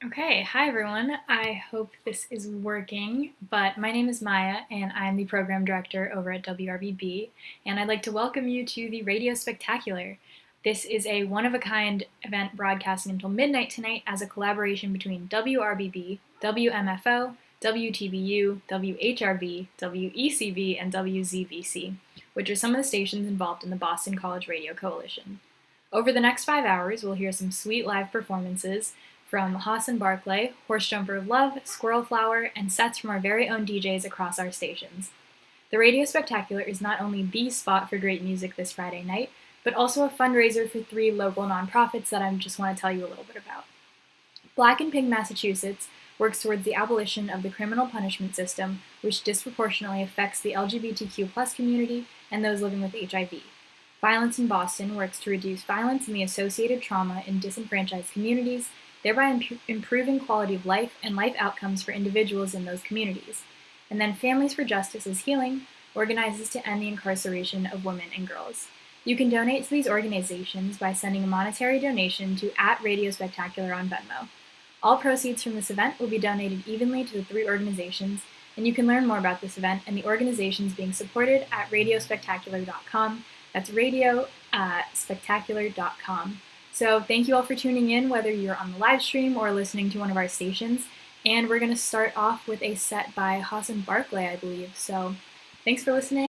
Okay, hi everyone. I hope this is working, but my name is Maya and I'm the program director over at WRBB, and I'd like to welcome you to the Radio Spectacular. This is a one-of-a-kind event broadcasting until midnight tonight as a collaboration between WRBB, WMFO, WTBU, WHRB, WECB, and WZBC, which are some of the stations involved in the Boston College Radio Coalition. Over the next 5 hours, we'll hear some sweet live performances from Haasan Barclay, Horse Jumper of Love, Squirrel Flower, and sets from our very own DJs across our stations. The Radio Spectacular is not only the spot for great music this Friday night, but also a fundraiser for 3 local nonprofits that I just want to tell you a little bit about. Black and Pink Massachusetts works towards the abolition of the criminal punishment system, which disproportionately affects the LGBTQ community and those living with HIV. Violence in Boston works to reduce violence and the associated trauma in disenfranchised communities, thereby improving quality of life and life outcomes for individuals in those communities. And then Families for Justice is Healing organizes to end the incarceration of women and girls. You can donate to these organizations by sending a monetary donation to @Radio Spectacular on Venmo. All proceeds from this event will be donated evenly to the 3 organizations, and you can learn more about this event and the organizations being supported at radiospectacular.com. That's radiospectacular.com. So thank you all for tuning in, whether you're on the live stream or listening to one of our stations. And we're going to start off with a set by Haasan Barclay, I believe. So thanks for listening.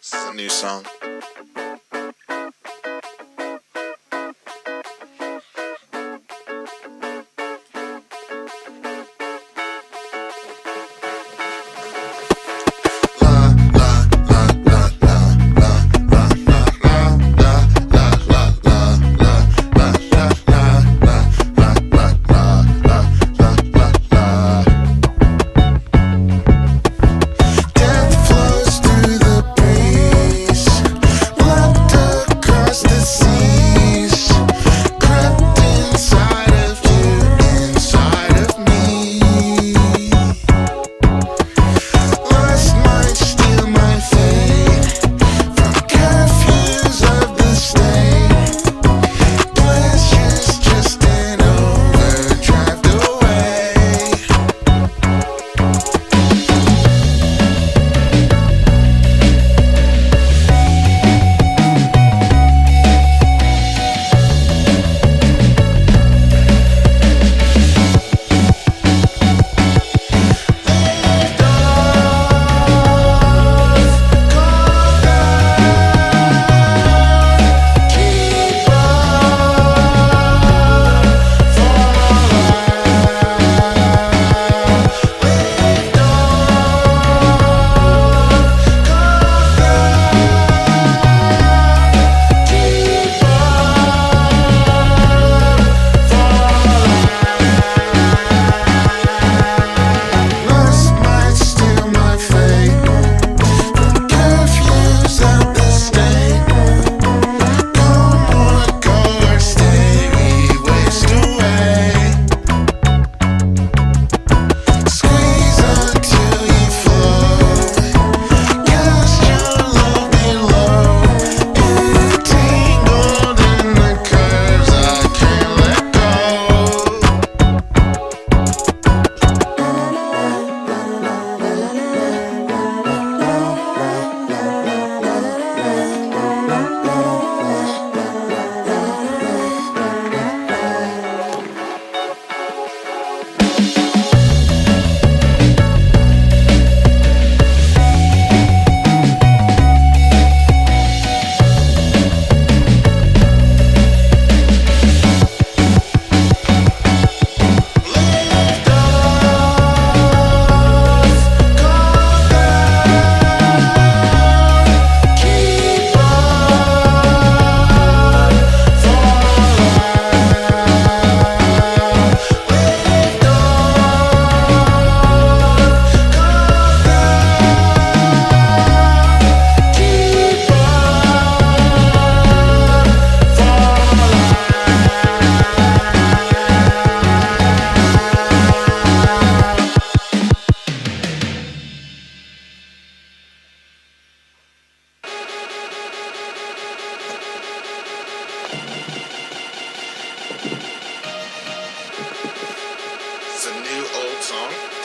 This is a new song.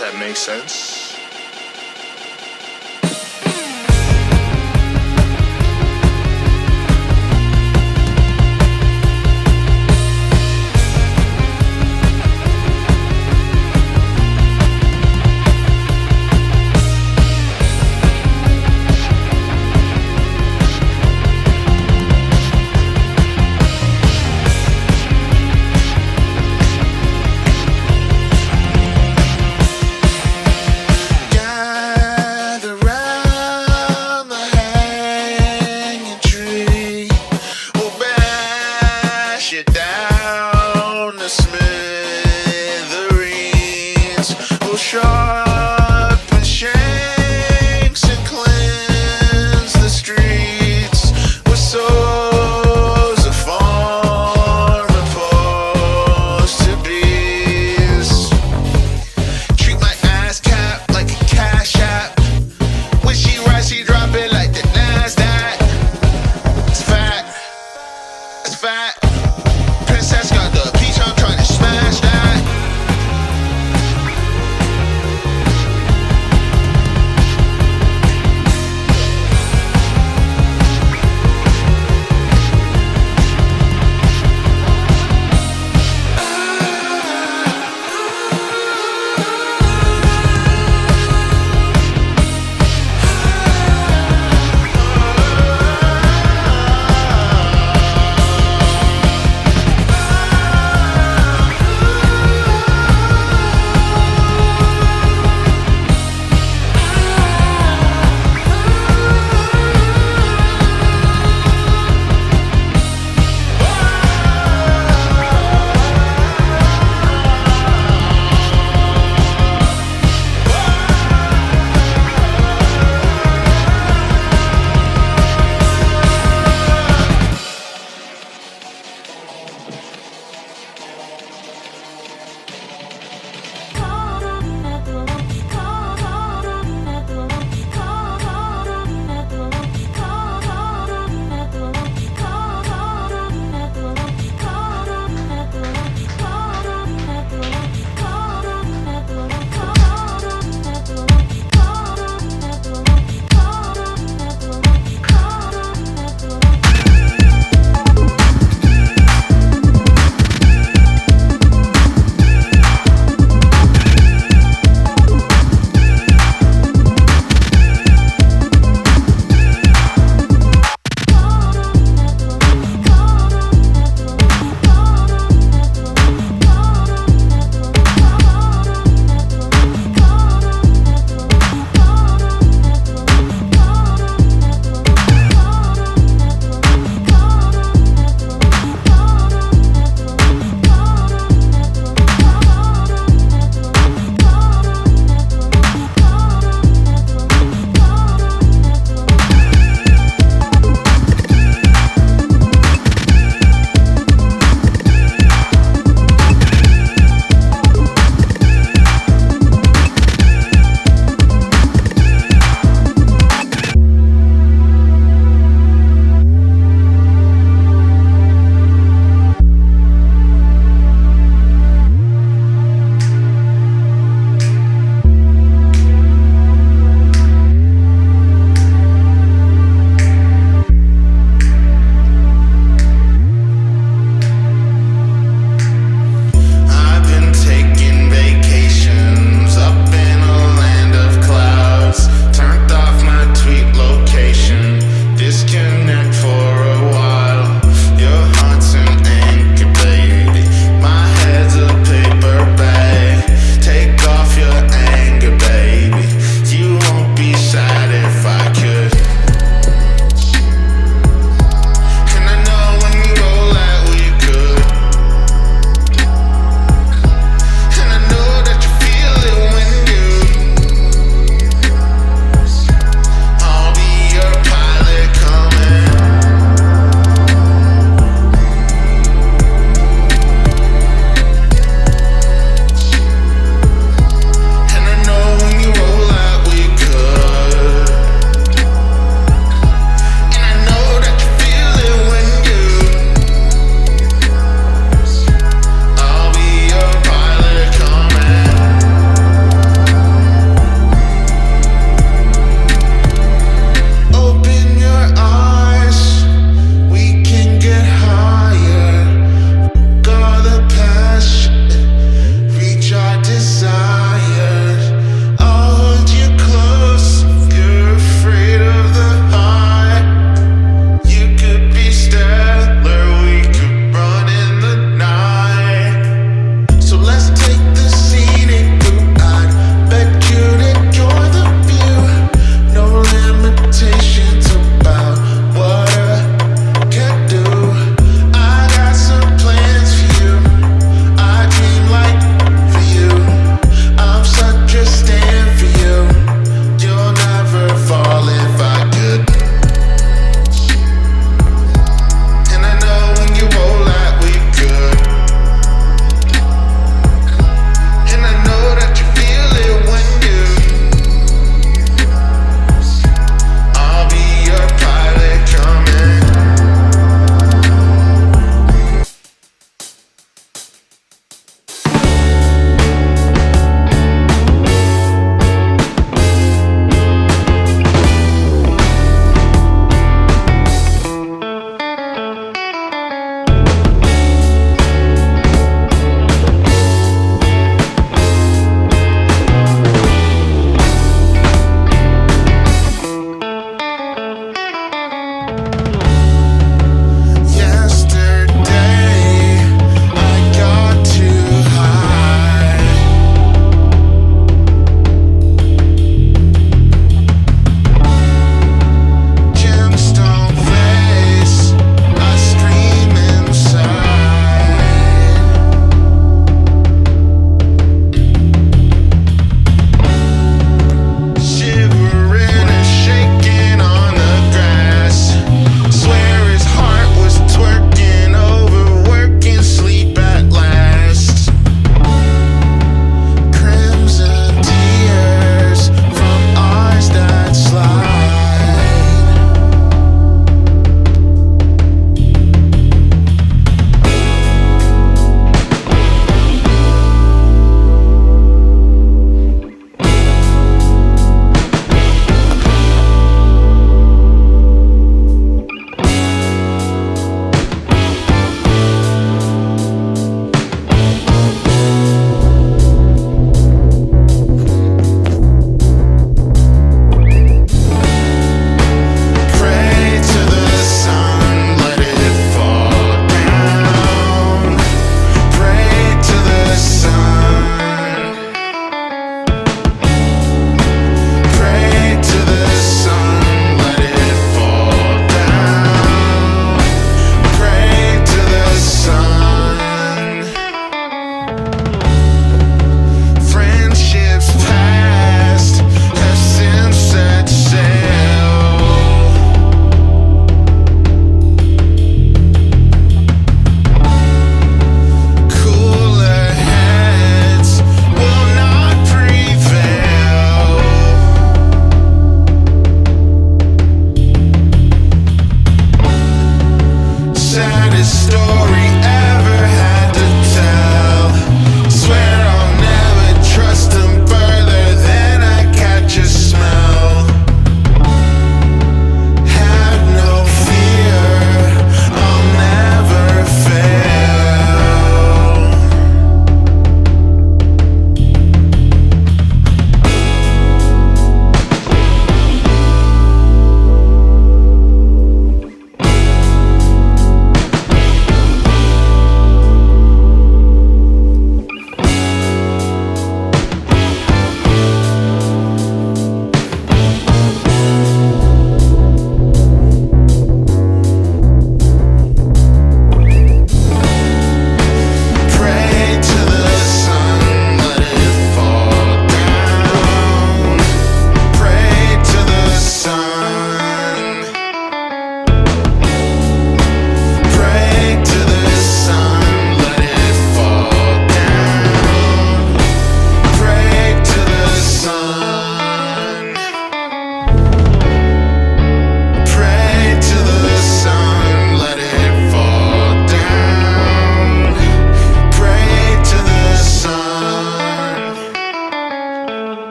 That makes sense.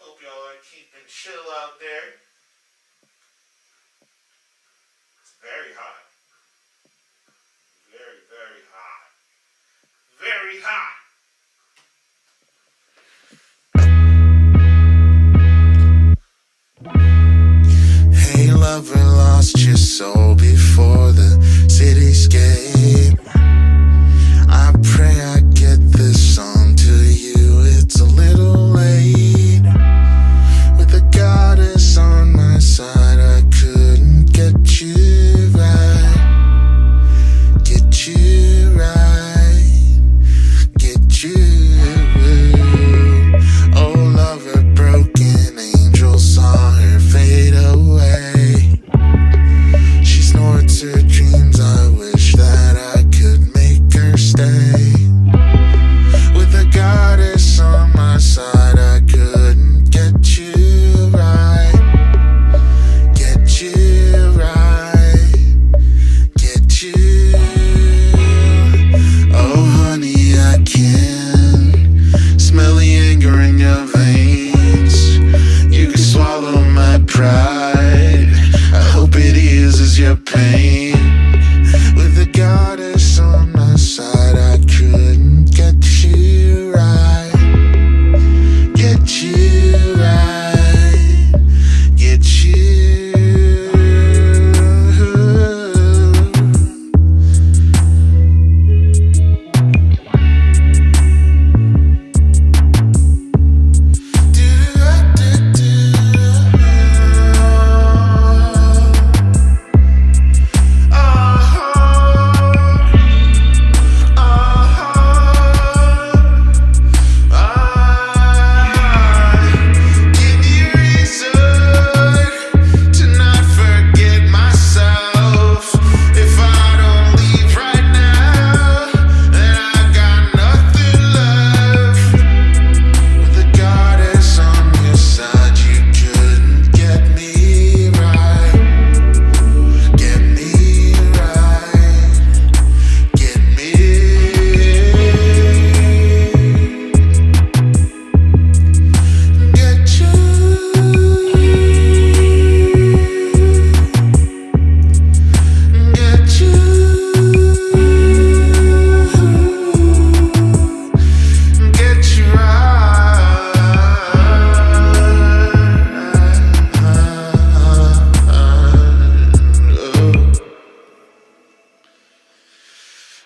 Hope y'all are keeping chill out there. It's very hot. Very, very hot. Very hot. Hey lover, lost your soul before the cityscape. I pray I get this song to you. It's a little late. With a goddess on my side, I couldn't get you right. Get you right. Get you. Oh, lover, broken angel saw her fade away. She snorts her dreams. I wish that I could make her stay. With a goddess on my side, I couldn't get you right. Get you right. Get you. Oh, honey, I can smell the anger in your veins. You can swallow my pride. I hope it eases your pain. With a goddess on my side, I couldn't get you right. Get you right. Get you.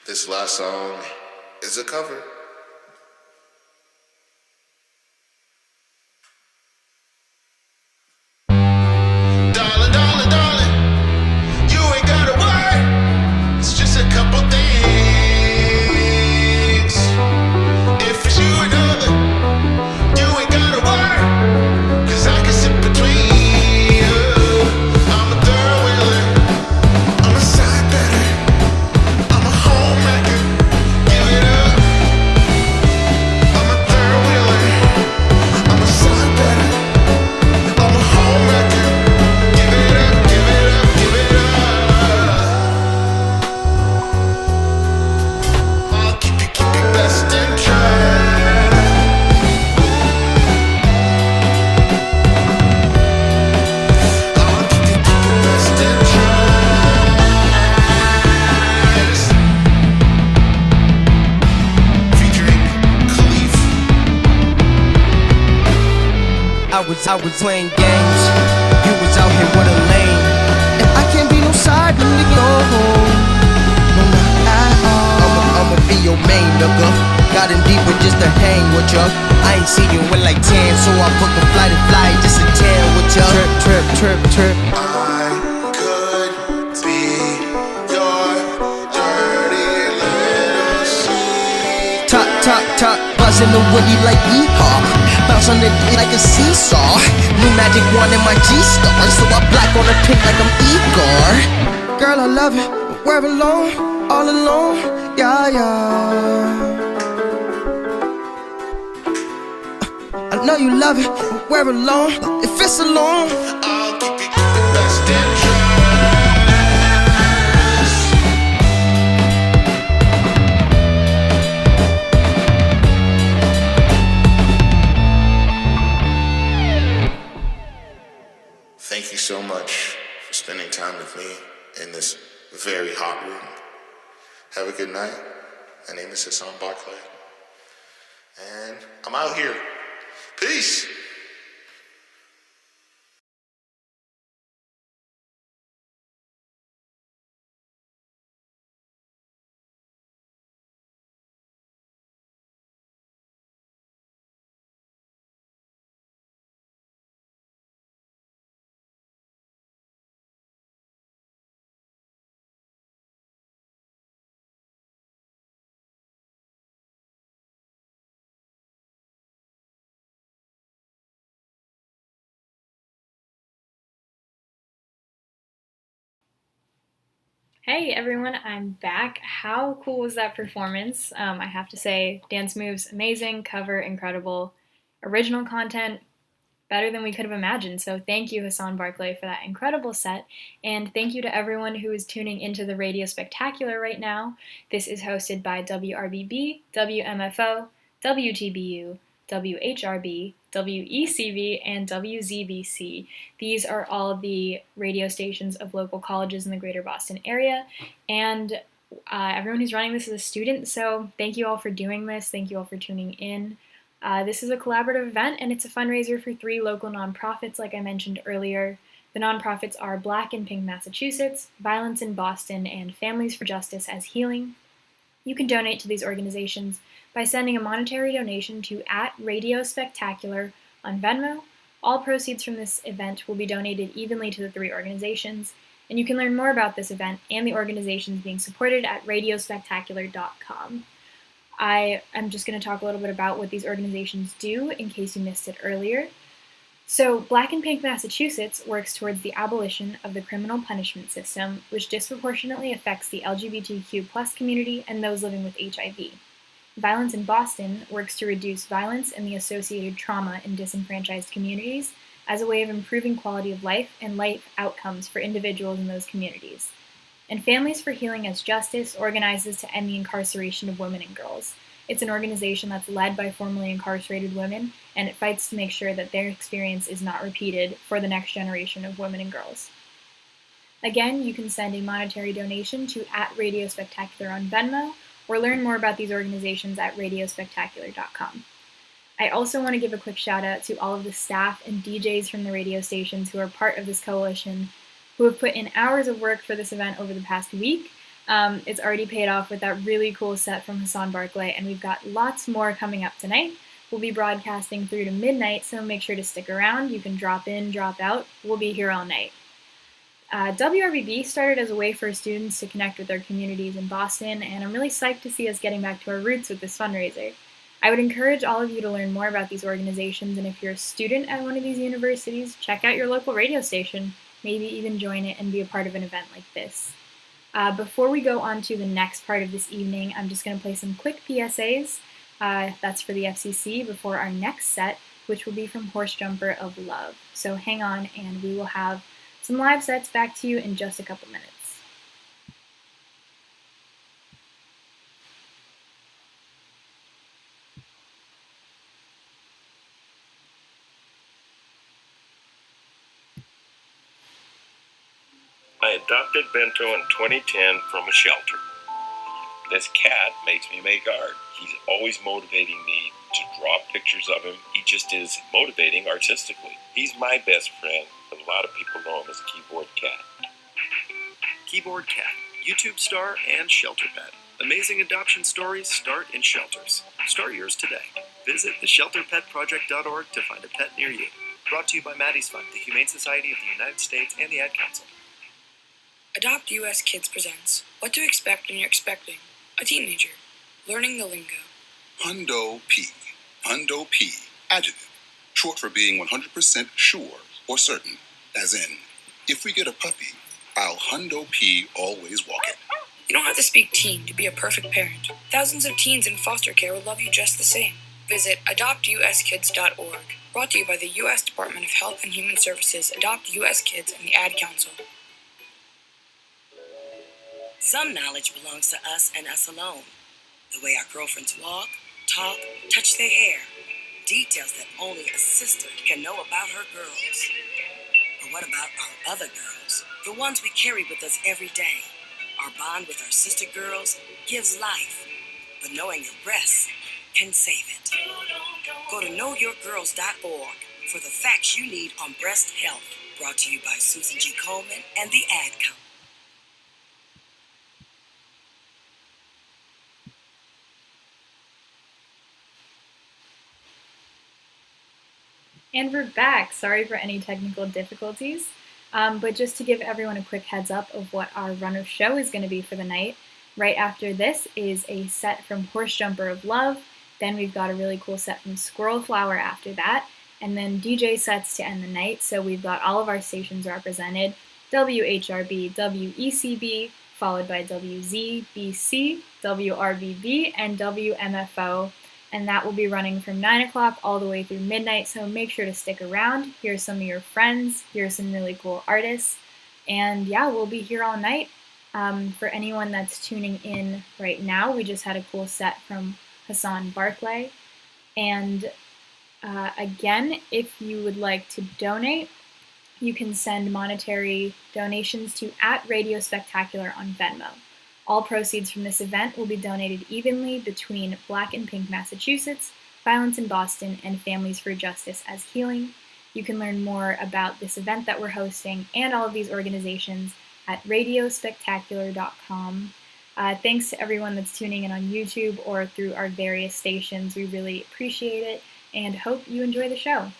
This last song is a cover. Darling, darling, darling, you ain't gotta worry. It's just a couple things. If it's you and other, you ain't gotta worry. 'Cause I can sit between you. I'm a third wheeler. I'm a side better. I'm a homemaker. Give it up. I'm a third wheeler. I'm a side better. I'm a homemaker. Give it up, give it up, give it up. I'll keep you best in track. I'll keep you best in track. Featuring Khalif. I was playing games. You was out here with a lane. And I can't be no side nigga. No, not at all. I'ma be your main nigga. Got in deeper just to hang with ya. I ain't seen you in like 10, so I booked a flight and fly just to 10 with ya. Trip. I could be your dirty little secret. Top, buzzing the woody like yeehaw. Bounce on the D like a seesaw. New magic wand in my G-star, so I black on the pink like I'm Igor. Girl, I love it. We're alone, all alone. Yeah. I know you love it. We're alone. If it's alone, I'll keep you best in track. so much for spending time with me in this very hot room. Have a good night. My name is Haasan Barclay. And I'm out here. Peace. Hey everyone, I'm back. How cool was that performance? I have to say, dance moves amazing, cover incredible, original content better than we could have imagined. So thank you, Haasan Barclay, for that incredible set. And thank you to everyone who is tuning into the Radio Spectacular right now. This is hosted by WRBB, WMFO, WTBU, WHRB, WECB, and WZBC. These are all the radio stations of local colleges in the greater Boston area. And everyone who's running this is a student, so thank you all for doing this. Thank you all for tuning in. This is a collaborative event, and it's a fundraiser for 3 local nonprofits, like I mentioned earlier. The nonprofits are Black and Pink Massachusetts, Violence in Boston, and Families for Justice as Healing. You can donate to these organizations by sending a monetary donation to @RAIDio on Venmo. All proceeds from this event will be donated evenly to the 3 organizations, and you can learn more about this event and the organizations being supported at radiospectacular.com. I am just going to talk a little bit about what these organizations do in case you missed it earlier. So, Black and Pink Massachusetts works towards the abolition of the criminal punishment system, which disproportionately affects the LGBTQ+ community and those living with HIV. Violence in Boston works to reduce violence and the associated trauma in disenfranchised communities as a way of improving quality of life and life outcomes for individuals in those communities. And Families for Healing as Justice organizes to end the incarceration of women and girls. It's an organization that's led by formerly incarcerated women, and it fights to make sure that their experience is not repeated for the next generation of women and girls. Again, you can send a monetary donation to @RadioSpectacular on Venmo, or learn more about these organizations at radiospectacular.com. I also want to give a quick shout out to all of the staff and DJs from the radio stations who are part of this coalition, who have put in hours of work for this event over the past week. It's already paid off with that really cool set from Haasan Barclay, and we've got lots more coming up tonight. We'll be broadcasting through to midnight, so make sure to stick around. You can drop in, drop out. We'll be here all night. WRBB started as a way for students to connect with their communities in Boston, and I'm really psyched to see us getting back to our roots with this fundraiser. I would encourage all of you to learn more about these organizations, and if you're a student at one of these universities, check out your local radio station. Maybe even join it and be a part of an event like this. Before we go on to the next part of this evening, I'm just going to play some quick PSAs. That's for the FCC before our next set, which will be from Horse Jumper of Love. So hang on, and we will have some live sets back to you in just a couple minutes. I adopted Bento in 2010 from a shelter. This cat makes me make art. He's always motivating me to draw pictures of him. He just is motivating artistically. He's my best friend, but a lot of people know him as Keyboard Cat. Keyboard Cat, YouTube star and shelter pet. Amazing adoption stories start in shelters. Start yours today. Visit theshelterpetproject.org to find a pet near you. Brought to you by Maddie's Fund, the Humane Society of the United States, and the Ad Council. Adopt US Kids presents What to Expect When You're Expecting a Teenager, Learning the Lingo. Hundo P. Hundo P. Adjective. Short for being 100% sure or certain. As in, if we get a puppy, I'll Hundo P always walk it. You don't have to speak teen to be a perfect parent. Thousands of teens in foster care will love you just the same. Visit adoptuskids.org. Brought to you by the U.S. Department of Health and Human Services, Adopt U.S. Kids, and the Ad Council. Some knowledge belongs to us and us alone. The way our girlfriends walk, talk, touch their hair. Details that only a sister can know about her girls. But what about our other girls? The ones we carry with us every day. Our bond with our sister girls gives life. But knowing your breasts can save it. Go to knowyourgirls.org for the facts you need on breast health. Brought to you by Susan G. Coleman and the Ad Council. And we're back. Sorry for any technical difficulties, but just to give everyone a quick heads up of what our run of show is going to be for the night. Right after this is a set from Horse Jumper of Love. Then we've got a really cool set from Squirrel Flower after that. And then DJ sets to end the night. So we've got all of our stations represented. WHRB, WECB, followed by WZBC, WRBB, and WMFO. And that will be running from 9 o'clock all the way through midnight. So make sure to stick around. Hear some of your friends. Hear some really cool artists. And yeah, we'll be here all night. For anyone that's tuning in right now, we just had a cool set from Haasan Barclay. And again, if you would like to donate, you can send monetary donations to @Radio Spectacular on Venmo. All proceeds from this event will be donated evenly between Black and Pink Massachusetts, Violence in Boston, and Families for Justice as Healing. You can learn more about this event that we're hosting and all of these organizations at radiospectacular.com. Thanks to everyone that's tuning in on YouTube or through our various stations. We really appreciate it and hope you enjoy the show.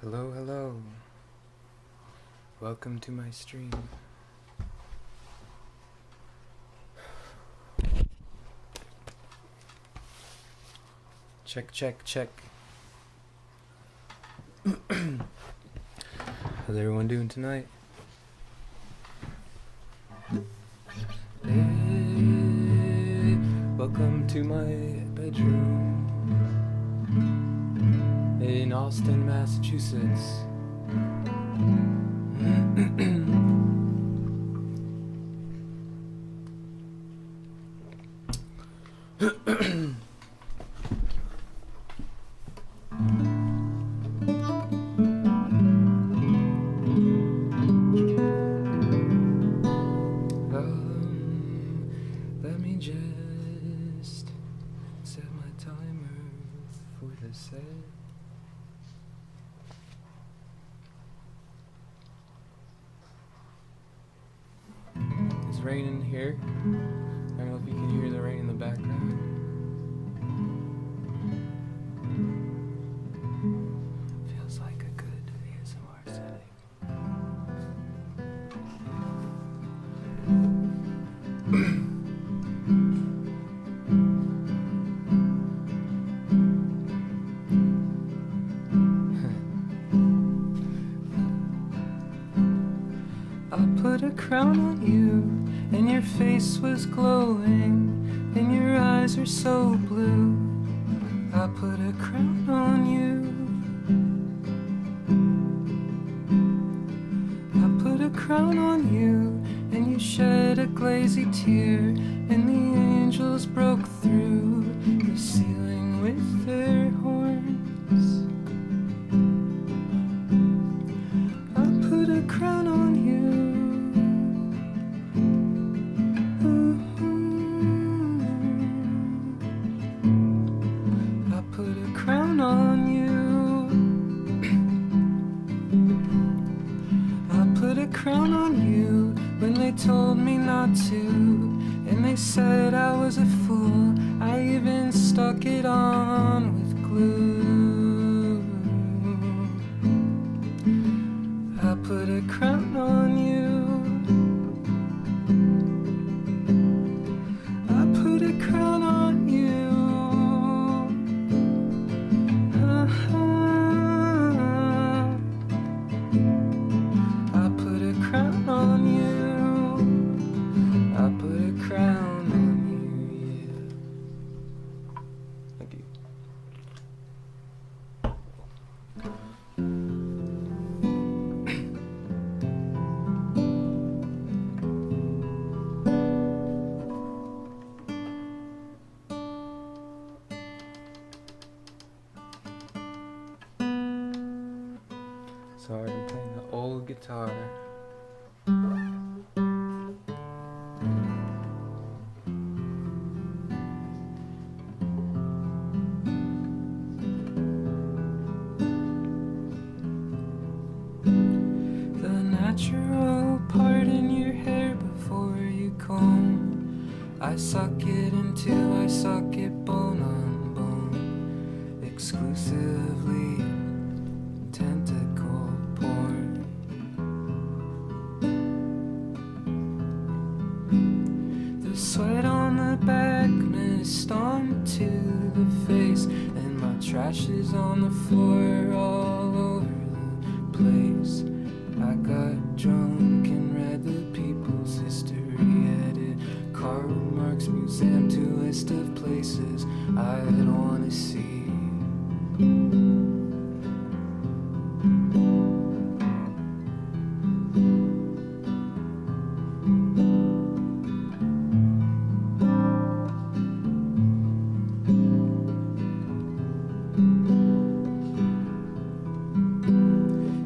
Hello, hello. Welcome to my stream. Check, check, check. How's everyone doing tonight? Hey, welcome to my bedroom in Austin, Massachusetts. Let me just set my timer for the set. It's raining here. I don't know if you can hear the rain in the background. Feels like a good ASMR setting. I put a crown on you, and your face was glowing, and your eyes are so blue. I put a crown on you. I put a crown on you, and you shed a glazy tear, and the angels broke through the ceiling with their horns. I put a crown on you. I put a crown on you. I put a crown on you when they told me not to, and they said I was a fool. I even stuck it on with glue. I put a crown on you. I put a crown on you. I put a crown on you. I put a crown on you, yeah. Thank you. guitar. The natural part in your hair before you comb, I suck it until I suck it bone on bone, exclusively tentacle porn. The sweat on the back mist onto the face, and my trash is on the floor all over the place. I got drunk and read the People's History edit, Karl Marx Museum to list of places I'd wanna see.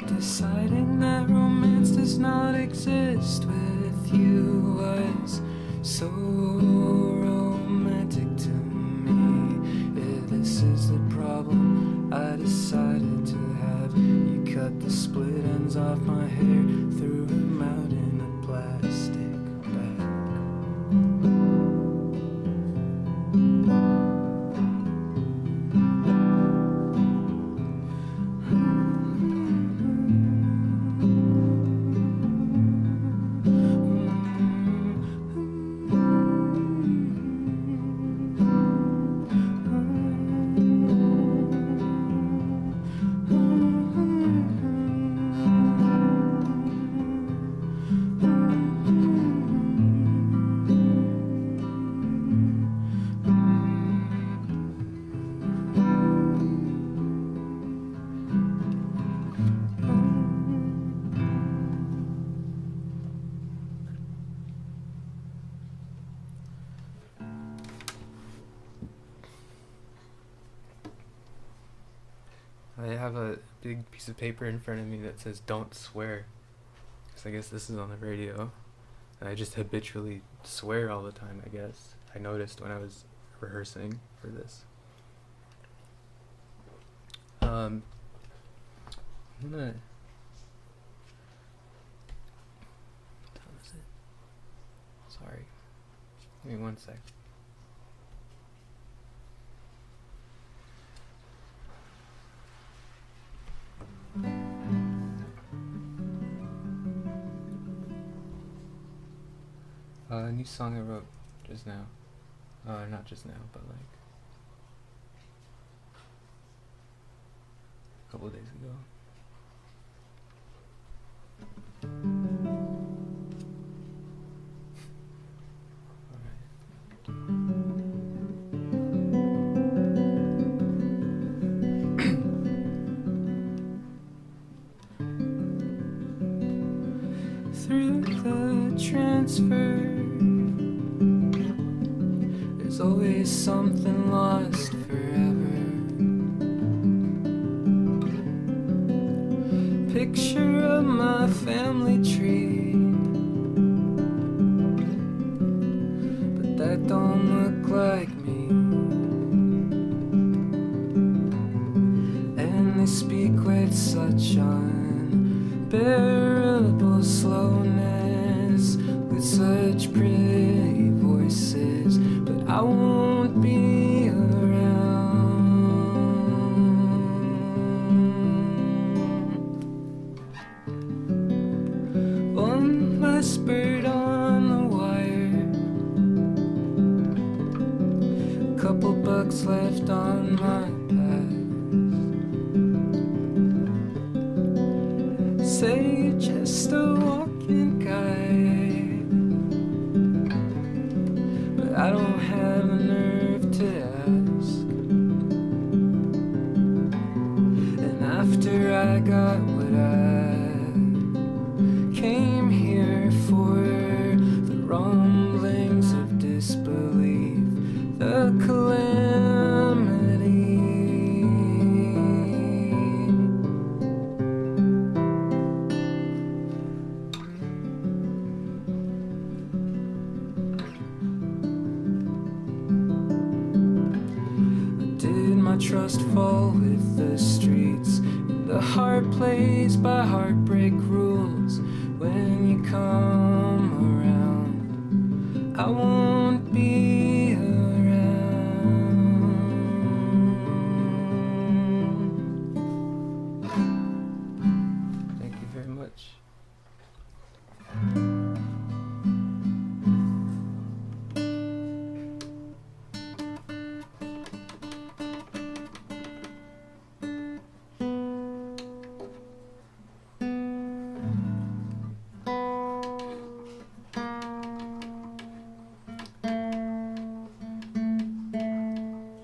Deciding that romance does not exist with you was so romantic to me. Yeah, this is the problem I decided to have. You cut the split ends off my hair, threw them out in a plastic bag. I have a big piece of paper in front of me that says "Don't swear," because I guess this is on the radio, and I just habitually swear all the time. I guess I noticed when I was rehearsing for this. I'm gonna. What time is it? Sorry. Give me 1 sec. A new song I wrote just now. Not just now, but like a couple of days ago. Through the transfer, there's always something lost forever. Picture of my family tree, but that don't look like me. And they speak with such unbearable slowness, with such pretty voices, but I won't be around. One less bird on the wire, a couple bucks left on my pass. Say just a walking guide, but I don't have the nerve to ask. And after I got what I came here for, the rumblings of disbelief, the calamity, my trust fall with the streets. The heart plays by heartbreak rules. When you come around, I won't be around. Thank you very much.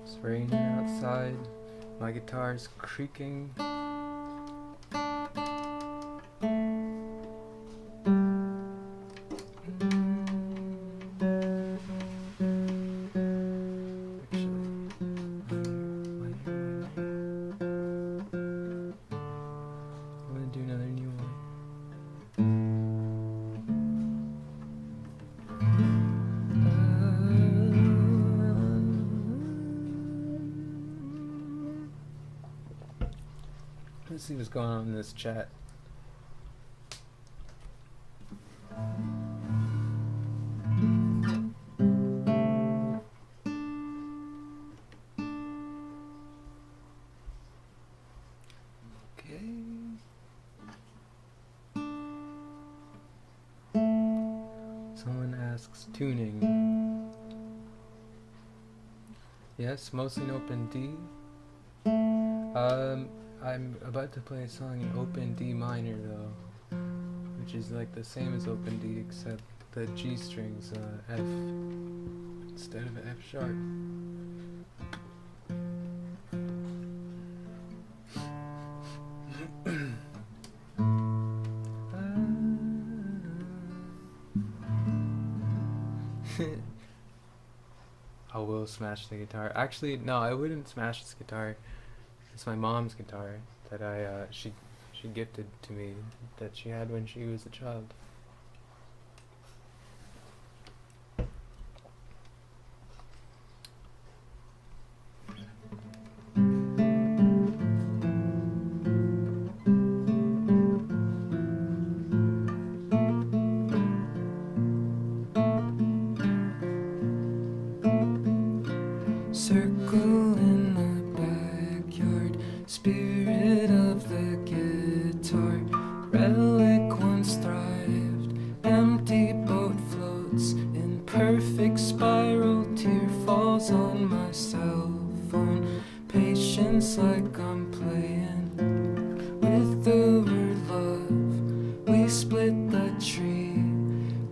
It's raining outside. My guitar's creaking. Let's see what's going on in this chat. Okay. Someone asks tuning. Yes, mostly in open D. I'm about to play a song in open D minor though, which is like the same as open D except the G string's F instead of F sharp. I will smash the guitar. Actually, no, I wouldn't smash this guitar. It's my mom's guitar that she gifted to me, that she had when she was a child. Circle in the backyard, spirit of the guitar, relic once thrived, empty boat floats in perfect spiral, tear falls on my cell phone, patience like I'm playing with the word love, we split the tree,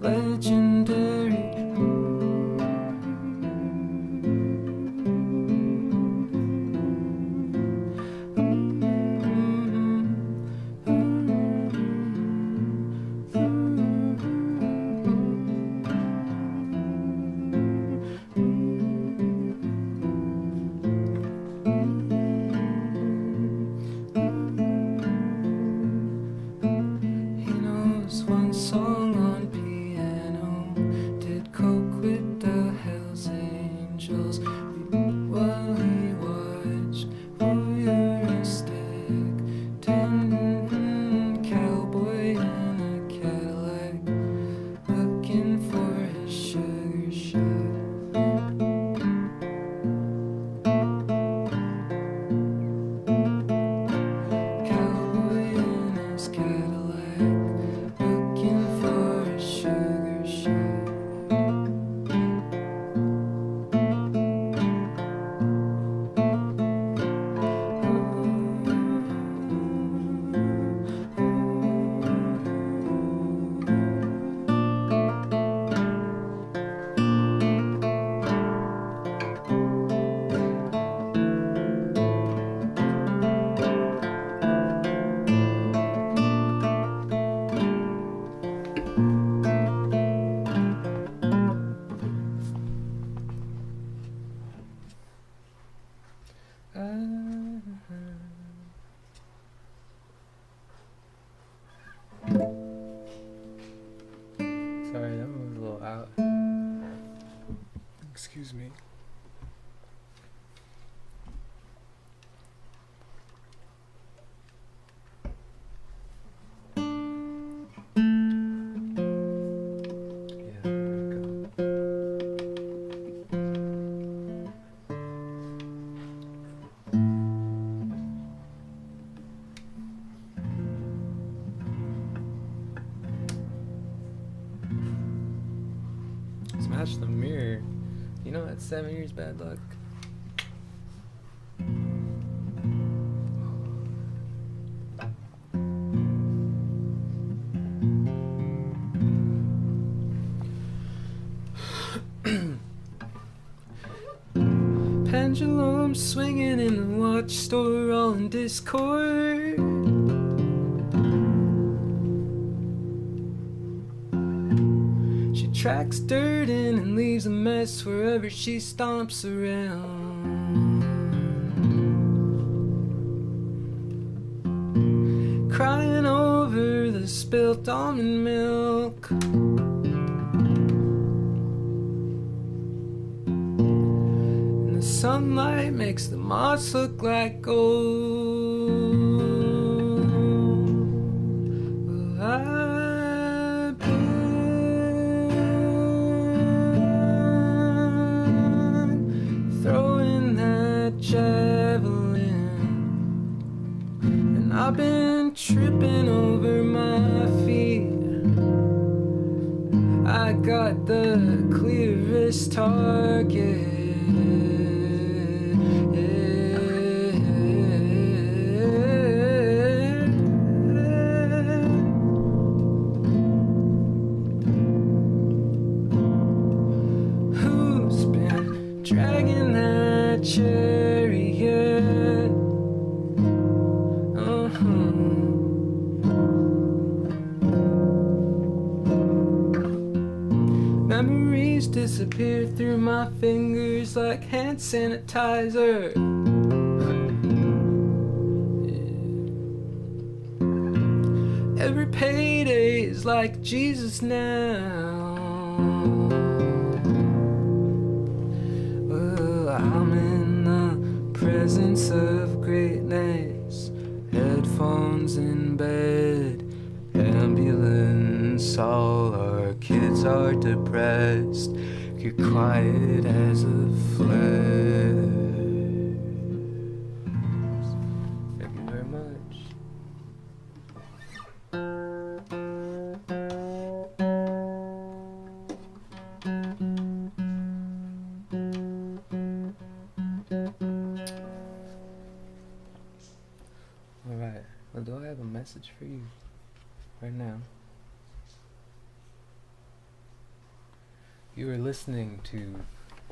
legendary. Song on piano, did coke with the Hells Angels while he watched voyeuristic, cowboy in a Cadillac, looking for his sugar shack. Cowboy in his Cadillac, looking for a sugar shack. Sorry, that moved a little out. Excuse me. smash the mirror. You know that's 7 years bad luck. Pendulum swinging in the watch store, all in discord. She tracks dirt in and leaves a mess wherever she stomps around. Crying over the spilt almond milk. Sunlight makes the moss look like gold. Well, I've been throwing that javelin, and I've been tripping over my feet. I got the clearest target. Dragging that chariot. Memories disappear through my fingers like hand sanitizer. Every payday is like Jesus now. I'm in the presence of greatness. Headphones in bed, ambulance. All our kids are depressed. You're quiet as a flash. Thank you very much. Alright, well, do I have a message for you right now? You are listening to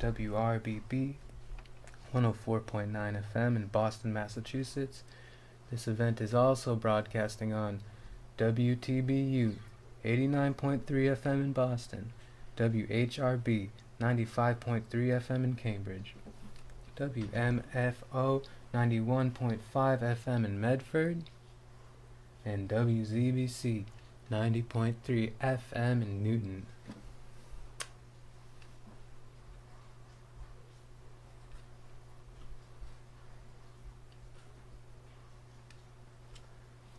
WRBB 104.9 FM in Boston, Massachusetts. This event is also broadcasting on WTBU 89.3 FM in Boston, WHRB 95.3 FM in Cambridge, WMFO 91.5 FM in Medford, and WZBC 90.3 FM in Newton.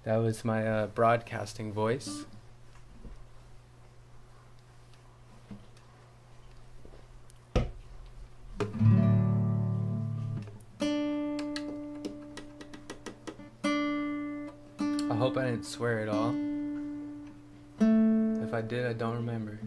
That was my broadcasting voice. I hope I didn't swear at all. If I did, I don't remember.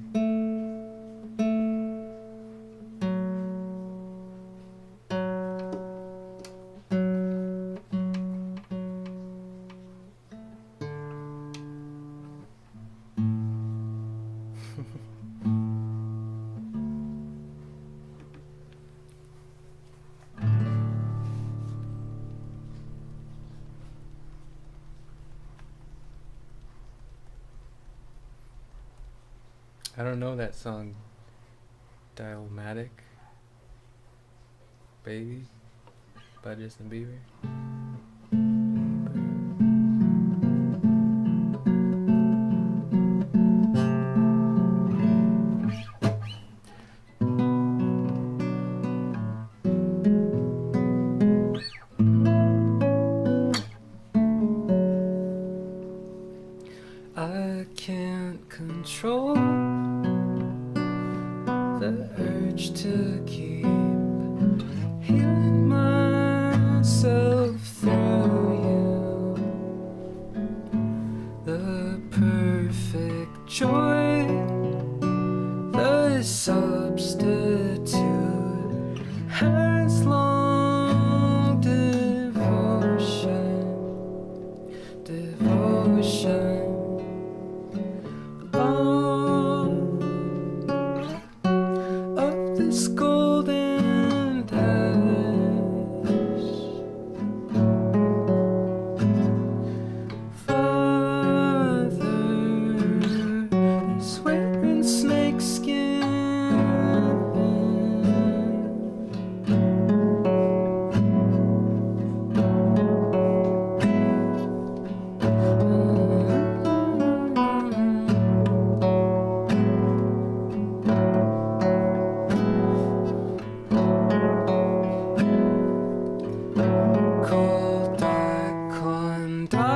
I don't know that song. Dialmatic Baby by Justin Bieber. I can't control the urge to keep healing myself through you. The perfect joy, the sub prostitute has long devotion. Of this golden dash. Father is wearing snakeskin. Cold condice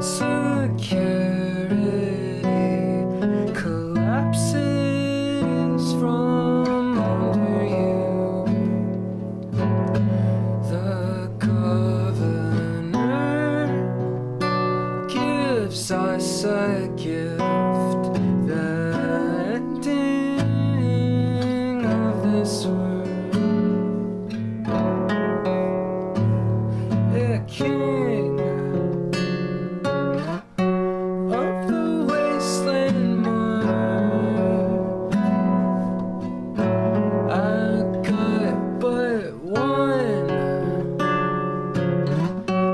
security collapses from under you. The governor gives us a gift, the ending of this world. A king of the wasteland mark. I got but one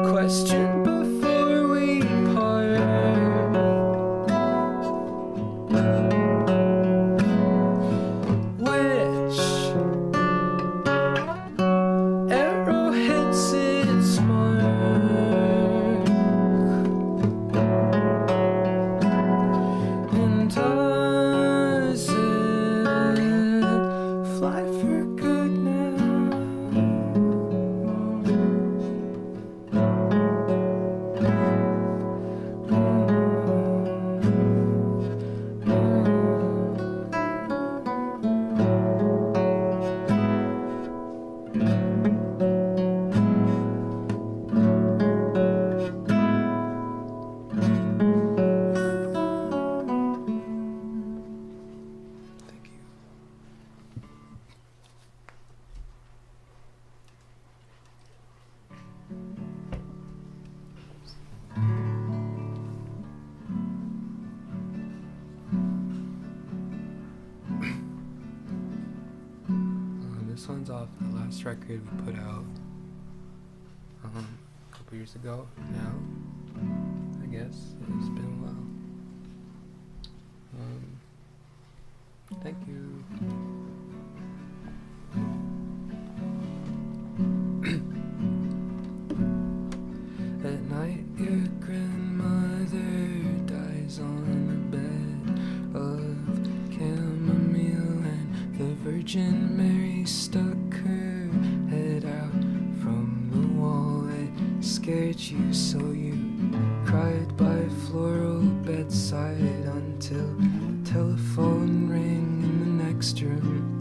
question before we part. Which arrow hits its mark? And does it fly for good Thank you. This one's off the last record we put out a couple years ago now. I guess it's been a while. Thank you. At night, your grandmother dies on a bed of chamomile, and the Virgin Mary stuck her head out from the wall. It scared you, so you cried by floral bedside until telephone rang in the next room.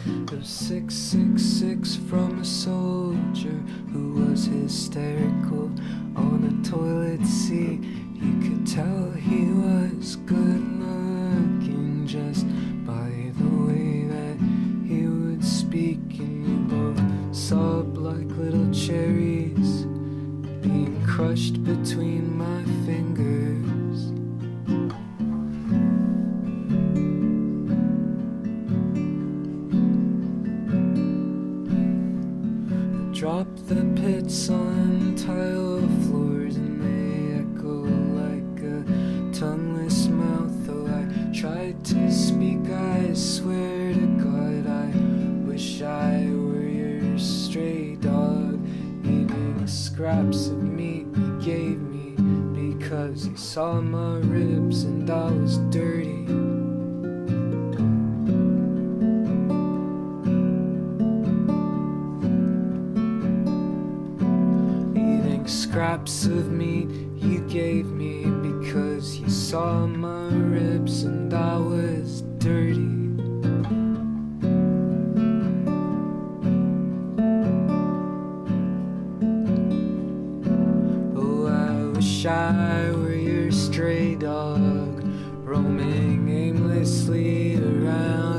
It was 666 from a soldier who was hysterical on a toilet seat. You could tell he was good looking just by the way that he would speak, and you both sobbed like little cherries being crushed between my fingers. Drop the pits on tile floors and they echo like a tongueless mouth. Though I tried to speak, I swear to God, I wish I were your stray dog, eating scraps of meat you gave me because you saw my ribs and I was dirty. Scraps of meat you gave me because you saw my ribs and I was dirty. Oh, I wish I were your stray dog, roaming aimlessly around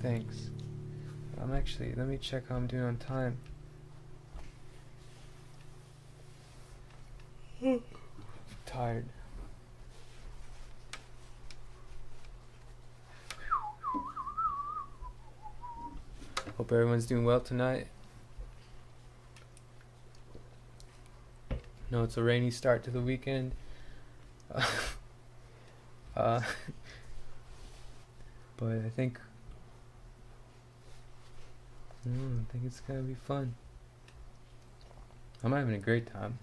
Thanks. Let me check how I'm doing on time. Tired. Hope everyone's doing well tonight. No, it's a rainy start to the weekend. But I think it's gonna be fun. I'm having a great time.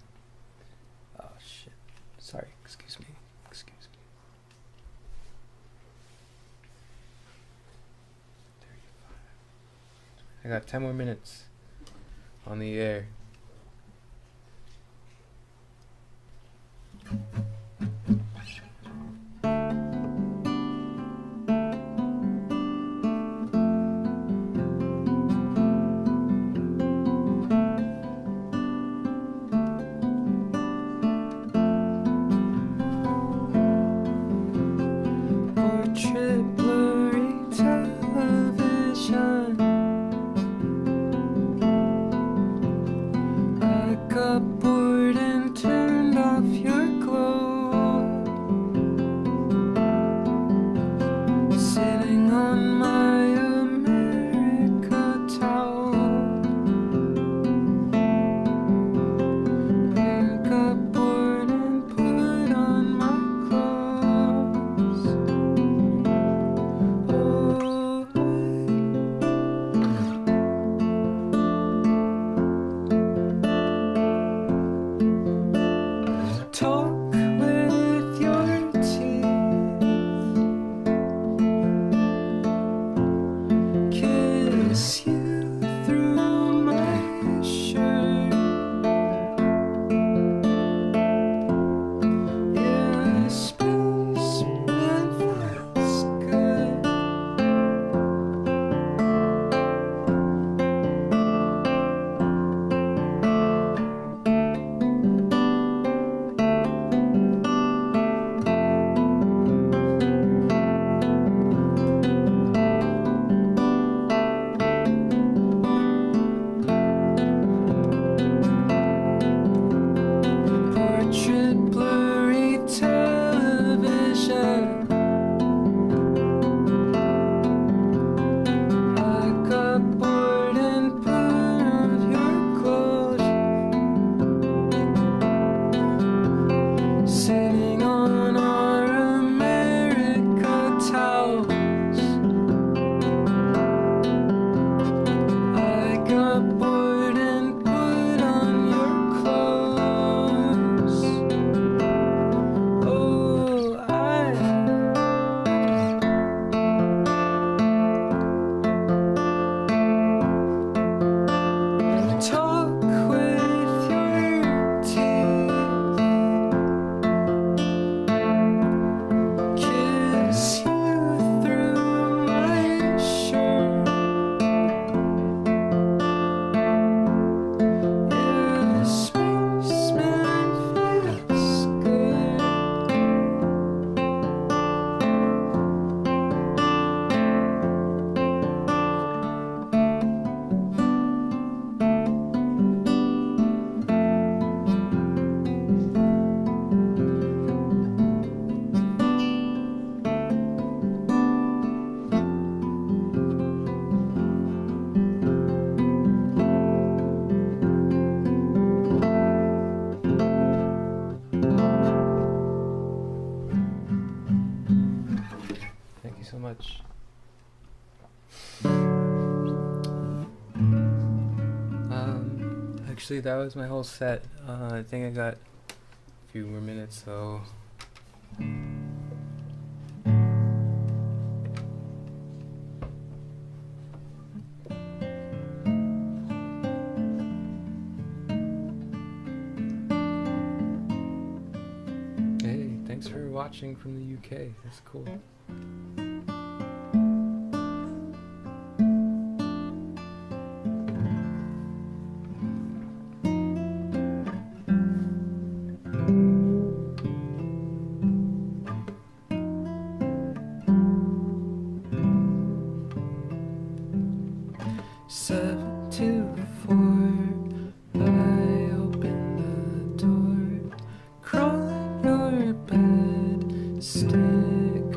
Oh shit. Sorry, excuse me. I got 10 more minutes on the air. Portrait blurry television. I got bored and turned off your glow. Sitting on my America towel. And got bored and put on my clothes. Oh, talk with your teeth, kiss you through my shirt. Yeah, spaceman feels good. Portrait blurry television. I got bored and put on your clothes. Sitting on our America towels. I got bored and put on your clothes. Oh, talk with your teeth, kiss you through my shirt. Yeah, spaceman feels good. Thank you so much. Actually, that was my whole set. I think I got a few more minutes, so. Hey, thanks for watching from the UK. That's cool. 724. I open the door, crawl in your bed, stick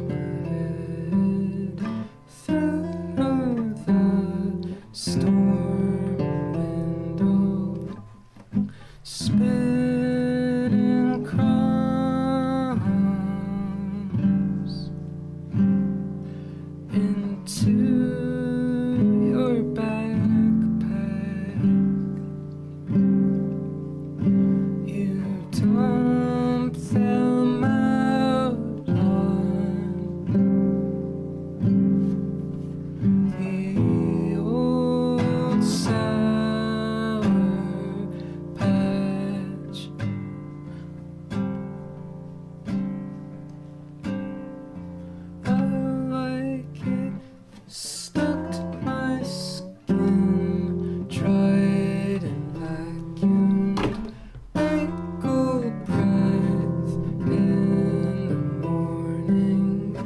my head through the storm window, spitting crumbs into your backpack. You dump them out on the old sour patch. I like it stuck to my skin, dried and vacuumed, wrinkle breath in the morning,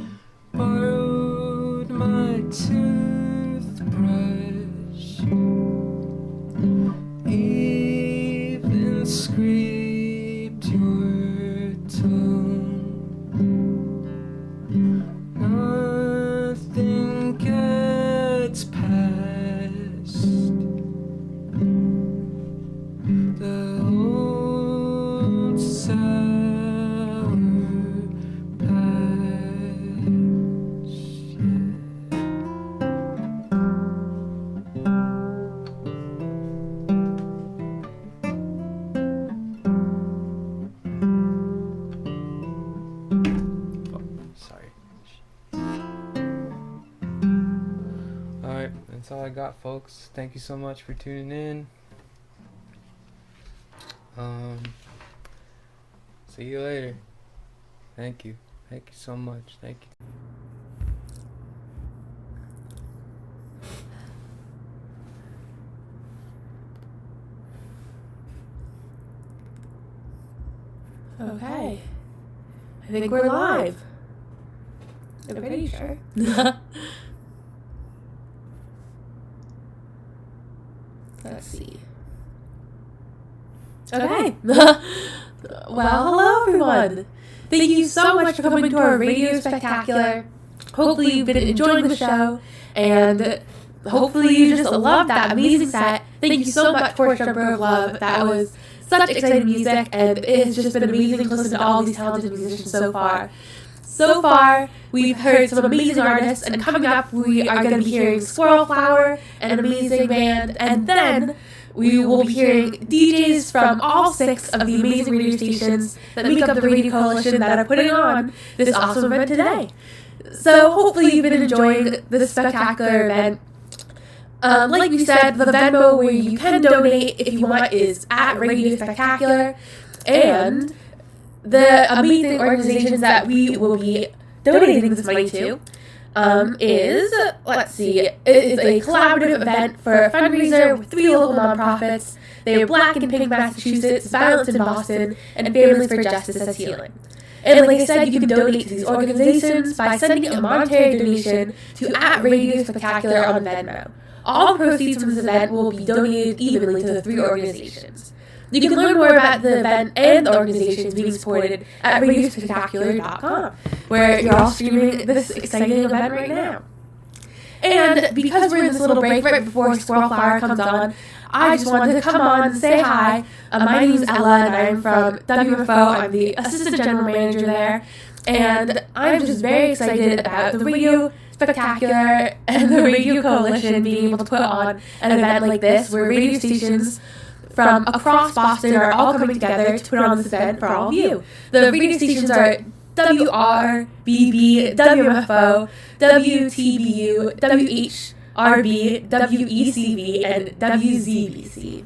borrowed my toothbrush, even scraped your tongue. Nothing gets past the old sour patch. Sorry. Alright, that's all I got, folks. Thank you so much for tuning in. See you later. Thank you. Thank you so much. Thank you. Okay. I think we're live. I'm pretty sure. Let's see. Okay. Well, hello everyone. Thank you so much for coming to our Radio Spectacular. Hopefully you've been enjoying the show, and hopefully you just loved that amazing set. Thank you so much for Jumper of Love. That was such exciting music, and it has just been amazing to listen to all these talented musicians so far. So far, we've heard some amazing artists, and coming up, we are going to be hearing Squirrel Flower, an amazing band, and then we will be hearing DJs from all 6 of the amazing radio stations that make up the Radio Coalition that are putting on this awesome event today. So hopefully you've been enjoying this spectacular event. Like we said, the Venmo where you can donate if you want is at Radio Spectacular, and the amazing organizations that we will be donating this money to is, let's see, it is a collaborative event for a fundraiser with 3 local nonprofits. They are Black and Pink Massachusetts, Violence in Boston, and Families for Justice as Healing. And like I said, you can donate to these organizations by sending a monetary donation to at Radio Spectacular on Venmo. All proceeds from this event will be donated evenly to the 3 organizations. You can learn more about the event and the organizations being supported at radiospectacular.com, where you're all streaming this exciting event right now. And because we're in this little break right before Squirrel Flower comes on, I just wanted to come on and say hi. My name's Ella, and I'm from WMFO. I'm the Assistant General Manager there. And I'm just very excited about the Radio Spectacular and the Radio Coalition being able to put on an event like this, where radio stations from across Boston are all coming together to put on this event for all of you. The radio stations are WRBB, WMFO, WTBU, WHRB, WECB, and WZBC.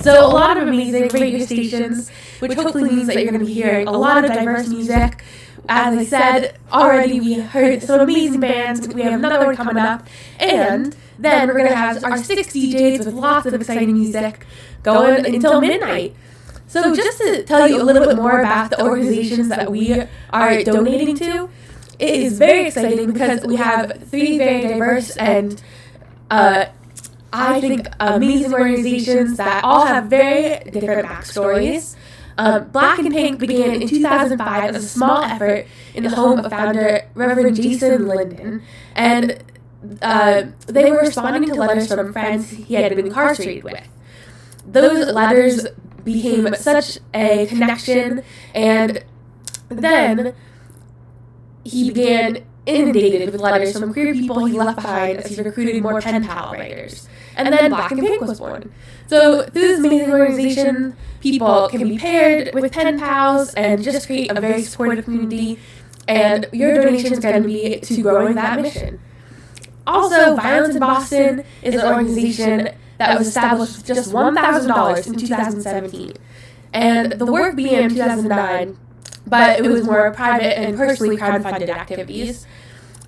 So a lot of amazing radio stations, which hopefully means that you're going to be hearing a lot of diverse music. As I said already, we heard some amazing bands. We have another one coming up. And then we're going to have our 6 DJs with lots of exciting music going until midnight. So just to tell you a little bit more about the organizations that we are donating to, it is very exciting because we have 3 very diverse and I think, amazing organizations that all have very different backstories. Black and Pink began in 2005 as a small effort in the home of founder Reverend Jason Linden, and they were responding to letters from friends he had been incarcerated with. Those letters became such a connection, and then he began inundated with letters from queer people he left behind as he recruited more pen pal writers. And then Black and Pink was born. So through this amazing organization, people can be paired with pen pals and just create a very supportive community, and your donations can be to growing that mission. Also, Violence in Boston is an organization that was established with just $1,000 in 2017. And the work began in 2009, but it was more private and personally crowdfunded activities.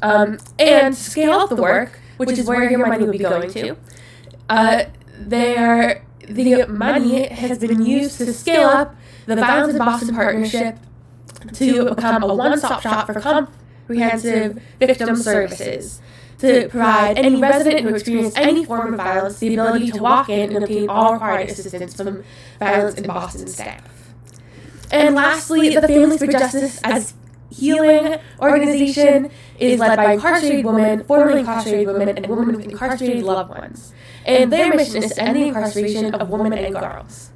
And to scale up the work, which is where your money will be going to, the money has been used to scale up the Violence in Boston Partnership to become a one-stop shop for comprehensive victim services, to provide any resident who experiences any form of violence the ability to walk in and obtain all required assistance from Violence in Boston staff. And lastly, the Families for Justice as Healing organization is led by incarcerated women, formerly incarcerated women, and women with incarcerated loved ones. And their mission is to end the incarceration of women and girls.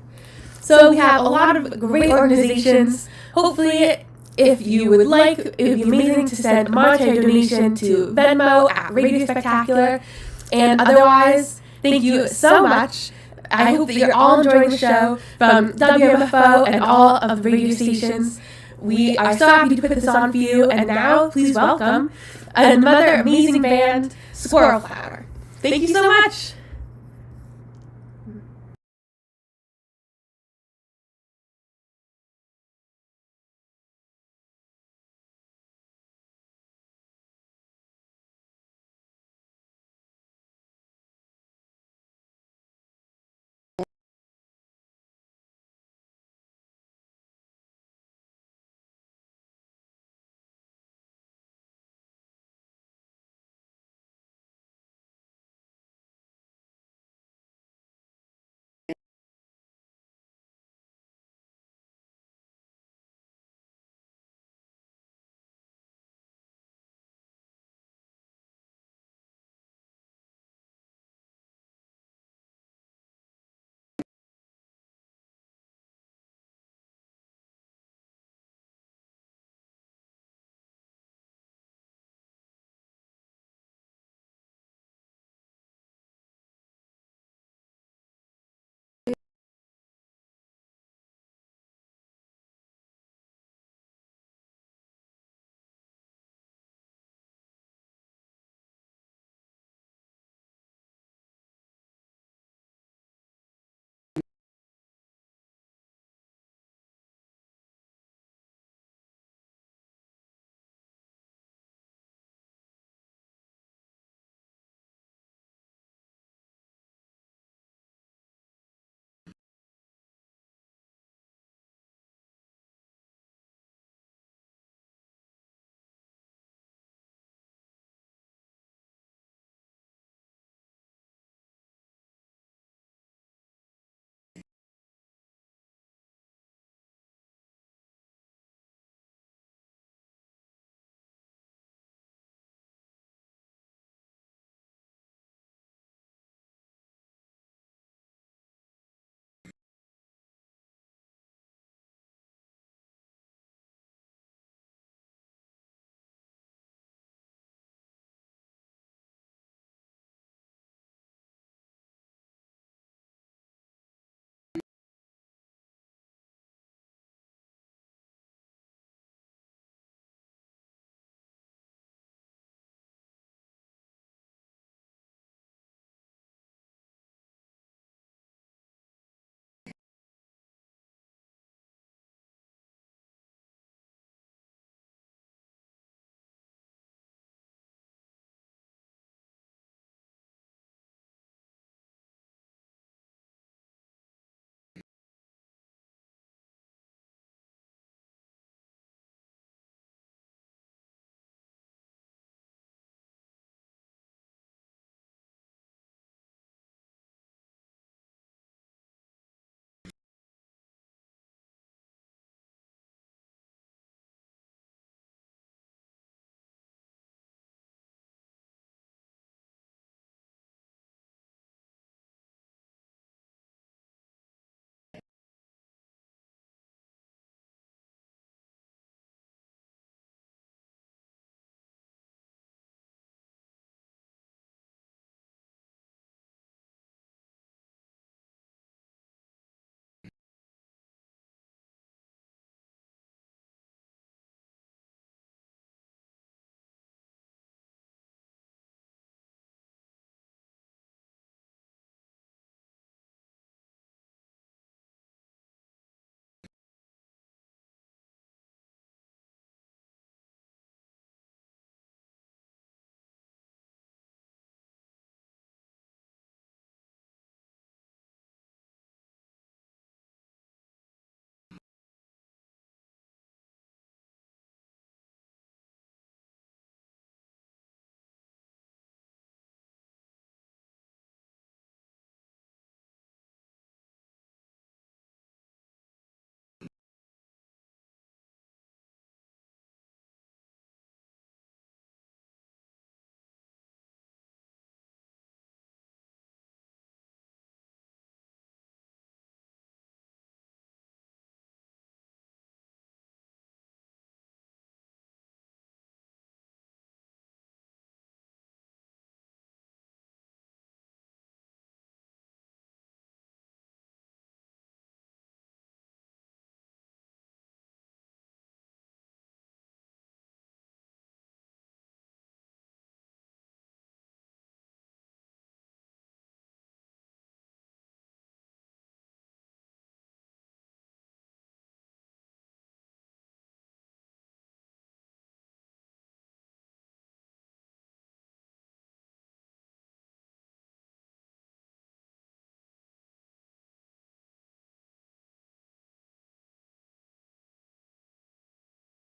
So we have a lot of great organizations. Hopefully, if you would like, it would be amazing to send a monetary donation to Venmo at Radio Spectacular. And otherwise, thank you so much. I hope that you're all enjoying the show from WMFO and all of the radio stations. We are so happy to put this on for you. And now, please welcome another amazing band, Squirrel Flower. Thank you so much.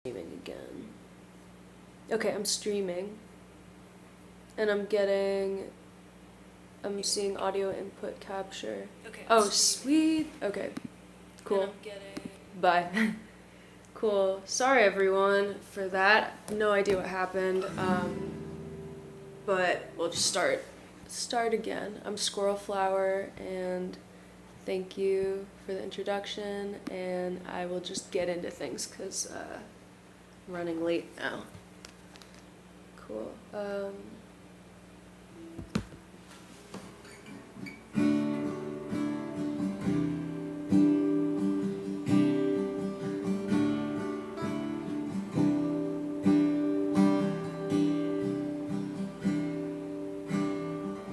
streaming again. Okay, I'm streaming. And I'm seeing audio input capture. Okay. Oh, sweet. Okay, cool. Bye. Cool. Sorry, everyone, for that. No idea what happened. But we'll just start again. I'm Squirrel Flower, and thank you for the introduction, and I will just get into things because I'm running late now. Cool.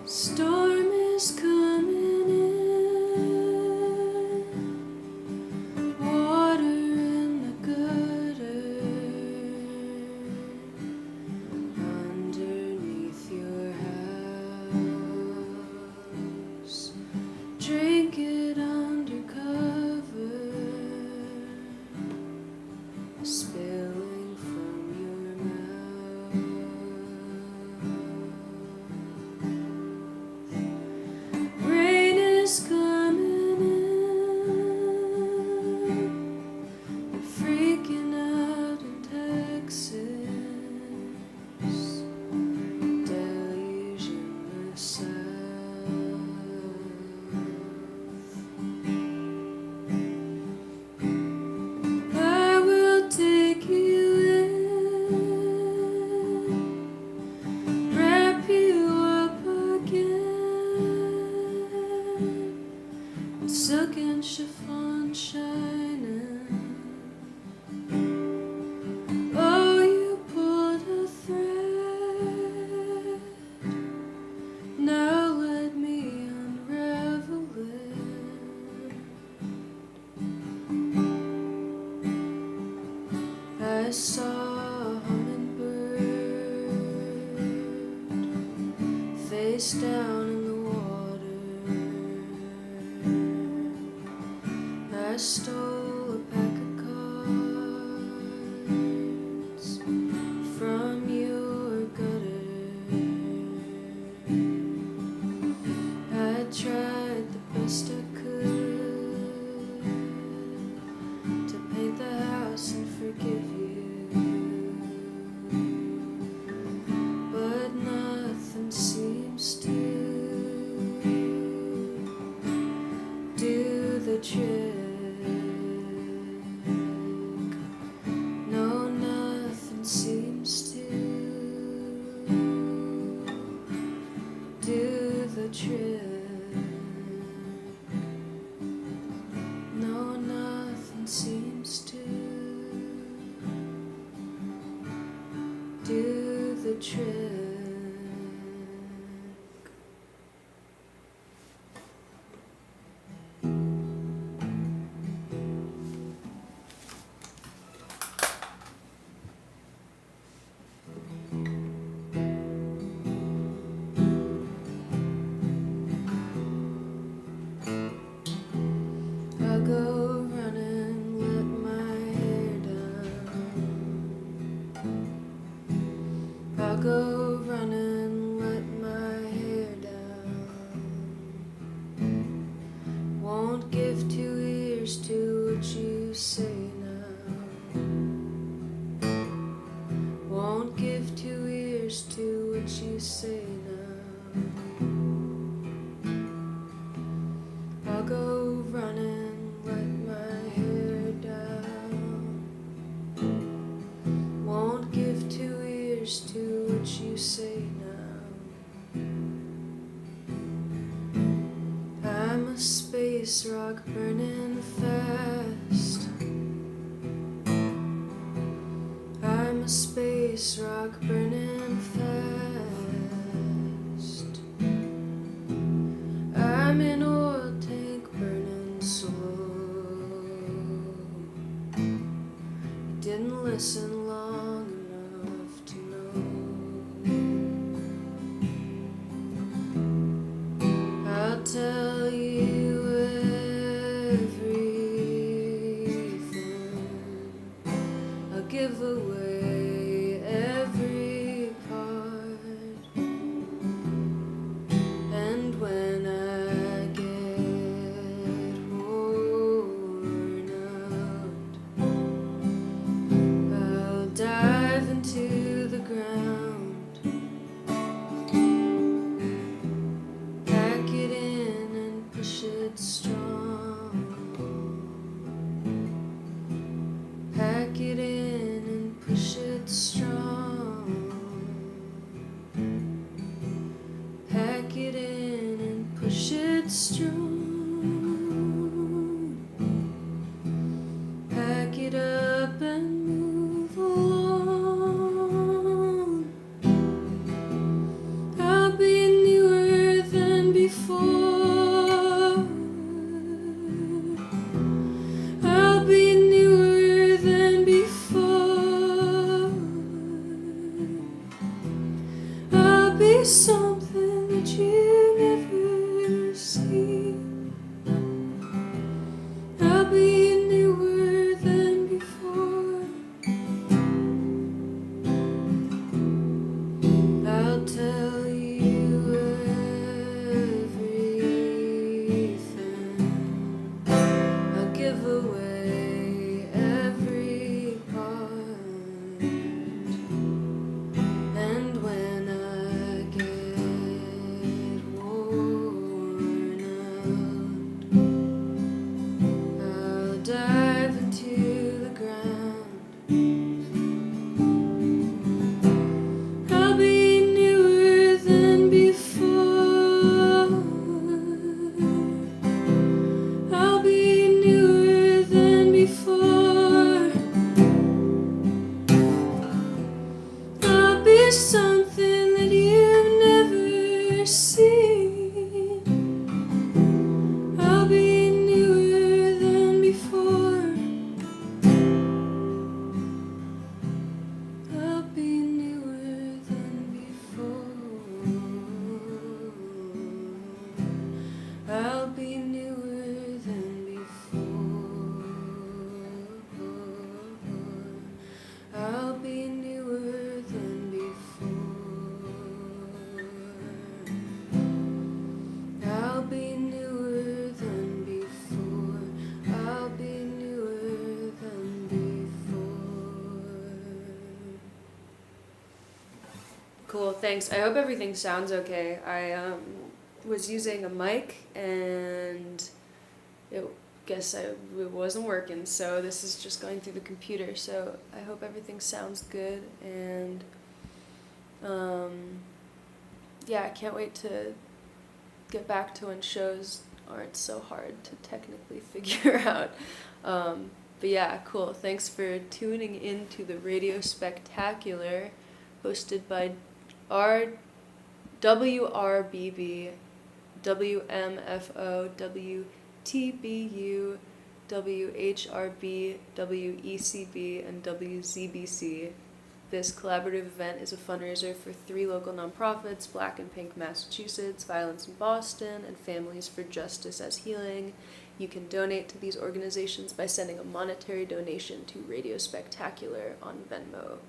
Storm is coming in, water in the gutter, underneath your house. Drink it undercover, spilling from your mouth. Rain is coming in, freaking out in Texas, deluge in the south. I will take you in, wrap you up again, silk and chiffon shining. Oh, you pulled a thread. Now let me unravel it. I saw a hummingbird face down in the water. I stole a pack of cards from your gutter. I tried the best I could to paint the house and forgive you, but nothing seems to do the trick. No, nothing seems to do the trick. No, nothing seems to do the trick. I'll go running, let my hair down. I'll go running, let my hair down. Won't give 2 ears to what you say now. Won't give 2 ears to what you say now. I'll go running, let my hair down. Won't give 2 ears to what you say now. I'm a space rock burning fast. I'm a space rock burning fast. I'm an oil tank burning slow. You didn't listen long enough to know. I'll tell you everything. I'll give push it strong. Pack it up and move along. I'll be newer than before. I'll be newer than before. I'll be something that you never see. I'll be newer than before. I'll tell you everything. I'll give away every part. And when I get worn out, I'll dive into the ground. I'll be newer than before. I'll be newer than before. I'll be something that you've never seen. I'll be newer than before. I'll be newer than before. I'll be newer than before. I'll be newer than before. I'll be newer than before. I'll be newer than before. Cool, thanks. I hope everything sounds okay. I was using a mic and it wasn't working, so this is just going through the computer. So I hope everything sounds good, and yeah, I can't wait to get back to when shows aren't so hard to technically figure out. But yeah, cool. Thanks for tuning in to the Radio Spectacular, hosted by our WRBB, WMFO, WTBU, WHRB, WECB, and WZBC. This collaborative event is a fundraiser for 3 local nonprofits, Black and Pink Massachusetts, Violence in Boston, and Families for Justice as Healing. You can donate to these organizations by sending a monetary donation to Radio Spectacular on Venmo.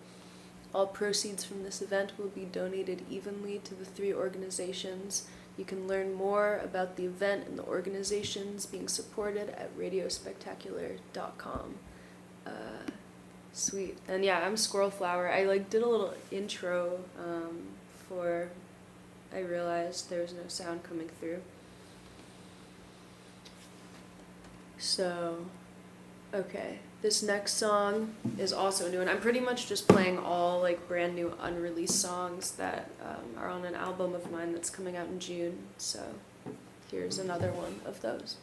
All proceeds from this event will be donated evenly to the 3 organizations. You can learn more about the event and the organizations being supported at radiospectacular.com. Sweet. And yeah, I'm Squirrel Flower. I did a little intro for I realized there was no sound coming through. So, okay. This next song is also new, and I'm pretty much just playing all brand new unreleased songs that are on an album of mine that's coming out in June. So here's another one of those.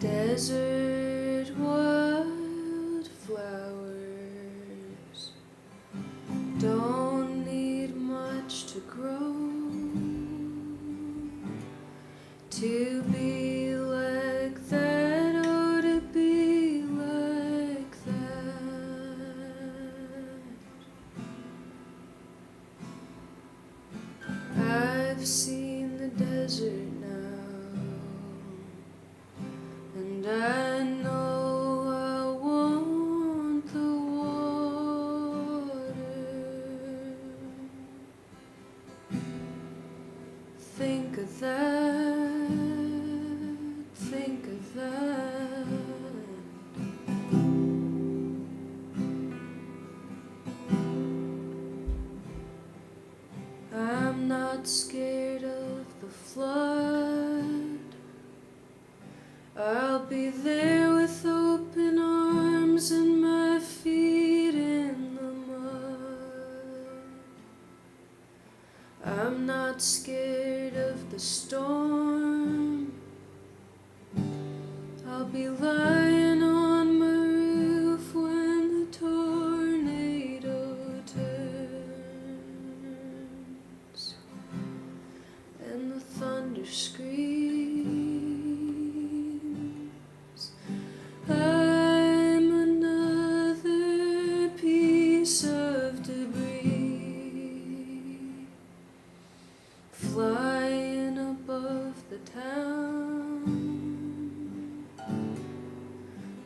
Desert wildflowers don't need much to grow to be like that, oh, to be like that. I've seen the desert now, and I know I want the water. Think of that, think of that. I'm not scared of the flood. I'll be there with open arms and my feet in the mud. I'm not scared of the storm. I'll be lying on my roof when the tornado turns and the thunder screams. I'm another piece of debris flying above the town,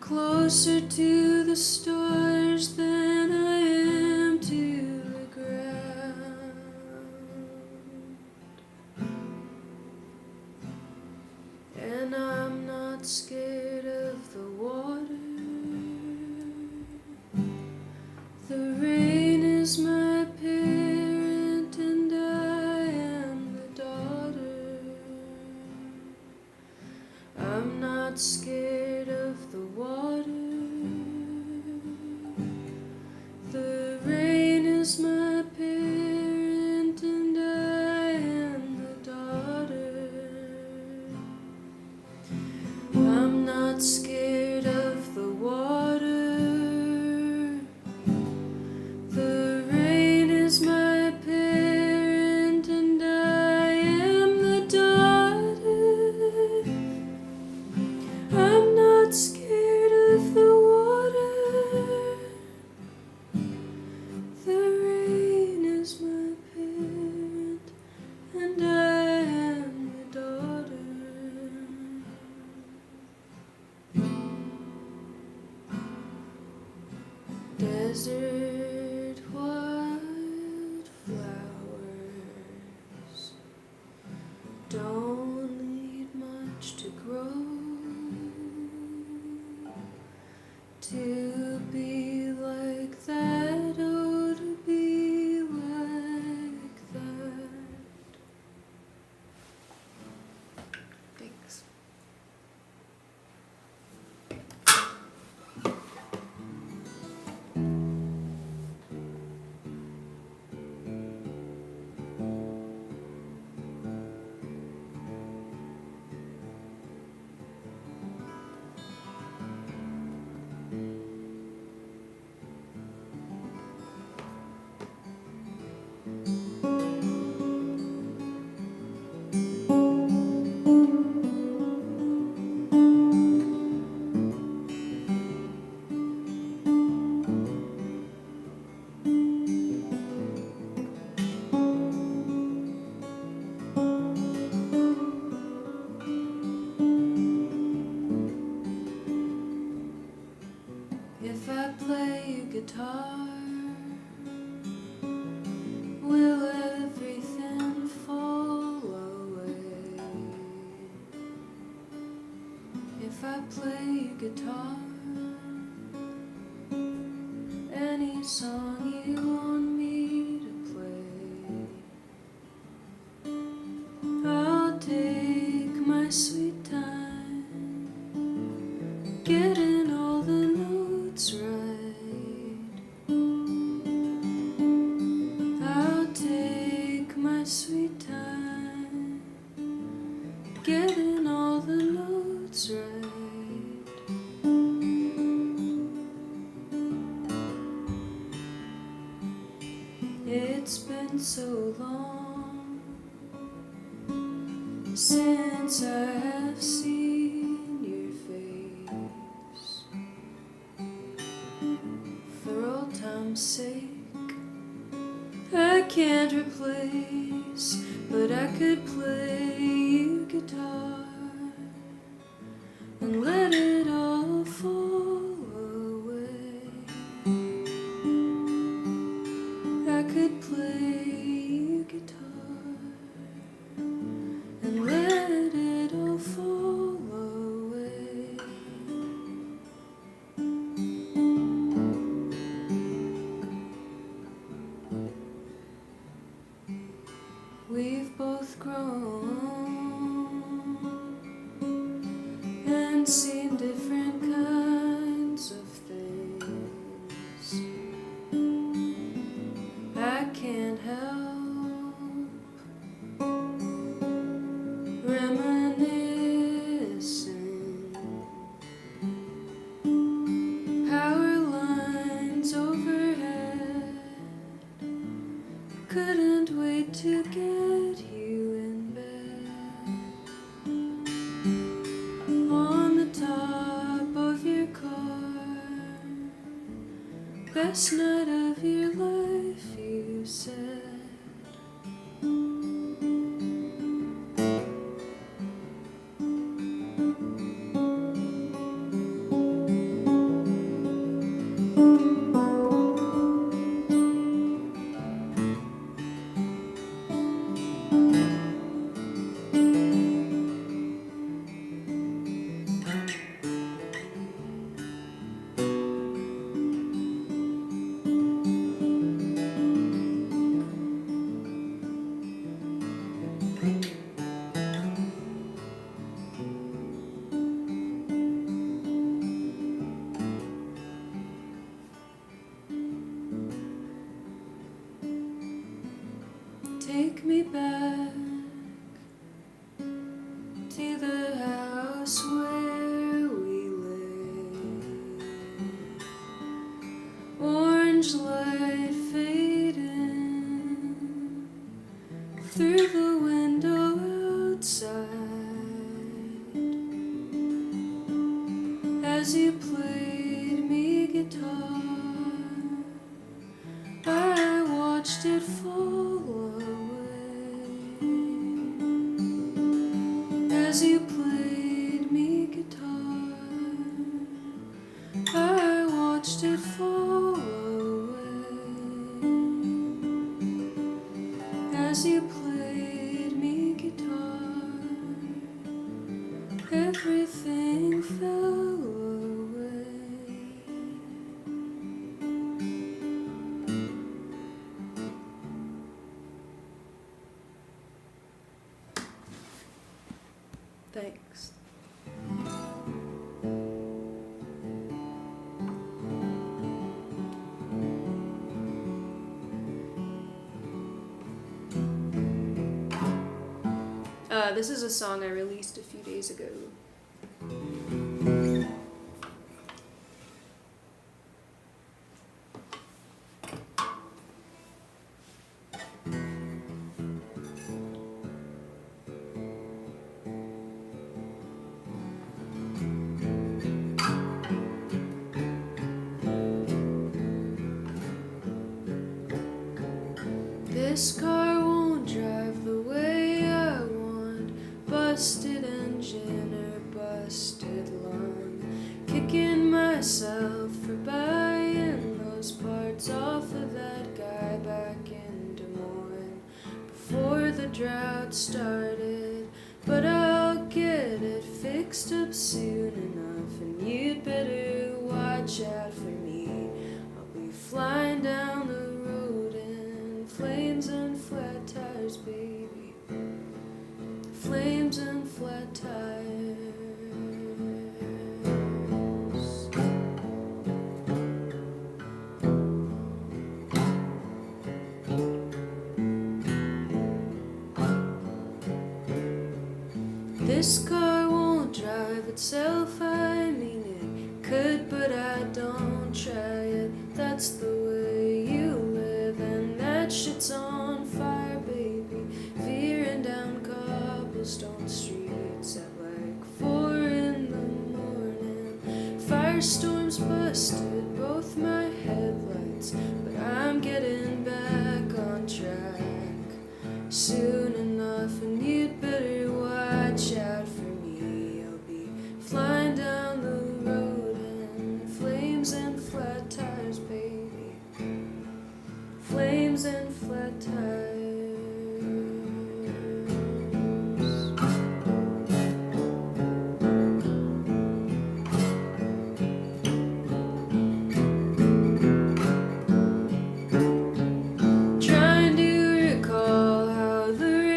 closer to the stars than I am to the ground. And I'm not scared of the water. The rain is my parent and I am the daughter. I'm not scared of the water. The rain is my parent and I am the daughter. I'm not scared of the water. The rain is my parent and I am the daughter. I'm not scared of the water. The rain is my parent and I am the daughter. Desert wildflowers don't need much to grow to be like that, oh, to be like that. Thanks. If I play guitar, will everything fall away? If I play guitar, any song you want me to play, I'll take my sweet time getting all the notes right. I'll take my sweet time getting all the notes right. It's been so long since I have seen your face. For old time's sake, I can't replace, but I could play you guitar and let it all fall away. I could play you guitar we've both grown and seen different kinds of things. I can't help reminiscing. Power lines overhead, couldn't wait to get you in bed. On the top of your car, best night of your life, you said. Take me back to the house where we lay. Orange light fading through the window outside. As you played me guitar, I watched it fall away. As you played me guitar, I watched it fall away. As you played me guitar, everything fell away. Thanks. This is a song I released a few days ago. This car won't drive the way I want. Busted engine or busted lung. Kicking myself for buying those parts off of that guy back in Des Moines before the drought started. But I'll get it fixed up soon enough, and you'd better watch out for me. I'll be flying down the road in flames and flat tires, baby. Flames and flat tires. This car won't drive itself, I mean it could, but I don't try it. That's the way you live, and that shit's on fire, baby. Veering down cobblestone streets at like 4 in the morning. Firestorms busted both my headlights, but I'm getting back on track soon enough, and you'd better watch out for me. I'll be flying down the road in flames and flat tires, baby. Flames and flat tires. Trying to recall how the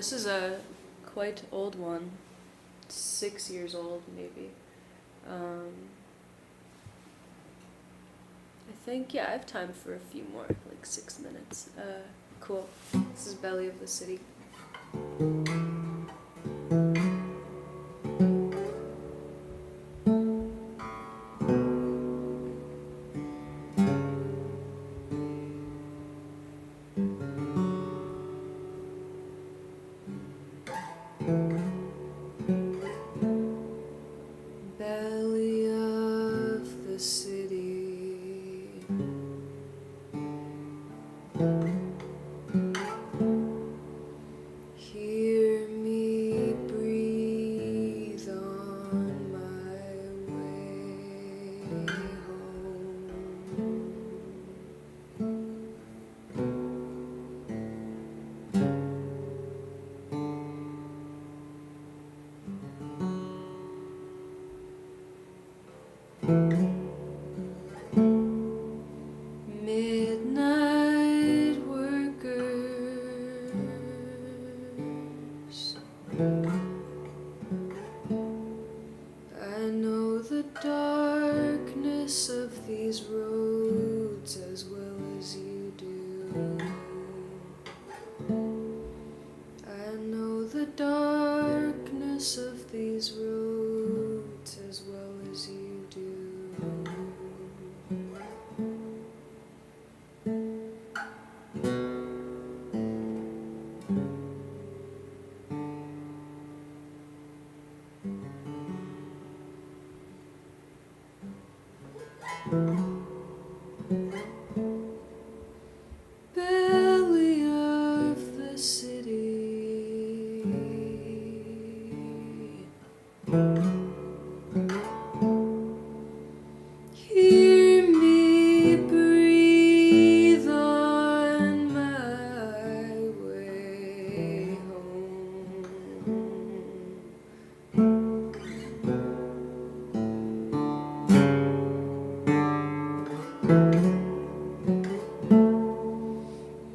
this is a quite old one. 6 years old, maybe. I think, yeah, I have time for a few more, like 6 minutes. Cool. This is Belly of the City. Belly of the city, hear me breathe on my way home. Midnight workers, I know the darkness of these roads as well as you do. I know the darkness of these roads as well as you do. Belly of the city, hear me breathe on my way home.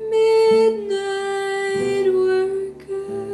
Midnight workers,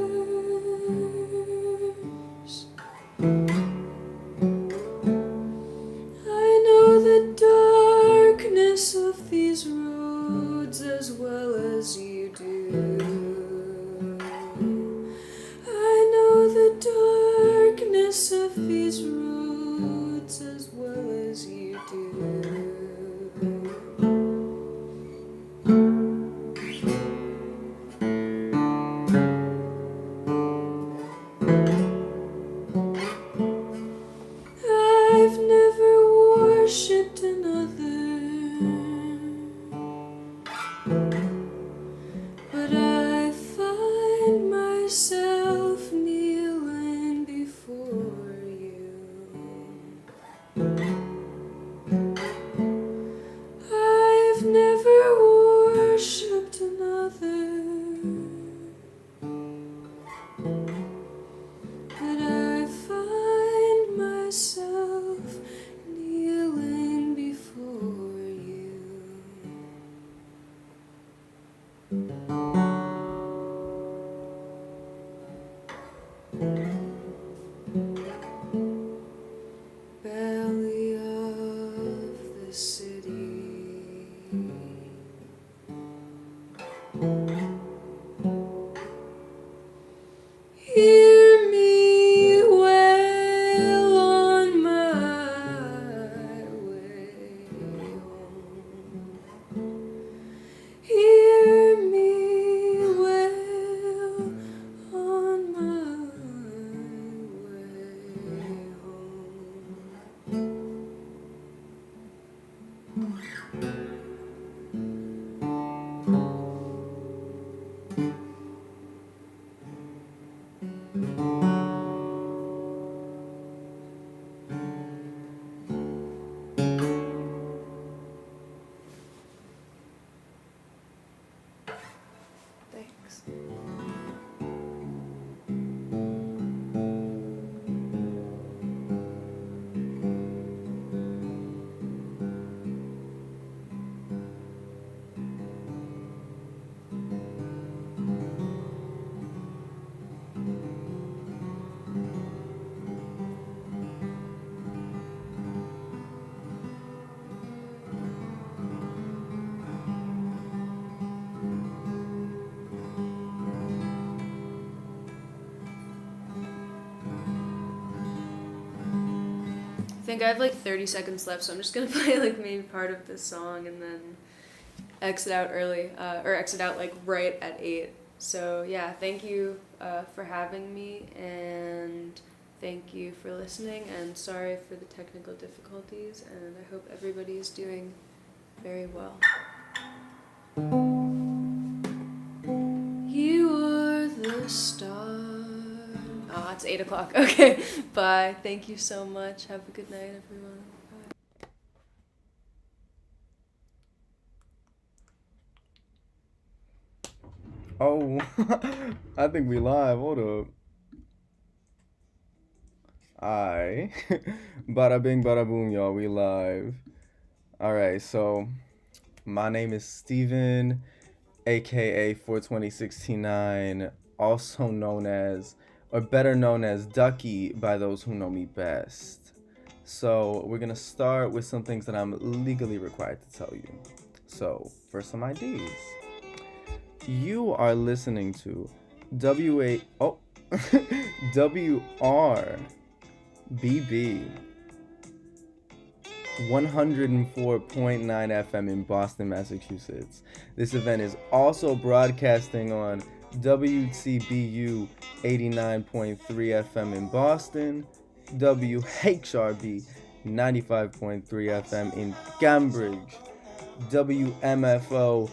think I have like 30 seconds left, so I'm just gonna play like maybe part of this song and then exit out early, or exit out like right at 8. So yeah, thank you for having me, and thank you for listening, and sorry for the technical difficulties, and I hope everybody is doing very well. You are the star. Oh, it's 8 o'clock. Okay, bye. Thank you so much. Have a good night, everyone. Bye. Oh, I think we live. Hold up. Bada bing, bada boom, y'all. We live. All right, so my name is Steven, aka 42069, also known as, or better known as Ducky by those who know me best. So we're gonna start with some things that I'm legally required to tell you. So for some IDs, you are listening to WRBB 104.9 FM in Boston, Massachusetts. This event is also broadcasting on WTBU 89.3 FM in Boston, WHRB 95.3 FM in Cambridge, WMFO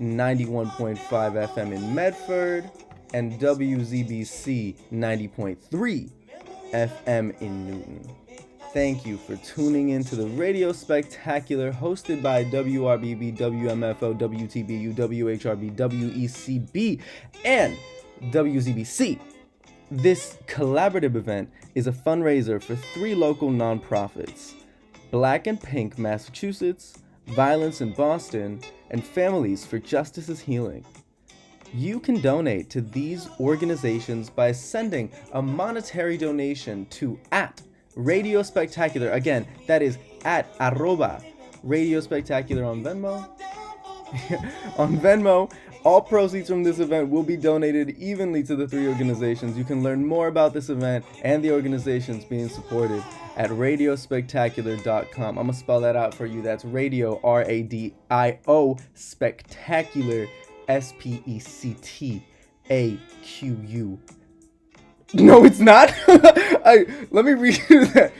91.5 FM in Medford, and WZBC 90.3 FM in Newton. Thank you for tuning in to the Radio Spectacular hosted by WRBB, WMFO, WTBU, WHRB, WECB, and WZBC. This collaborative event is a fundraiser for 3 local nonprofits: Black and Pink Massachusetts, Violence in Boston, and Families for Justice's Healing. You can donate to these organizations by sending a monetary donation to @Radio Spectacular. Again, that is @Radio Spectacular on Venmo. On Venmo, all proceeds from this event will be donated evenly to the 3 organizations. You can learn more about this event and the organizations being supported at radiospectacular.com. I'm going to spell that out for you. That's radio, RADIO, spectacular, SPECTAQU. No, it's not. Let me read you that.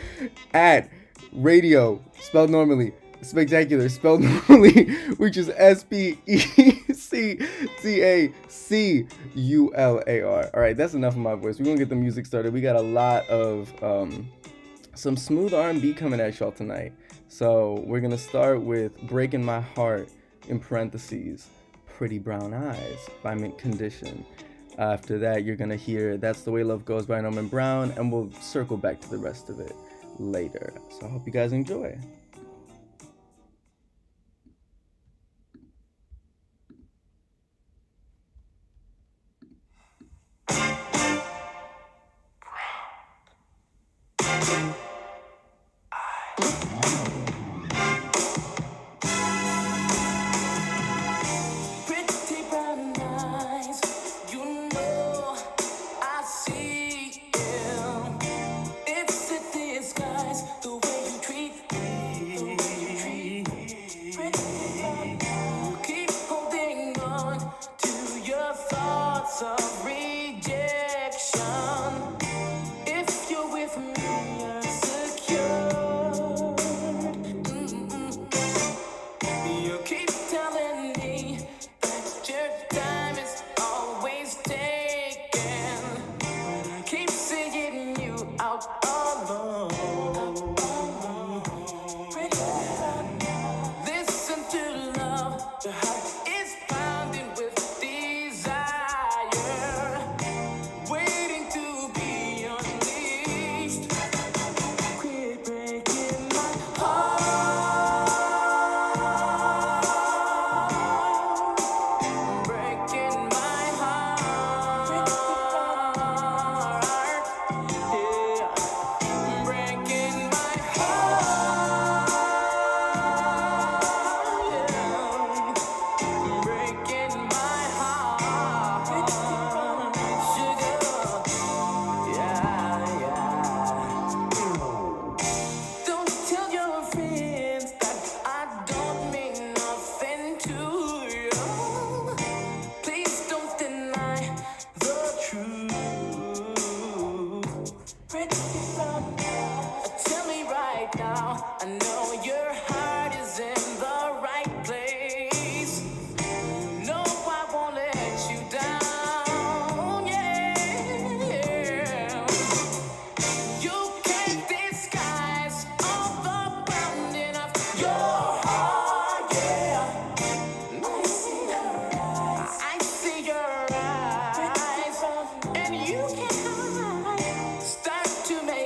@radio, spelled normally, spectacular, spelled normally, which is SPECTACULAR. All right, that's enough of my voice. We're going to get the music started. We got a lot of some smooth R&B coming at y'all tonight. So we're going to start with Breaking My Heart, in parentheses, Pretty Brown Eyes by Mint Condition. After that, you're going to hear That's the Way Love Goes by Norman Brown, and we'll circle back to the rest of it later. So I hope you guys enjoy. Breaking Tell me right now, I know your heart is in the right place. No, I won't let you down, yeah. You can't disguise all the pounding of your heart, yeah. I see your eyes, and you can't hide. Start to make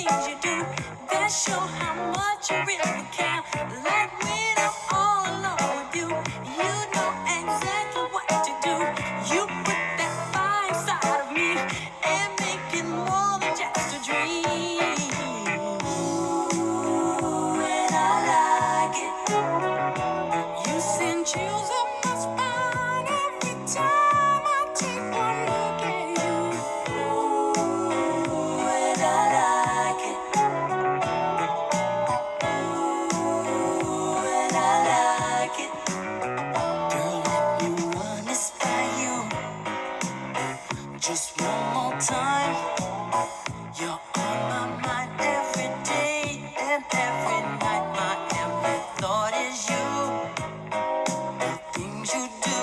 things you do that show how much you really care. Like when I'm all alone with you, you know exactly what to do. You put that fire inside of me and make it more than just a dream. And I like it. You send chills up my spine every time I take one look at you. And I like it. And I like it. Girl, let me run this by you just one more time. You're on my mind every day and every night. My every thought is you. The things you do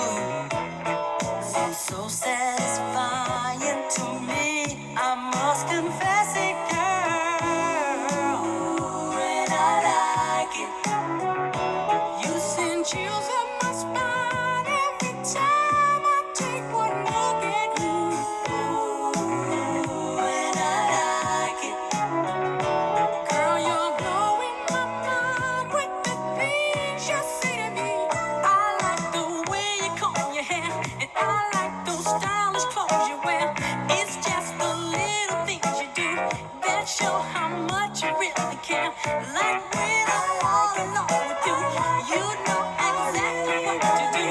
seem so satisfying to me. I must confess it, girl. And I like it. You send chills up my spine every time I take one look at you. And I like it. Girl, you're blowing my mind with the things you say to me. I like the way you comb your hair, and I like those stylish clothes you wear. It's just the little things you do that show how much you really care. Like when I'm all alone with you, you know exactly what to do.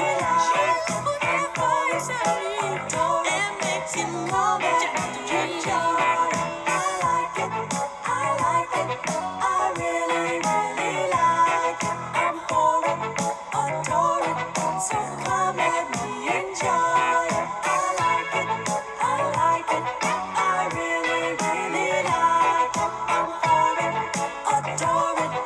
You put that fire inside me and makes it more than just a dream. I like it. I like it. I really, really like it. I'm for it, adore it. So come at me, enjoy it. I like it. I like it. I really, really like it. I'm for it, adore it.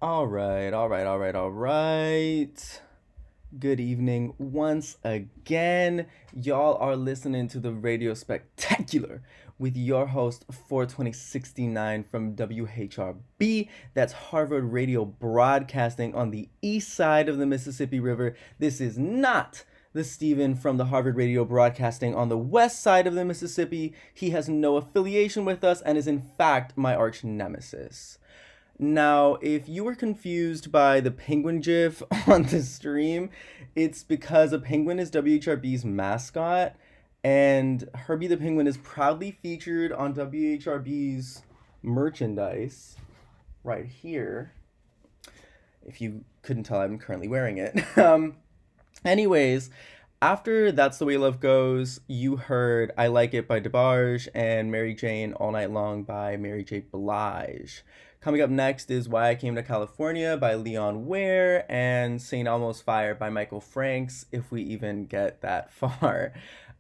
All right. Good evening once again. Y'all are listening to the Radio Spectacular with your host 42069 from WHRB. That's Harvard Radio Broadcasting on the east side of the Mississippi River. This is not the Steven from the Harvard Radio Broadcasting on the west side of the Mississippi. He has no affiliation with us and is in fact my arch nemesis. Now, if you were confused by the penguin gif on the stream, it's because a penguin is WHRB's mascot, and Herbie the Penguin is proudly featured on WHRB's merchandise right here. If you couldn't tell, I'm currently wearing it. Anyways, after That's the Way Love Goes, you heard I Like It by DeBarge and Mary Jane All Night Long by Mary J. Blige. Coming up next is Why I Came to California by Leon Ware and St. Elmo's Fire by Michael Franks, if we even get that far.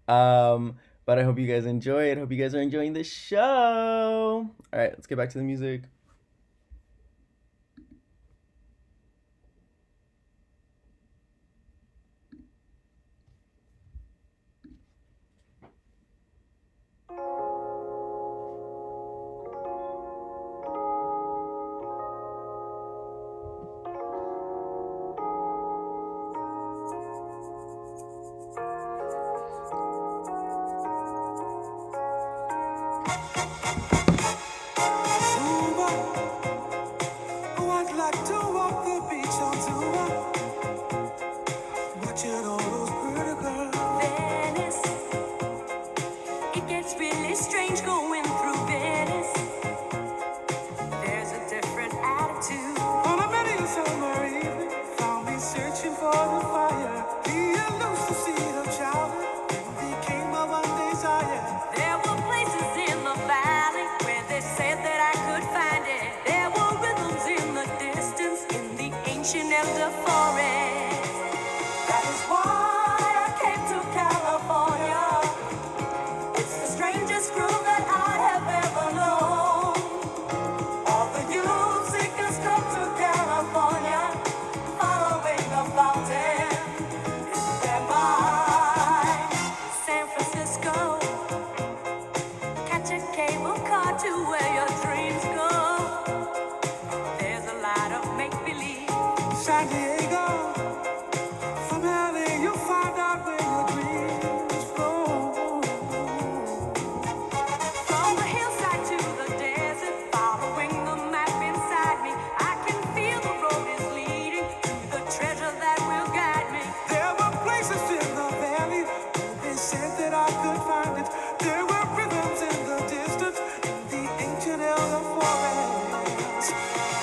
But I hope you guys enjoy it. Hope you guys are enjoying the show. All right, let's get back to the music.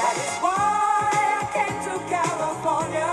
That is why I came to California.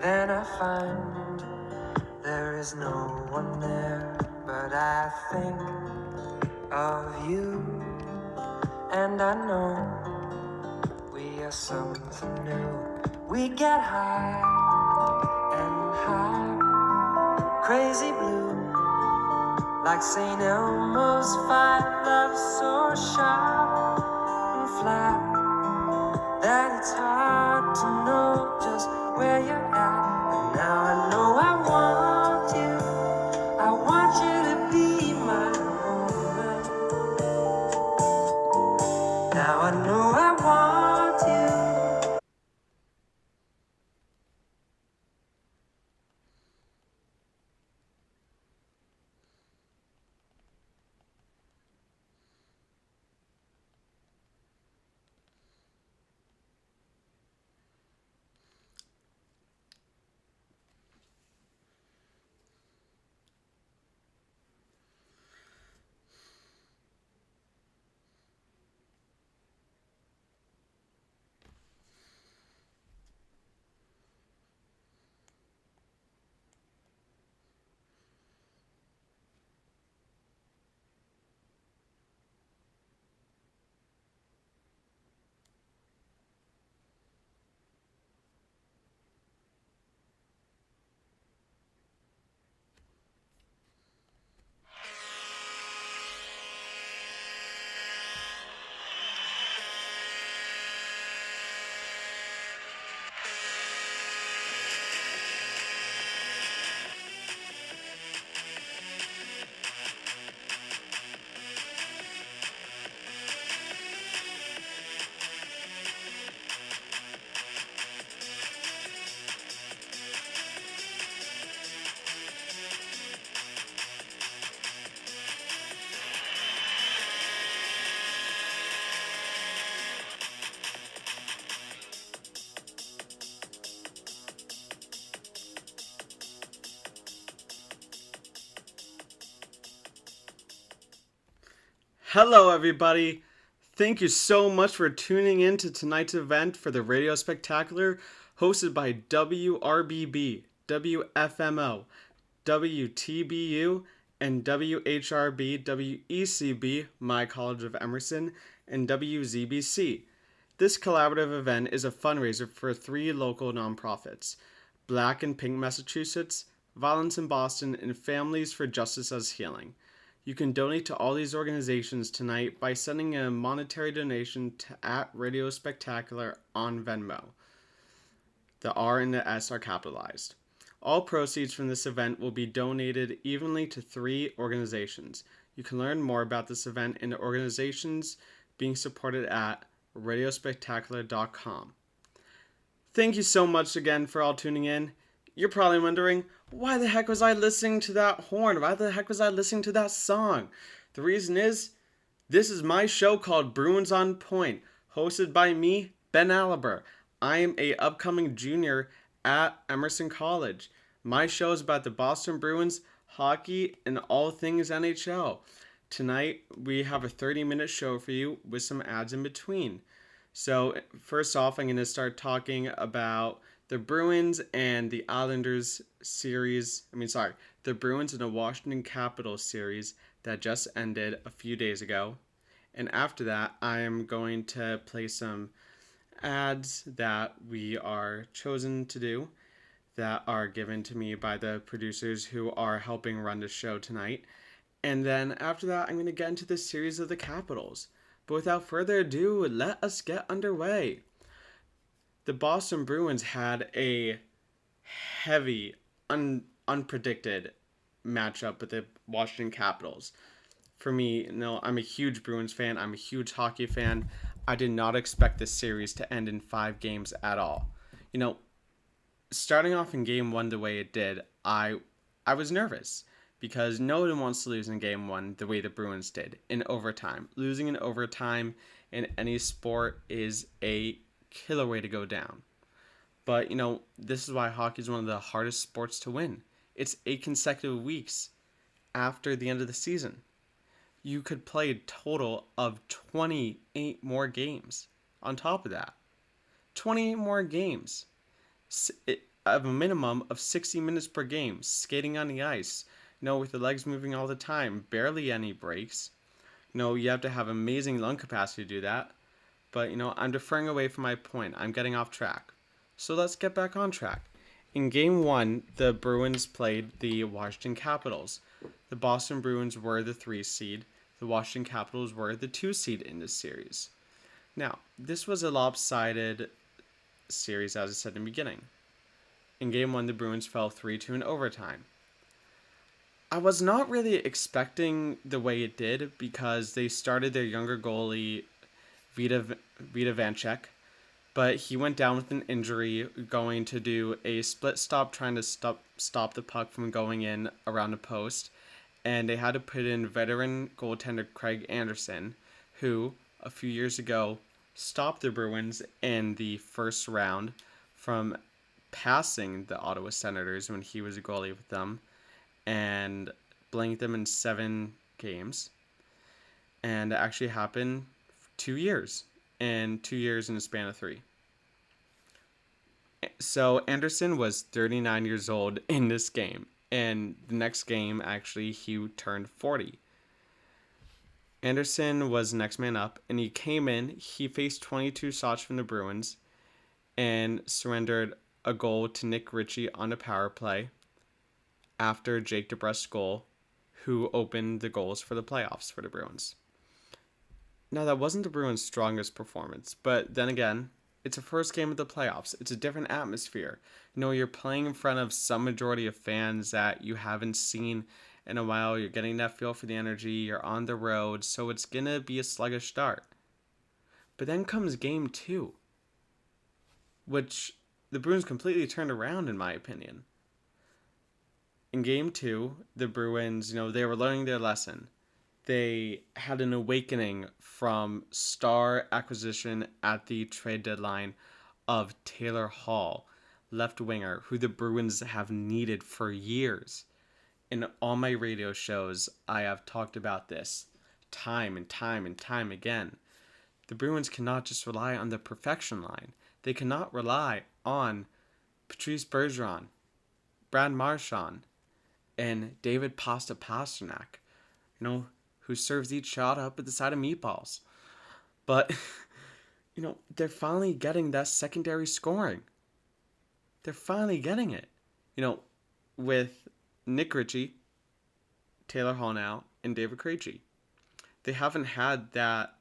Then I find there is no one there, but I think of you, and I know we are something new. We get high and high, crazy blue, like St. Elmo's fire, love so sharp and flat that it's hard to know just where you're at. But now I know I want you, I want you to be my woman. Now I know I want you. Hello, everybody. Thank you so much for tuning in to tonight's event for the Radio Spectacular, hosted by WRBB, WFMO, WTBU, and WHRB, WECB, my College of Emerson, and WZBC. This collaborative event is a fundraiser for 3 local nonprofits: Black and Pink Massachusetts, Violence in Boston, and Families for Justice as Healing. You can donate to all these organizations tonight by sending a monetary donation to @Radio Spectacular on Venmo. The R and the S are capitalized. All proceeds from this event will be donated evenly to 3 organizations. You can learn more about this event and the organizations being supported at radiospectacular.com. Thank you so much again for all tuning in. You're probably wondering, why the heck was I listening to that horn? Why the heck was I listening to that song? The reason is, this is my show called Bruins on Point, hosted by me, Ben Aliber. I am a upcoming junior at Emerson College. My show is about the Boston Bruins, hockey, and all things NHL. Tonight, we have a 30-minute show for you with some ads in between. So, first off, I'm going to start talking about the Bruins and the Islanders series. The Bruins and the Washington Capitals series that just ended a few days ago. And after that, I am going to play some ads that we are chosen to do that are given to me by the producers who are helping run the show tonight. And then after that, I'm going to get into the series of the Capitals. But without further ado, let us get underway. The Boston Bruins had a heavy, unpredicted matchup with the Washington Capitals. For me, I'm a huge Bruins fan. I'm a huge hockey fan. I did not expect this series to end in 5 games at all. Starting off in Game 1 the way it did, I was nervous because no one wants to lose in Game 1 the way the Bruins did, in overtime. Losing in overtime in any sport is a killer way to go down. But, this is why hockey is one of the hardest sports to win. It's 8 consecutive weeks after the end of the season. You could play a total of 28 more games on top of that. 28 more games. of a minimum of 60 minutes per game, skating on the ice, with the legs moving all the time, barely any breaks. You have to have amazing lung capacity to do that. But, I'm deferring away from my point. I'm getting off track. So let's get back on track. In Game 1, the Bruins played the Washington Capitals. The Boston Bruins were the 3 seed. The Washington Capitals were the 2 seed in this series. Now, this was a lopsided series, as I said in the beginning. In Game 1, the Bruins fell 3-2 in overtime. I was not really expecting the way it did because they started their younger goalie, Vita Vanchek, but he went down with an injury going to do a split stop trying to stop the puck from going in around the post, and they had to put in veteran goaltender Craig Anderson, who a few years ago stopped the Bruins in the first round from passing the Ottawa Senators when he was a goalie with them and blanked them in 7 games. And it actually happened 2 years, and 2 years in a span of 3. So Anderson was 39 years old in this game, and the next game, actually, he turned 40. Anderson was next man up, and he came in, he faced 22 shots from the Bruins, and surrendered a goal to Nick Ritchie on a power play after Jake DeBrusk's goal, who opened the goals for the playoffs for the Bruins. Now, that wasn't the Bruins' strongest performance, but then again, it's a first game of the playoffs. It's a different atmosphere. You're playing in front of some majority of fans that you haven't seen in a while. You're getting that feel for the energy. You're on the road, so it's going to be a sluggish start. But then comes Game 2, which the Bruins completely turned around, in my opinion. In Game 2, the Bruins, they were learning their lesson. They had an awakening from star acquisition at the trade deadline of Taylor Hall, left winger, who the Bruins have needed for years. In all my radio shows, I have talked about this time and time and time again. The Bruins cannot just rely on the perfection line. They cannot rely on Patrice Bergeron, Brad Marchand, and David Pasta Pasternak, who serves each shot up at the side of meatballs. But, they're finally getting that secondary scoring. They're finally getting it. With Nick Ritchie, Taylor Hall now, and David Krejci. They haven't had that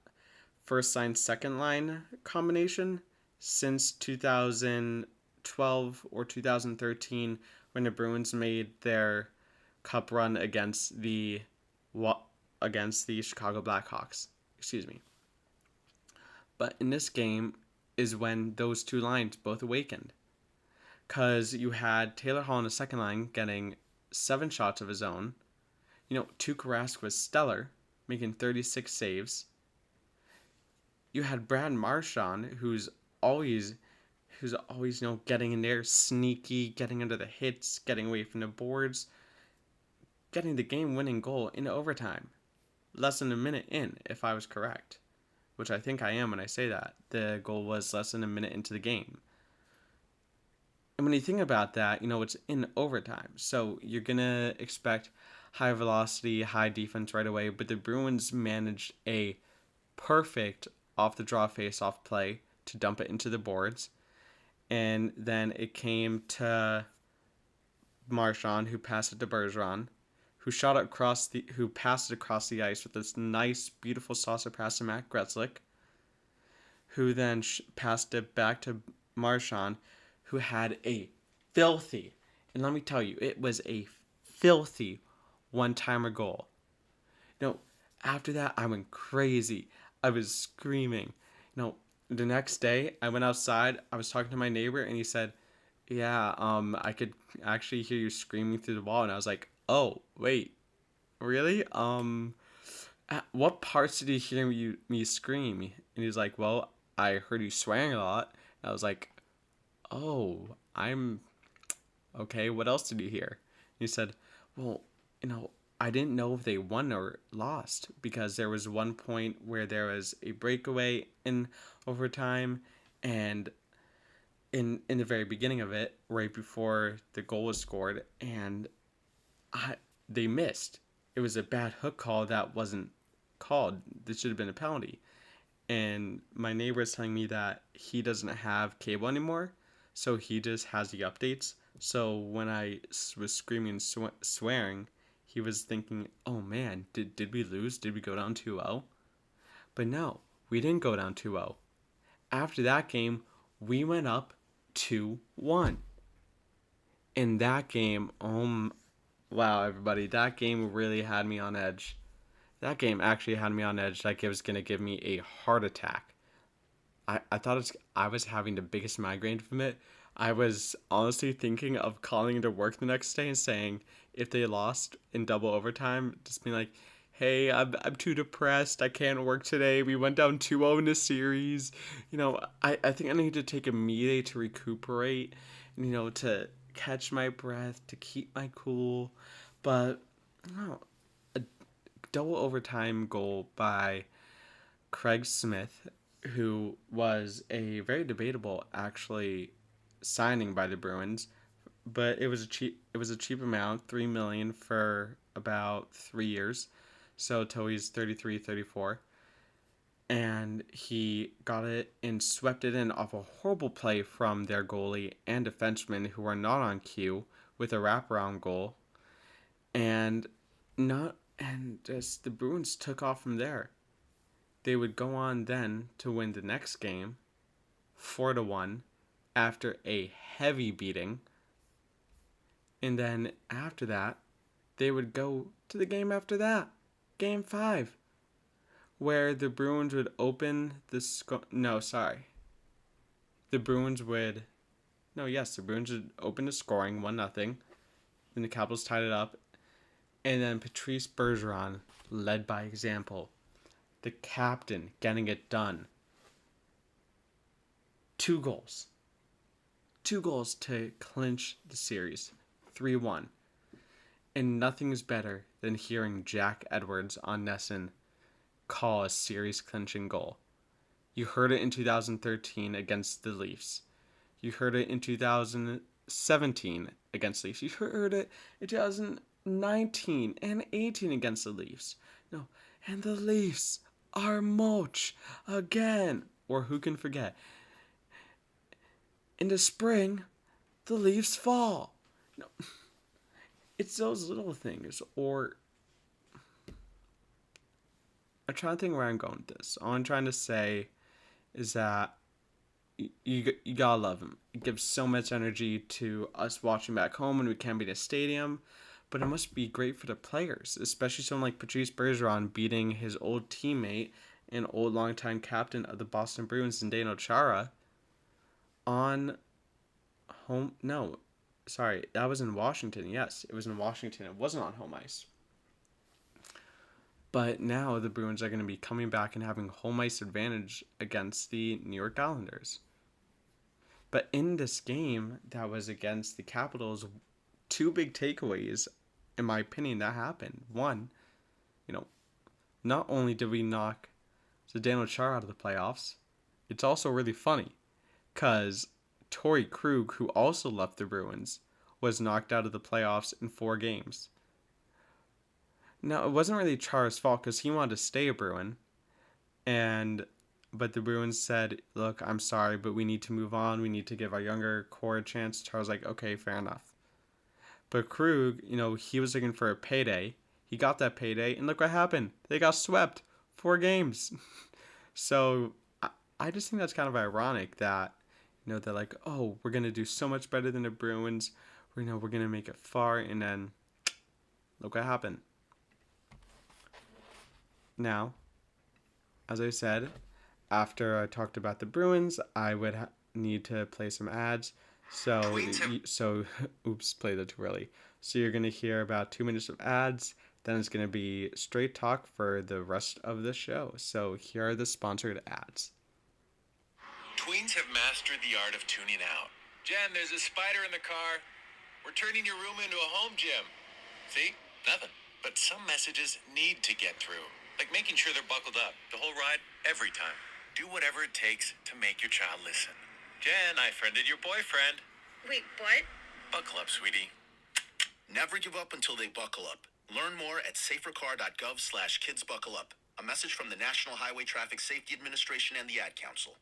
first line, second line combination since 2012 or 2013 when the Bruins made their cup run against the Chicago Blackhawks. But in this game is when those two lines both awakened. Because you had Taylor Hall in the second line getting 7 shots of his own. Tuukka Rask was stellar, making 36 saves. You had Brad Marchand, who's always getting in there, sneaky, getting under the hits, getting away from the boards, getting the game-winning goal in overtime. Less than a minute in, if I was correct. Which I think I am when I say that. The goal was less than a minute into the game. And when you think about that, it's in overtime. So you're going to expect high velocity, high defense right away. But the Bruins managed a perfect off-the-draw face-off play to dump it into the boards. And then it came to Marchand, who passed it to Bergeron, who passed it across the ice with this nice, beautiful saucer pass to Matt Gretzlick, who then passed it back to Marchand, who had a filthy, and let me tell you, it was a filthy one-timer goal. After that, I went crazy. I was screaming. The next day, I went outside, I was talking to my neighbor, and he said, yeah, I could actually hear you screaming through the wall, and I was like, oh, wait, really? What parts did you hear me scream? And he was like, well, I heard you swearing a lot. And I was like, oh, I'm okay. What else did you hear? And he said, well, I didn't know if they won or lost because there was one point where there was a breakaway in overtime and in the very beginning of it, right before the goal was scored, and they missed. It was a bad hook call that wasn't called. This should have been a penalty. And my neighbor is telling me that he doesn't have cable anymore, so he just has the updates. So when I was screaming and swearing, he was thinking, oh man, did we lose? Did we go down 2-0? But no, we didn't go down 2-0. After that game, we went up 2-1. In that game, wow, everybody, that game really had me on edge. That game actually had me on edge, like it was going to give me a heart attack. I thought I was having the biggest migraine from it. I was honestly thinking of calling into work the next day and saying, if they lost in double overtime, just being like, hey, I'm too depressed. I can't work today. We went down 2-0 in the series. I think I need to take a me day to recuperate, to catch my breath, to keep my cool. But, a double overtime goal by Craig Smith, who was a very debatable, actually, signing by the Bruins, but it was a cheap amount, $3 million for about 3 years, so till he's 33, 34, and he got it and swept it in off a horrible play from their goalie and defenseman who were not on cue with a wraparound goal, and just the Bruins took off from there. They would go on then to win the next game 4-1 after a heavy beating. And then after that, they would go to the game after that, Game 5, where the Bruins would open the The Bruins would open the scoring 1-0. Then the Capitals tied it up. And then Patrice Bergeron led by example. The captain getting it done. 2 goals. 2 goals to clinch the series. 3-1. And nothing's better than hearing Jack Edwards on NESN call a series-clinching goal. You heard it in 2013 against the Leafs. You heard it in 2017 against the Leafs. You heard it in 2019 and 18 against the Leafs. No, and the Leafs are moch again. Or who can forget? In the spring, the Leafs fall. No, it's those little things. Or I'm trying to think where I'm going with this. All I'm trying to say is that you gotta love him. It gives so much energy to us watching back home when we can't be in a stadium. But it must be great for the players, especially someone like Patrice Bergeron beating his old teammate and old longtime captain of the Boston Bruins, Zdeno Chara, on home. No, sorry, that was in Washington. Yes, it was in Washington. It wasn't on home ice. But now the Bruins are going to be coming back and having home ice advantage against the New York Islanders. But in this game that was against the Capitals, 2 big takeaways, in my opinion, that happened. One, not only did we knock Zdeno Chara out of the playoffs, it's also really funny because Torrey Krug, who also left the Bruins, was knocked out of the playoffs in 4 games. Now, it wasn't really Chara's fault because he wanted to stay a Bruin, but the Bruins said, look, I'm sorry, but we need to move on. We need to give our younger core a chance. Chara's like, okay, fair enough. But Krug, he was looking for a payday. He got that payday, and look what happened. They got swept 4 games. So I just think that's kind of ironic that, they're like, oh, we're going to do so much better than the Bruins. We're going to make it far, and then look what happened. Now, as I said, after I talked about the Bruins, I would need to play some ads. So, oops, played it too early. So you're going to hear about 2 minutes of ads. Then it's going to be straight talk for the rest of the show. So here are the sponsored ads. Tweens have mastered the art of tuning out. Jen, there's a spider in the car. We're turning your room into a home gym. See? Nothing. But some messages need to get through. Like making sure they're buckled up the whole ride, every time. Do whatever it takes to make your child listen. Jen, I friended your boyfriend. Wait, what? Buckle up, sweetie. Never give up until they buckle up. Learn more at safercar.gov/kidsbuckleup. A message from the National Highway Traffic Safety Administration and the Ad Council.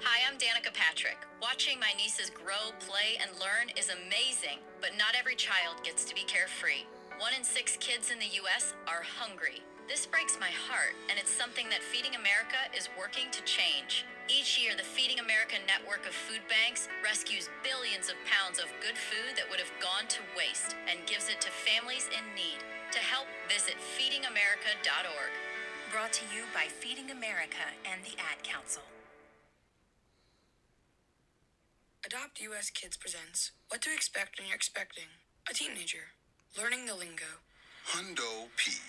Hi, I'm Danica Patrick. Watching my nieces grow, play, and learn is amazing, but not every child gets to be carefree. 1 in 6 kids in the U.S. are hungry. This breaks my heart, and it's something that Feeding America is working to change. Each year, the Feeding America network of food banks rescues billions of pounds of good food that would have gone to waste and gives it to families in need. To help, visit feedingamerica.org. Brought to you by Feeding America and the Ad Council. Adopt US Kids presents What to Expect When You're Expecting a Teenager. Learning the lingo. Hundo P.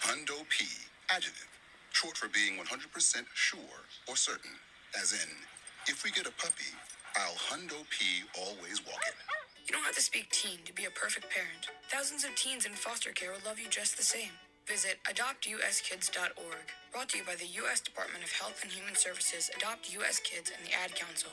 Hundo P. Adjective. Short for being 100% sure or certain. As in, if we get a puppy, I'll Hundo P always walk it. You don't have to speak teen to be a perfect parent. Thousands of teens in foster care will love you just the same. Visit adoptuskids.org. Brought to you by the U.S. Department of Health and Human Services, Adopt U.S. Kids, and the Ad Council.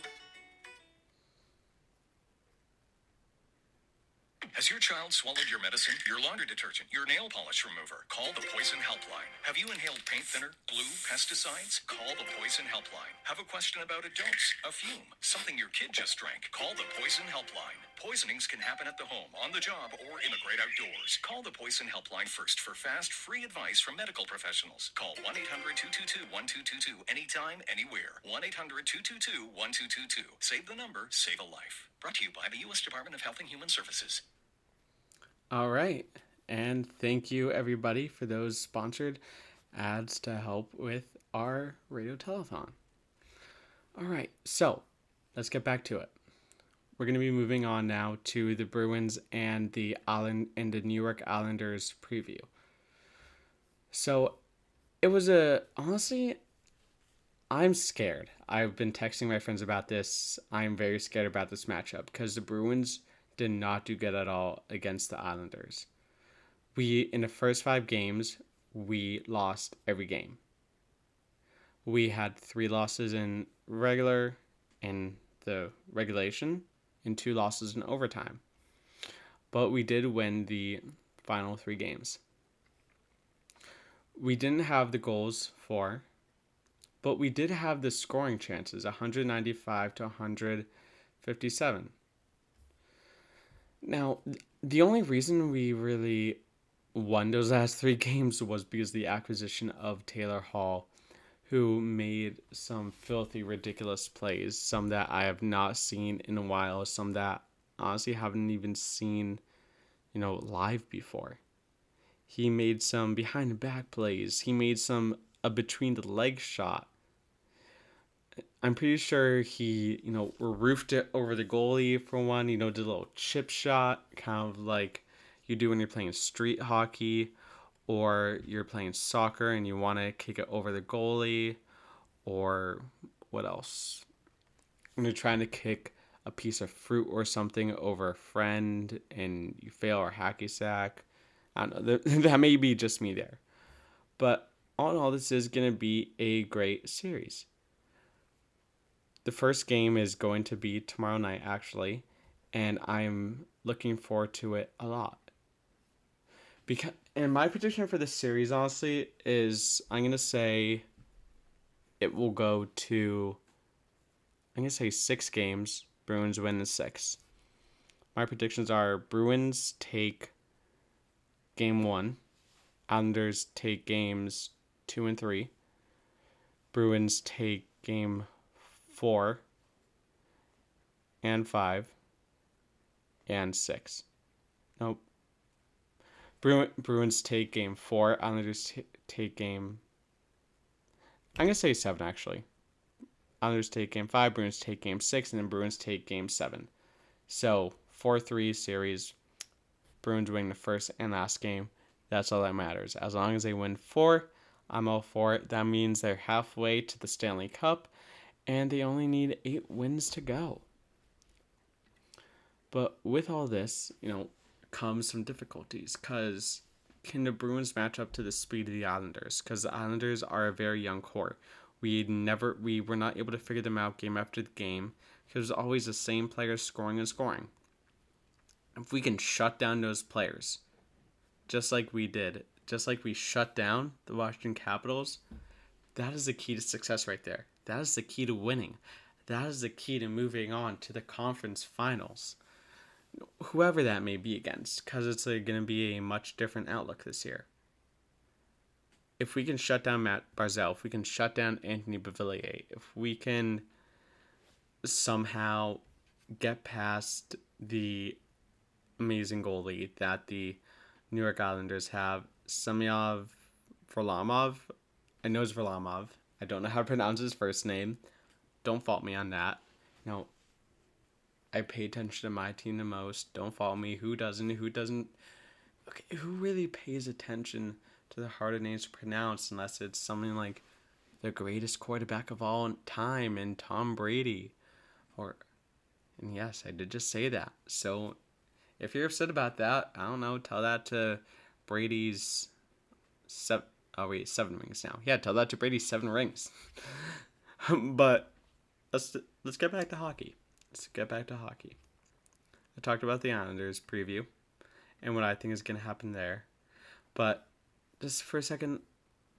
Has your child swallowed your medicine, your laundry detergent, your nail polish remover? Call the Poison Helpline. Have you inhaled paint thinner, glue, pesticides? Call the Poison Helpline. Have a question about a dose, a fume, something your kid just drank? Call the Poison Helpline. Poisonings can happen at the home, on the job, or in the great outdoors. Call the Poison Helpline first for fast, free advice from medical professionals. Call 1-800-222-1222 anytime, anywhere. 1-800-222-1222. Save the number, save a life. Brought to you by the U.S. Department of Health and Human Services. All right, and thank you everybody for those sponsored ads to help with our radio telethon. All right, so let's get back to it. We're going to be moving on now to the Bruins and the New York Islanders preview. So it was honestly, I'm scared. I've been texting my friends about this. I'm very scared about this matchup because the Bruins did not do good at all against the Islanders. In the first 5 games, we lost every game. We had 3 losses in the regulation and 2 losses in overtime. But we did win the final 3 games. We didn't have the goals for, but we did have the scoring chances, 195 to 157. Now, the only reason we really won those last 3 games was because the acquisition of Taylor Hall, who made some filthy, ridiculous plays, some that I have not seen in a while, some that honestly haven't even seen, live before. He made some behind the back plays. He made a between the leg shot. I'm pretty sure he, roofed it over the goalie for one, did a little chip shot, kind of like you do when you're playing street hockey or you're playing soccer and you want to kick it over the goalie, or what else? When you're trying to kick a piece of fruit or something over a friend and you fail, or hacky sack. I don't know, that may be just me there. But all in all, this is going to be a great series. The first game is going to be tomorrow night, actually, and I'm looking forward to it a lot. And my prediction for this series, honestly, is I'm going to say it will go to, 6 games. Bruins win in 6. My predictions are Bruins take game 1. Islanders take games 2 and 3. Bruins take game 4 and 5 and 6. Nope. Bruins take game 4. Islanders take game... I'm going to say 7, actually. Islanders take game 5. Bruins take game 6. And then Bruins take game 7. So, 4-3 series. Bruins winning the first and last game. That's all that matters. As long as they win 4, I'm all for it. That means they're halfway to the Stanley Cup. And they only need 8 wins to go. But with all this, comes some difficulties. Because can the Bruins match up to the speed of the Islanders? Because the Islanders are a very young core. We were not able to figure them out game after game because it was always the same players scoring and scoring. If we can shut down those players, just like we did, just like we shut down the Washington Capitals, that is the key to success right there. That is the key to winning. That is the key to moving on to the conference finals. Whoever that may be against, because it's going to be a much different outlook this year. If we can shut down Matt Barzal, if we can shut down Anthony Beauvillier, if we can somehow get past the amazing goalie that the New York Islanders have, Semyonov Varlamov. I know it's Varlamov. I don't know how to pronounce his first name. Don't fault me on that. I pay attention to my team the most. Don't fault me. Who doesn't? Okay, who really pays attention to the harder names to pronounce unless it's something like the greatest quarterback of all time and Tom Brady? And yes, I did just say that. So if you're upset about that, I don't know, tell that to Brady's 7 rings now. Yeah, tell that to Brady's 7 rings. But let's get back to hockey. I talked about the Islanders preview and what I think is going to happen there. But just for a second,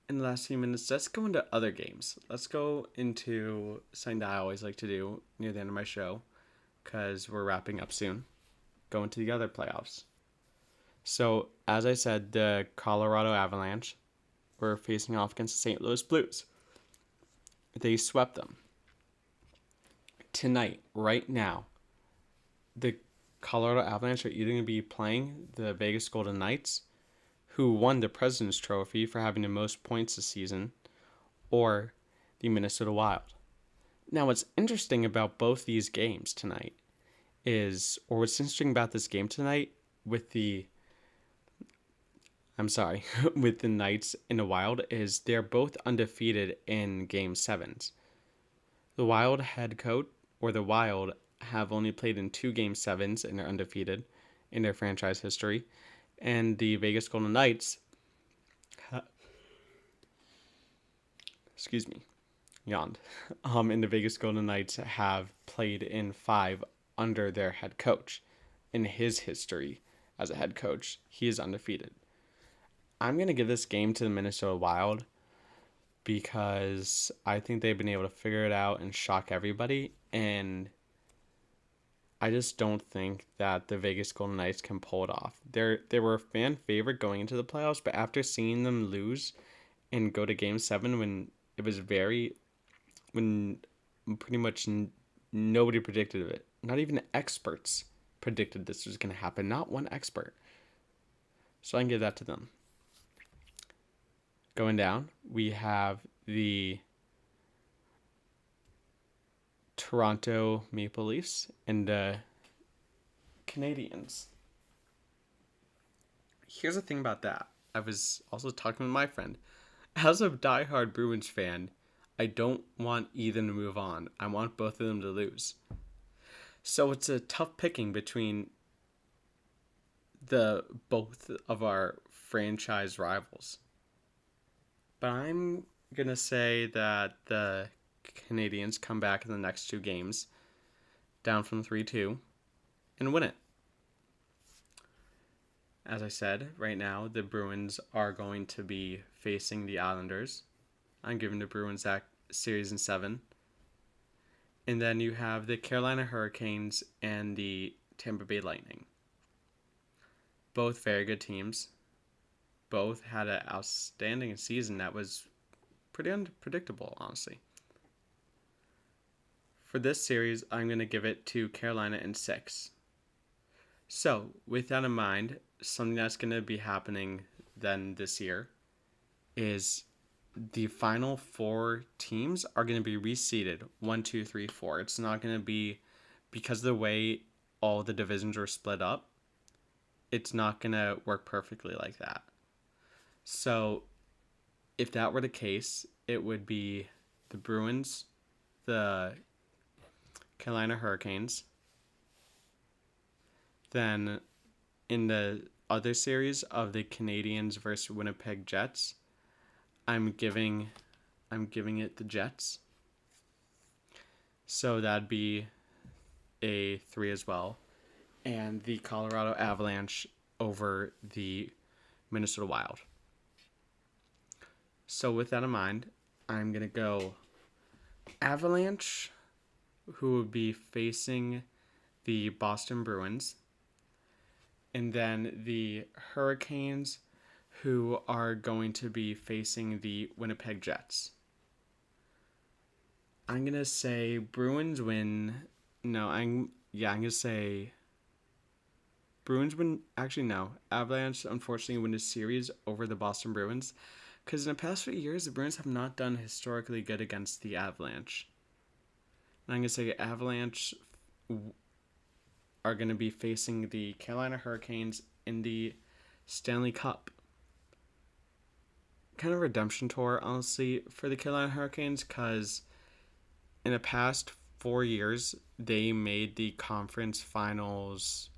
in the last few minutes, let's go into other games. Let's go into something that I always like to do near the end of my show, because we're wrapping up soon. Go into the other playoffs. So, as I said, the Colorado Avalanche were facing off against the St. Louis Blues. They swept them. Tonight, right now, the Colorado Avalanche are either going to be playing the Vegas Golden Knights, who won the President's Trophy for having the most points this season, or the Minnesota Wild. Now, what's interesting about both these games tonight what's interesting about this game tonight with the Knights and the Wild is they're both undefeated in Game 7s. The Wild have only played in 2 Game 7s and they're undefeated in their franchise history. And the Vegas Golden Knights yawned. And the Vegas Golden Knights have played in 5 under their head coach. In his history as a head coach, he is undefeated. I'm going to give this game to the Minnesota Wild because I think they've been able to figure it out and shock everybody, and I just don't think that the Vegas Golden Knights can pull it off. They were a fan favorite going into the playoffs, but after seeing them lose and go to Game 7 when pretty much nobody predicted it, not even the experts predicted this was going to happen, not one expert. So I can give that to them. Going down, we have the Toronto Maple Leafs and the Canadiens. Here's the thing about that. I was also talking with my friend. As a diehard Bruins fan, I don't want either to move on. I want both of them to lose. So it's a tough picking between both of our franchise rivals. But I'm going to say that the Canadiens come back in the next 2 games, down from 3-2, and win it. As I said, right now, the Bruins are going to be facing the Islanders. I'm giving the Bruins that series in 7. And then you have the Carolina Hurricanes and the Tampa Bay Lightning. Both very good teams. Both had an outstanding season that was pretty unpredictable, honestly. For this series, I'm going to give it to Carolina in 6. So, with that in mind, something that's going to be happening then this year is the final 4 teams are going to be reseeded 1, 2, 3, 4. It's not going to be, because of the way all the divisions are split up, it's not going to work perfectly like that. So if that were the case, it would be the Bruins, the Carolina Hurricanes. Then in the other series of the Canadiens versus Winnipeg Jets, I'm giving I'm giving it the Jets. So that'd be a 3 as well. And the Colorado Avalanche over the Minnesota Wild. So with that in mind, I'm going to go Avalanche, who would be facing the Boston Bruins. And then the Hurricanes, who are going to be facing the Winnipeg Jets. I'm going to say Bruins win. No, I'm going to say Bruins win. Actually, no. Avalanche, unfortunately, win the series over the Boston Bruins. Because in the past few years, the Bruins have not done historically good against the Avalanche. And I'm going to say Avalanche are going to be facing the Carolina Hurricanes in the Stanley Cup. Kind of redemption tour, honestly, for the Carolina Hurricanes, because in the past 4 years, they made the conference finals.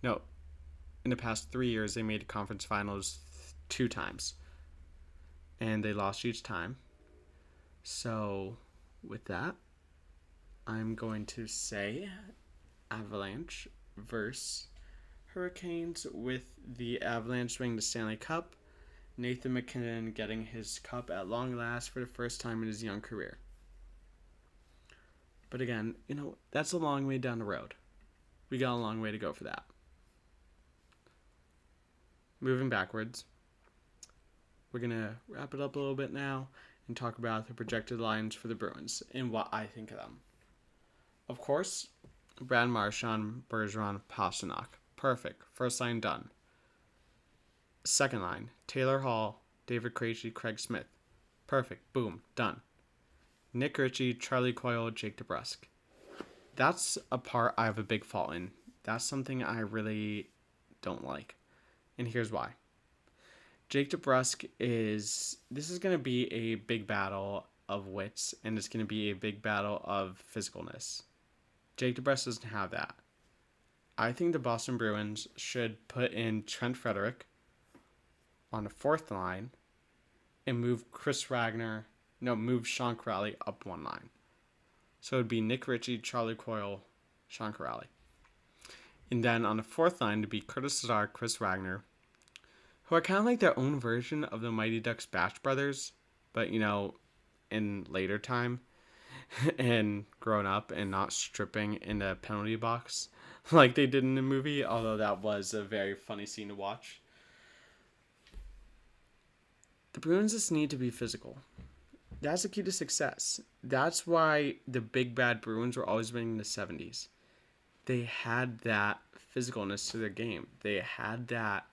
No, in the past 3 years, they made the conference finals 2 times. And they lost each time. So, with that, I'm going to say Avalanche versus Hurricanes, with the Avalanche winning the Stanley Cup. Nathan MacKinnon getting his cup at long last for the first time in his young career. But again, that's a long way down the road. We got a long way to go for that. Moving backwards, we're going to wrap it up a little bit now and talk about the projected lines for the Bruins and what I think of them. Of course, Brad Marchand, Bergeron, Pastrnak. Perfect. First line done. Second line, Taylor Hall, David Krejci, Craig Smith. Perfect. Boom. Done. Nick Ritchie, Charlie Coyle, Jake DeBrusk. That's a part I have a big fault in. That's something I really don't like. And here's why. Jake DeBrusk this is going to be a big battle of wits, and it's going to be a big battle of physicalness. Jake DeBrusk doesn't have that. I think the Boston Bruins should put in Trent Frederick on the fourth line and move Sean Corrali up one line. So it would be Nick Ritchie, Charlie Coyle, Sean Corrali. And then on the fourth line to be Curtis Lazar, Chris Wagner, who are kind of like their own version of the Mighty Ducks Batch Brothers, but in later time and grown up and not stripping in the penalty box like they did in the movie, although that was a very funny scene to watch. The Bruins just need to be physical. That's the key to success. That's why the big bad Bruins were always winning in the 70s. They had that physicalness to their game. They had that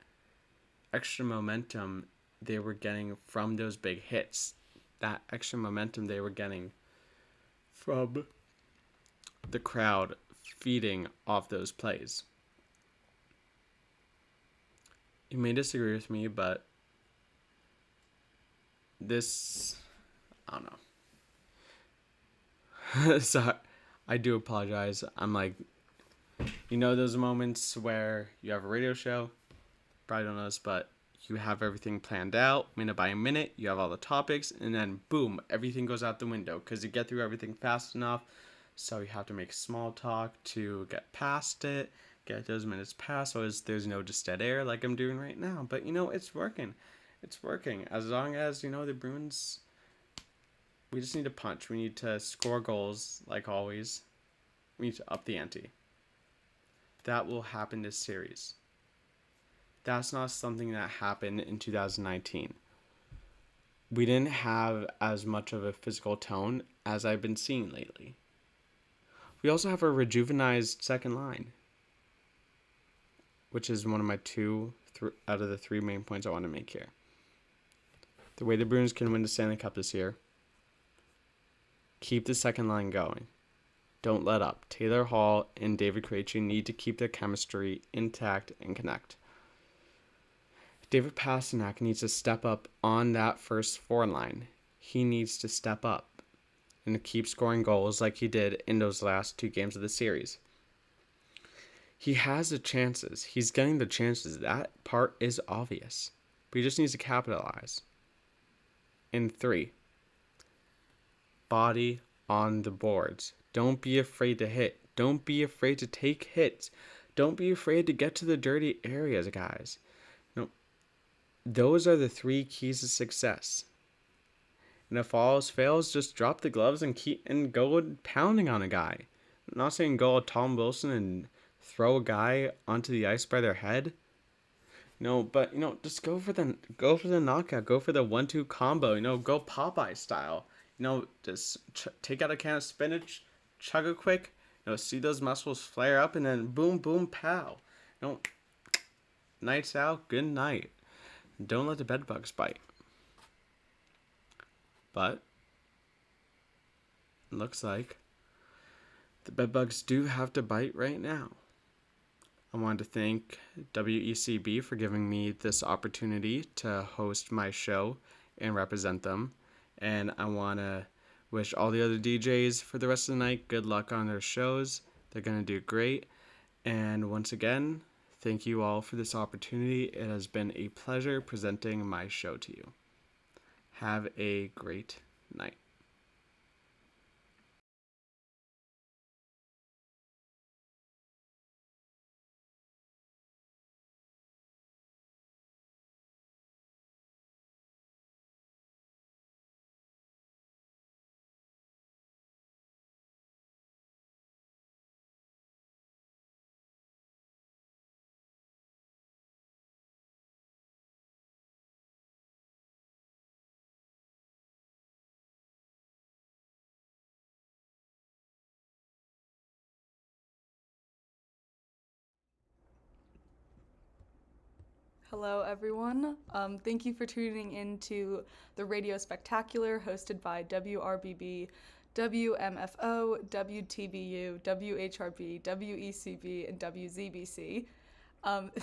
extra momentum they were getting from those big hits. That extra momentum they were getting from the crowd feeding off those plays. You may disagree with me, but I don't know. So I do apologize. I'm like, those moments where you have a radio show, probably don't know this, but you have everything planned out, minute by minute, you have all the topics, and then boom, everything goes out the window because you get through everything fast enough, so you have to make small talk to get past it, get those minutes past, so there's no just dead air like I'm doing right now. But it's working. It's working. As long as, the Bruins, we just need to punch. We need to score goals, like always. We need to up the ante. That will happen this series. That's not something that happened in 2019. We didn't have as much of a physical tone as I've been seeing lately. We also have a rejuvenized second line, which is one of my out of the 3 main points I want to make here. The way the Bruins can win the Stanley Cup this year, keep the second line going. Don't let up. Taylor Hall and David Krejci need to keep their chemistry intact and connect. David Pastrnak needs to step up on that first forward line. He needs to step up and keep scoring goals like he did in those last 2 games of the series. He has the chances. He's getting the chances. That part is obvious. But he just needs to capitalize. And 3, body on the boards. Don't be afraid to hit. Don't be afraid to take hits. Don't be afraid to get to the dirty areas, guys. No, those are the 3 keys to success. And if all else fails, just drop the gloves and go pounding on a guy. I'm not saying go Tom Wilson and throw a guy onto the ice by their head. No, but just go for the knockout. Go for the 1-2 combo. Go Popeye style. Just take out a can of spinach, chug it quick. See those muscles flare up, and then boom, boom, pow. Nights out, good night. Don't let the bed bugs bite. But it looks like the bed bugs do have to bite right now. I wanted to thank WECB for giving me this opportunity to host my show and represent them. And I want to wish all the other DJs for the rest of the night good luck on their shows. They're going to do great. And once again, thank you all for this opportunity. It has been a pleasure presenting my show to you. Have a great night. Hello, everyone. Thank you for tuning in to the Radio Spectacular hosted by WRBB, WMFO, WTBU, WHRB, WECB, and WZBC.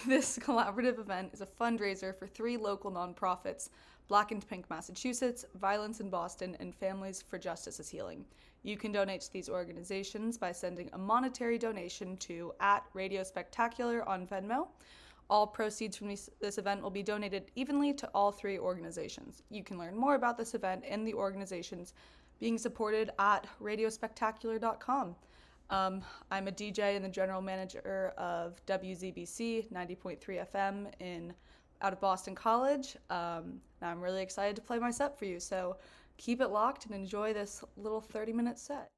This collaborative event is a fundraiser for 3 local nonprofits, Black and Pink Massachusetts, Violence in Boston, and Families for Justice is Healing. You can donate to these organizations by sending a monetary donation to @RadioSpectacular on Venmo. All proceeds from this event will be donated evenly to all 3 organizations. You can learn more about this event and the organizations being supported at radiospectacular.com. I'm a DJ and the general manager of WZBC 90.3 FM out of Boston College. And I'm really excited to play my set for you. So keep it locked and enjoy this little 30-minute set.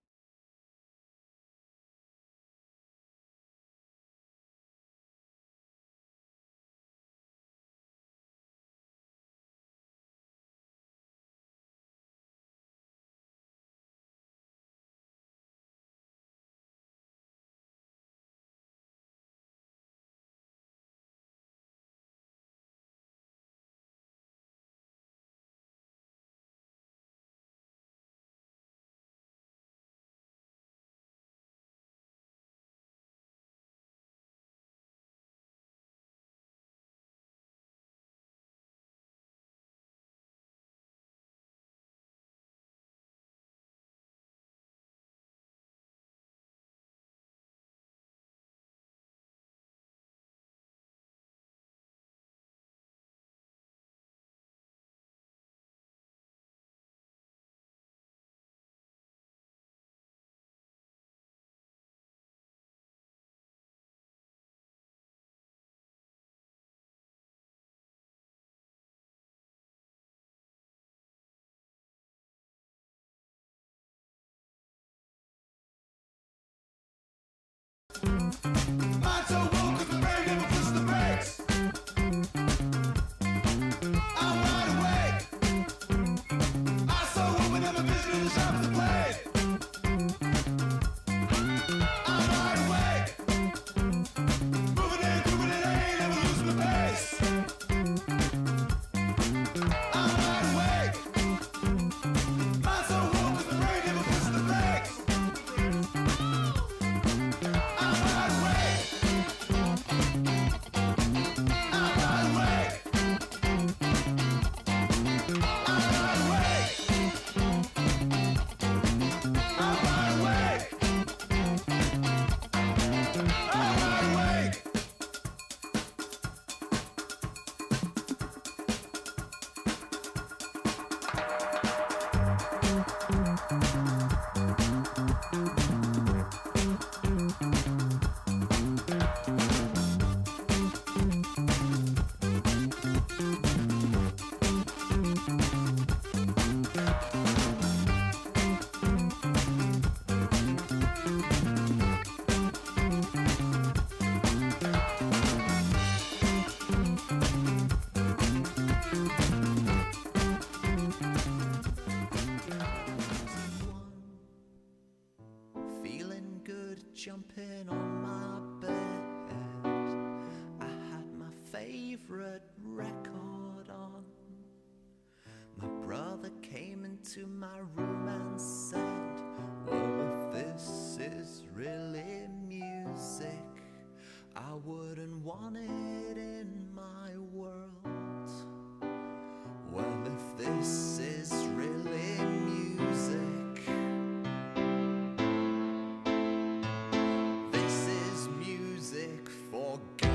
jumping on my bed. I had my favorite record on. My brother came into my room and said, well, if this is really music, I wouldn't want it in my world. Well, if this is really music, this is music for girls.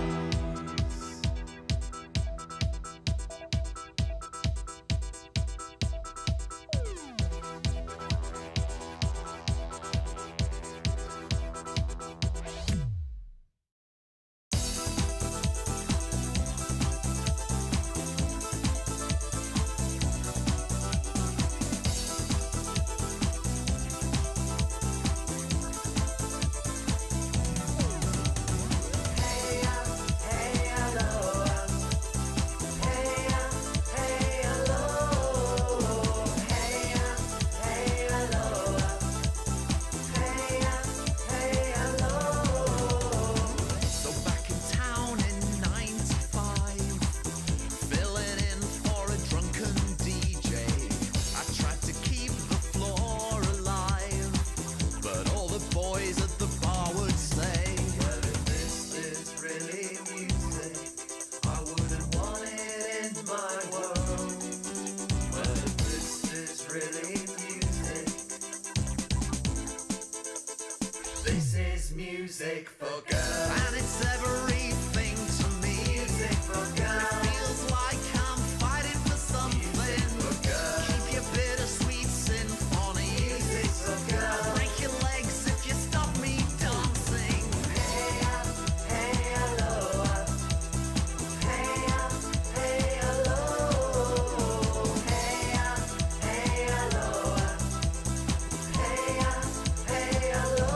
Music for girls, and it's everything to me. Music for girls, it feels like I'm fighting for something. Music for girls, keep your bittersweet symphony. Music for girls, I'll break your legs if you stop me dancing. Hey hello, hey hello, hey hello, hey hello.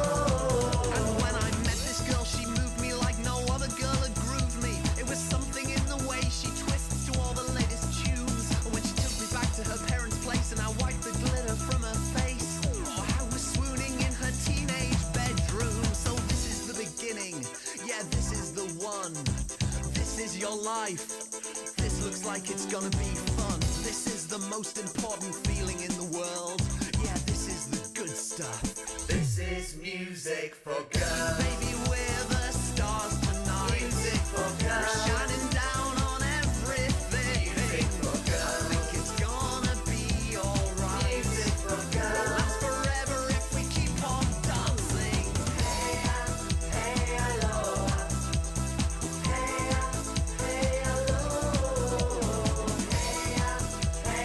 And when I met this girl, she moved me like no other girl had grooved me. It was something in the way she twists to all the latest tunes. When she took me back to her parents' place and I wiped the glitter from her face, oh, I was swooning in her teenage bedroom. So this is the beginning, yeah, this is the one. This is your life, this looks like it's gonna be fun. This is the most important feeling in the world. Yeah, this is the good stuff. This is music for girls. Baby, we're the stars tonight. Music for girls. We're shining down on everything. Music for girls. I think it's gonna be alright. Music for girls. It'll last forever if we keep on dancing. Hey hello. Hey hello.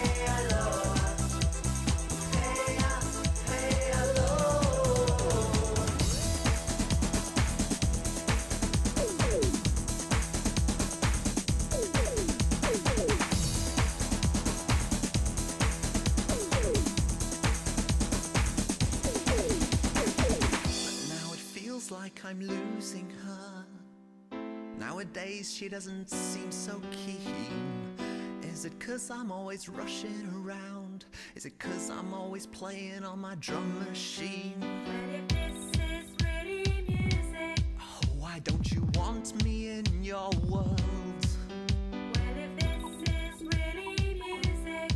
Hey hello. Hey hello. Now it feels like I'm losing her. Nowadays she doesn't seem so keen. Is it 'cause I'm always rushing around? Is it 'cause I'm always playing on my drum machine? But if this is really music, oh, why don't you want me in your world? Well, if this is really music,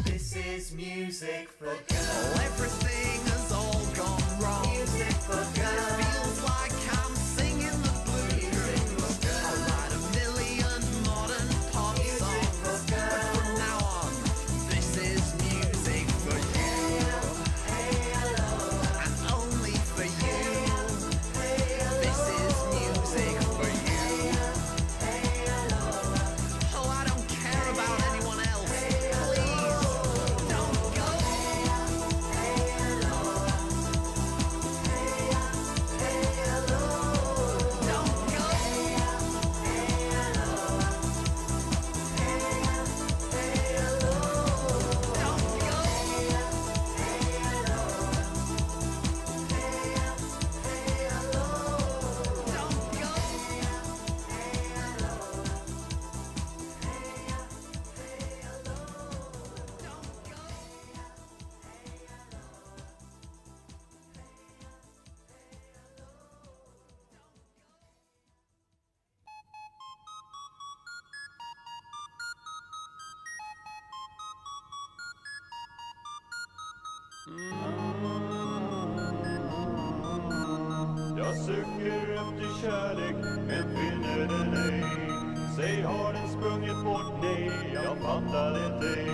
this is music for girls. Oh, everything has all gone wrong. Music for girls. It feels like I'm singing the blues. Music for girls. I'll write a million modern pop songs. But from now on, this is music for you. Hey hello. And only for you. This is music for you. Oh, I don't care about anyone else. Please don't go. Jag söker efter kärlek men finner den ej. Säg har den sprungit bort? Nej, jag fattar det ej.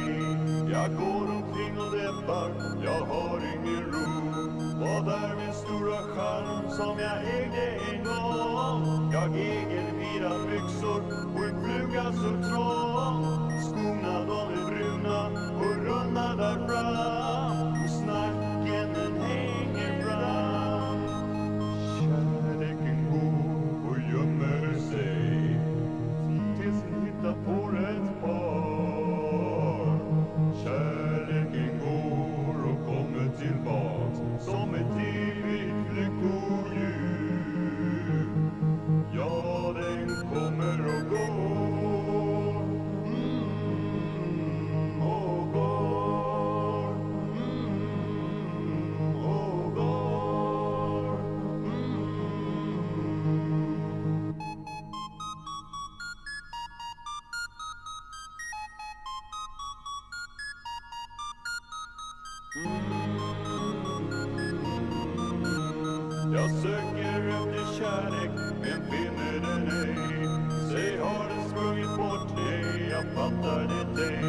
Jag går omkring och deppar, jag har ingen ro. Vad är min stora charm som jag ägde en gång? Jag äger vita byxor och en fluga så trång. Skorna de är bruna och runda där fram. Snacken den hänger fram. Kärleken går och gömmer sig tills den hittar på rätt par. Kärleken går och kommer tillbaks som ett evigt lyckohjul. Ja, den kommer och går. Och går. Och går. Jag söker efter kärlek men finner den ej. Säg har den sprungit bort? Nej, jag fattar det ej.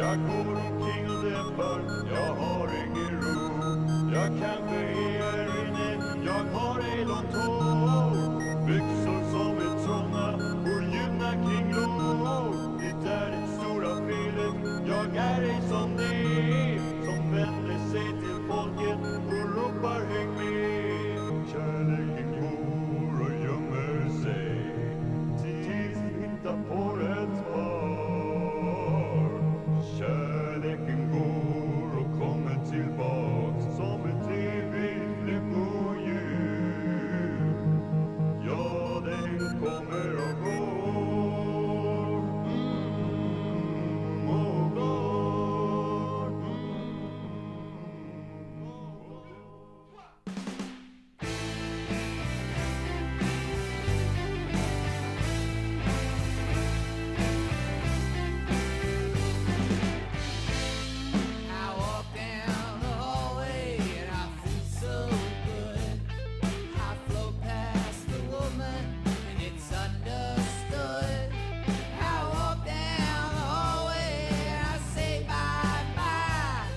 Jag går omkring och deppar, jag har ingen ro. Jag kanske är här inne, jag har ej långt hår. Byxor som är trånga och ljudna kring lår. Det är det stora felet, jag är ej som det som vänder sig till folket och ropar häng med. Kärleken går och gömmer sig tills hittar på rätt par. Kärleken går och kommer tillbaks som ett evigt lyckohjul. Ja, den kommer och går. Och går. I walk down the hallway and I feel so good. I float past the woman and it's understood. I walk down the hallway and I say bye bye.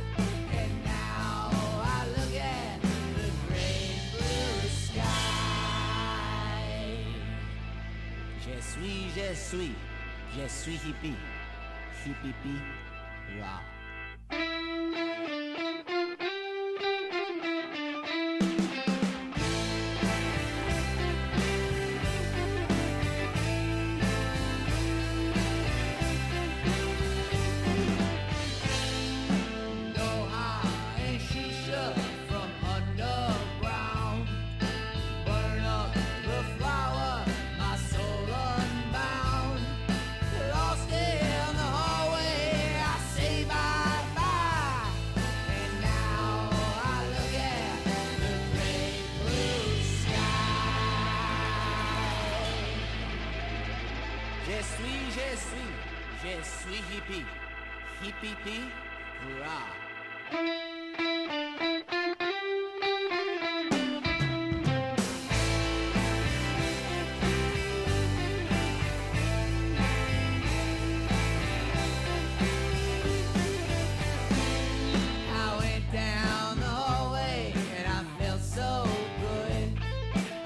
And now I look at the great blue sky. Je suis hippie, hippie, rah. And shisha from underground. Burn up the flower, my soul unbound. Lost in the hallway, I say bye bye. And now I look at the great blue sky. Je suis hippie, hippie, rah. I went down the hallway and I felt so good.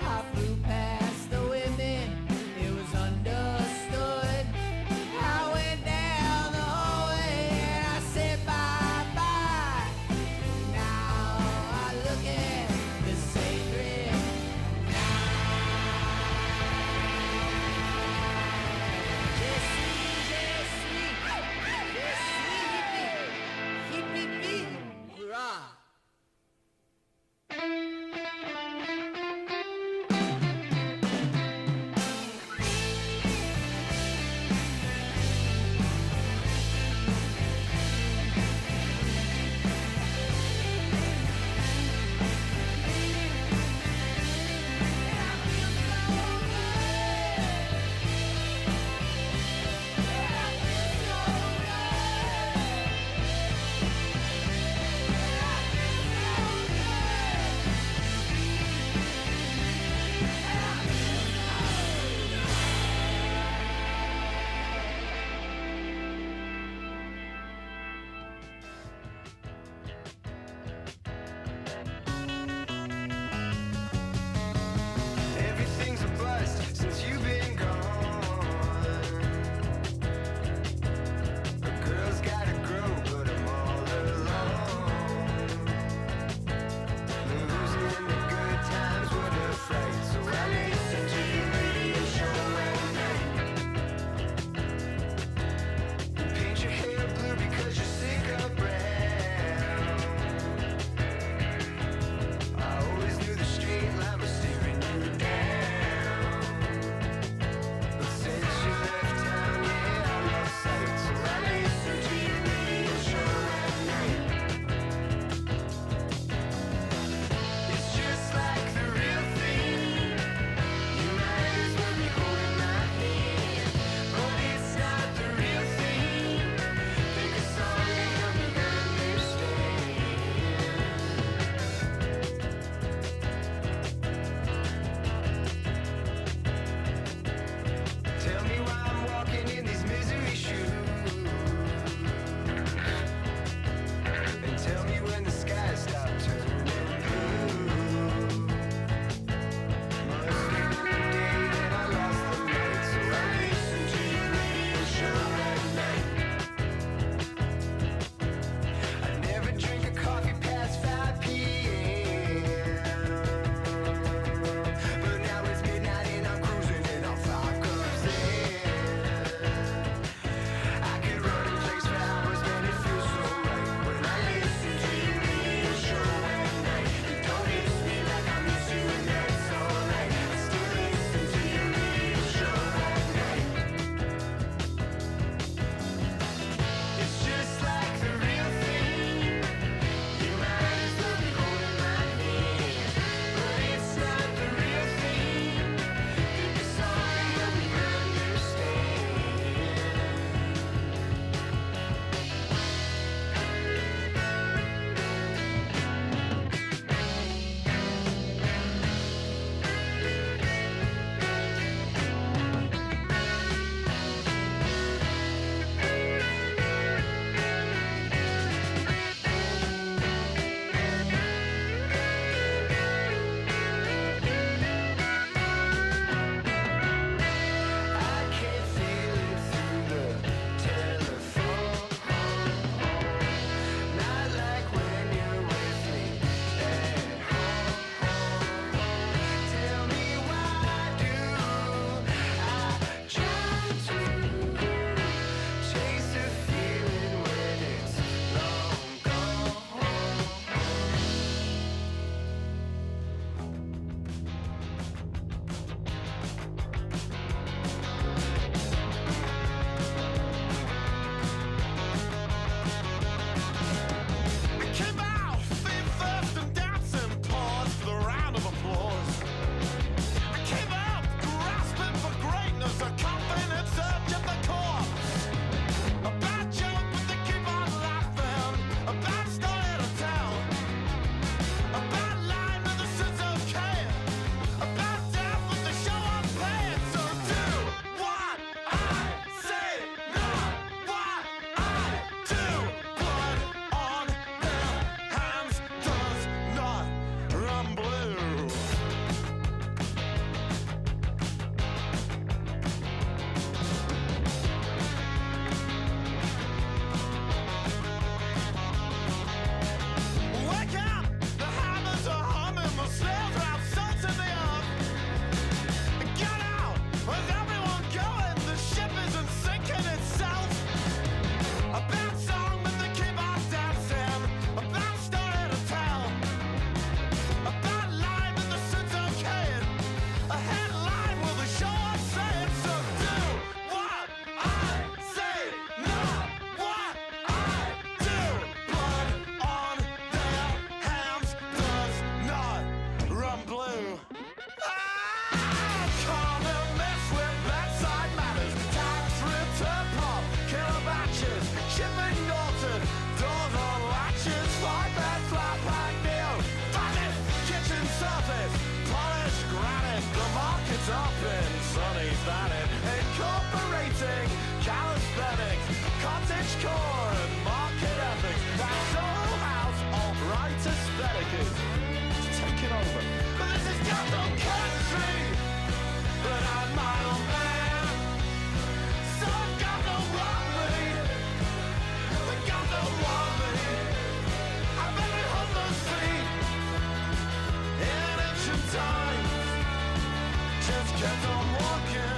I flew past the women, it was understood. I went down the hallway and I said bye bye. kept on walking.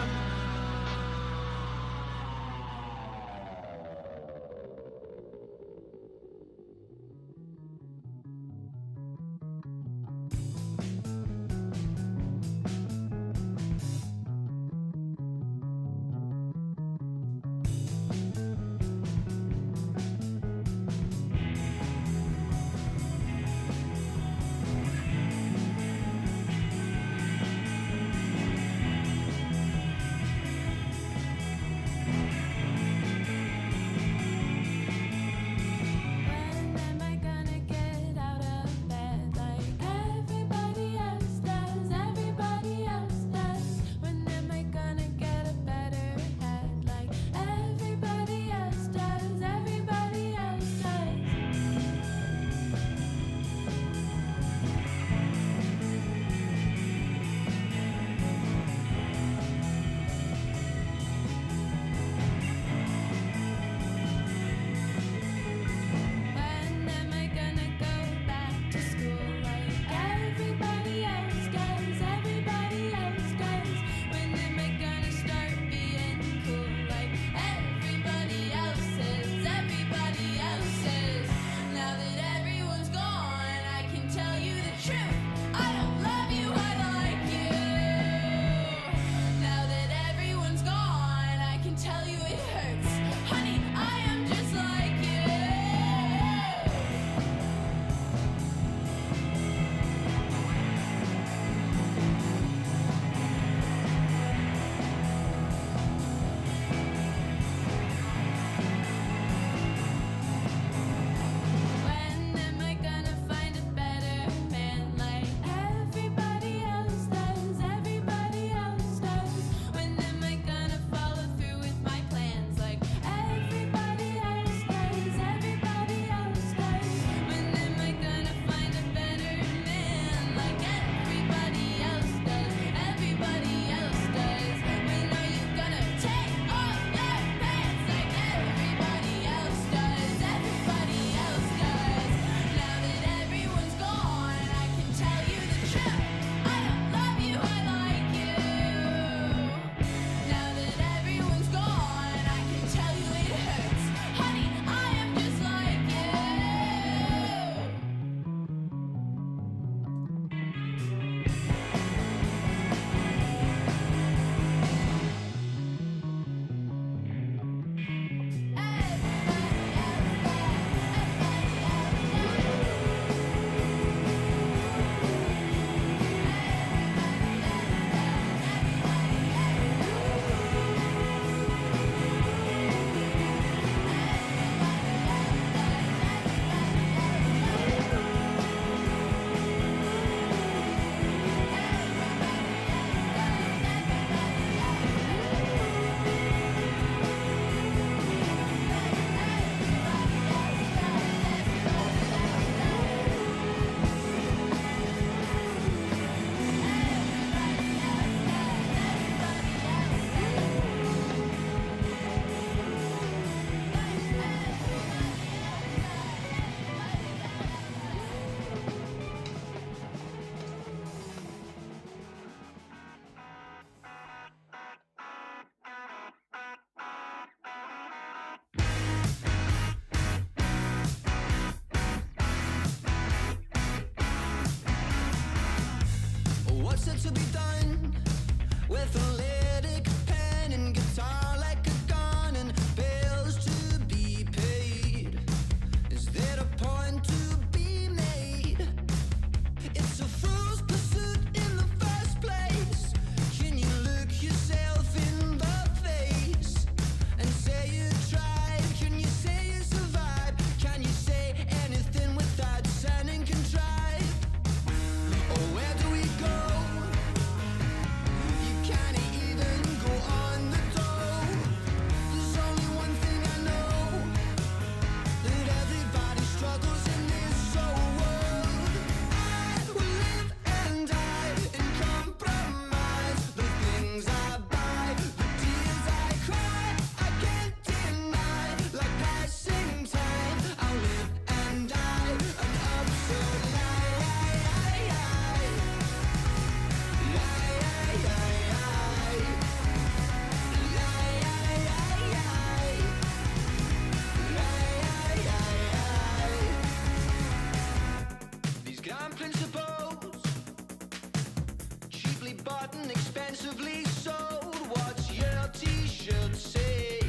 button, expensively sold. What's your t-shirt say?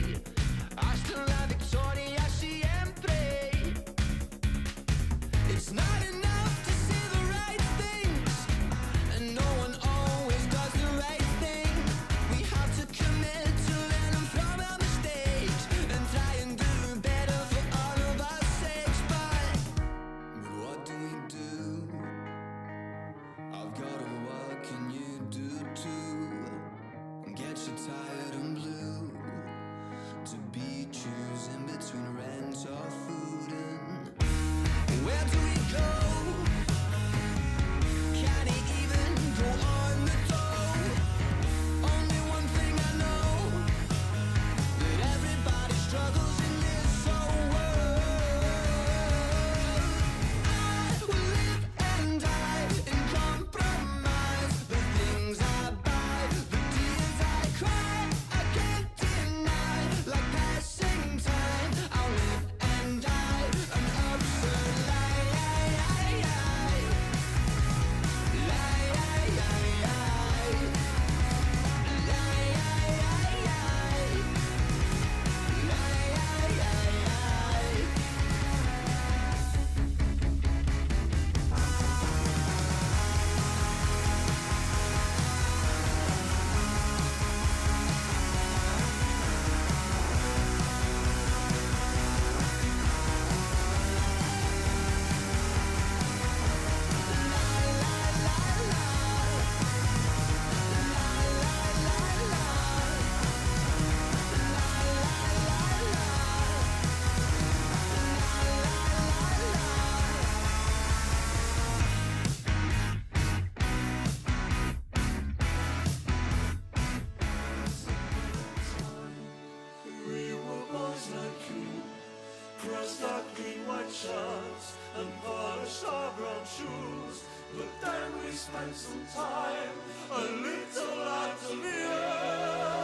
Hasta la victoria siempre. It's not enough to say the right things, and no one always does the right thing. We have to commit to learning from our mistakes and try and do better for all of our sakes. But what do we do? I've gotta, what can you do to get you tired and blue? To be choosing between rent or food, and where do we go? Can it even go on the toe? Only one thing I know, that everybody struggles in this whole world. I will live and die in compromise. The things I buy, the tears I cry, I can't deny. Like passing time, I'll live and die an absurd lie. We were boys like you, crossed our clean white shirts and polished our brown shoes. But then we spent some time a little out of here.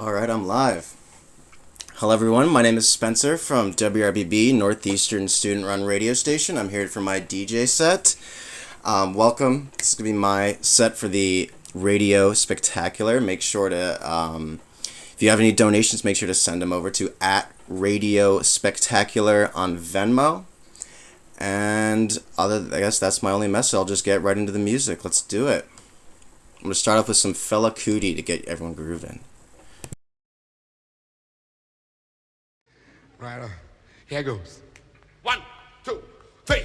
All right, I'm live. Hello, everyone. My name is Spencer from WRBB, Northeastern Student-Run Radio Station. I'm here for my DJ set. Welcome. This is going to be my set for the Radio Spectacular. Make sure to, if you have any donations, make sure to send them over to @Radio Spectacular on Venmo. And I guess that's my only message. I'll just get right into the music. Let's do it. I'm going to start off with some Fela Kuti to get everyone grooving. Right, here goes. 1, 2, 3.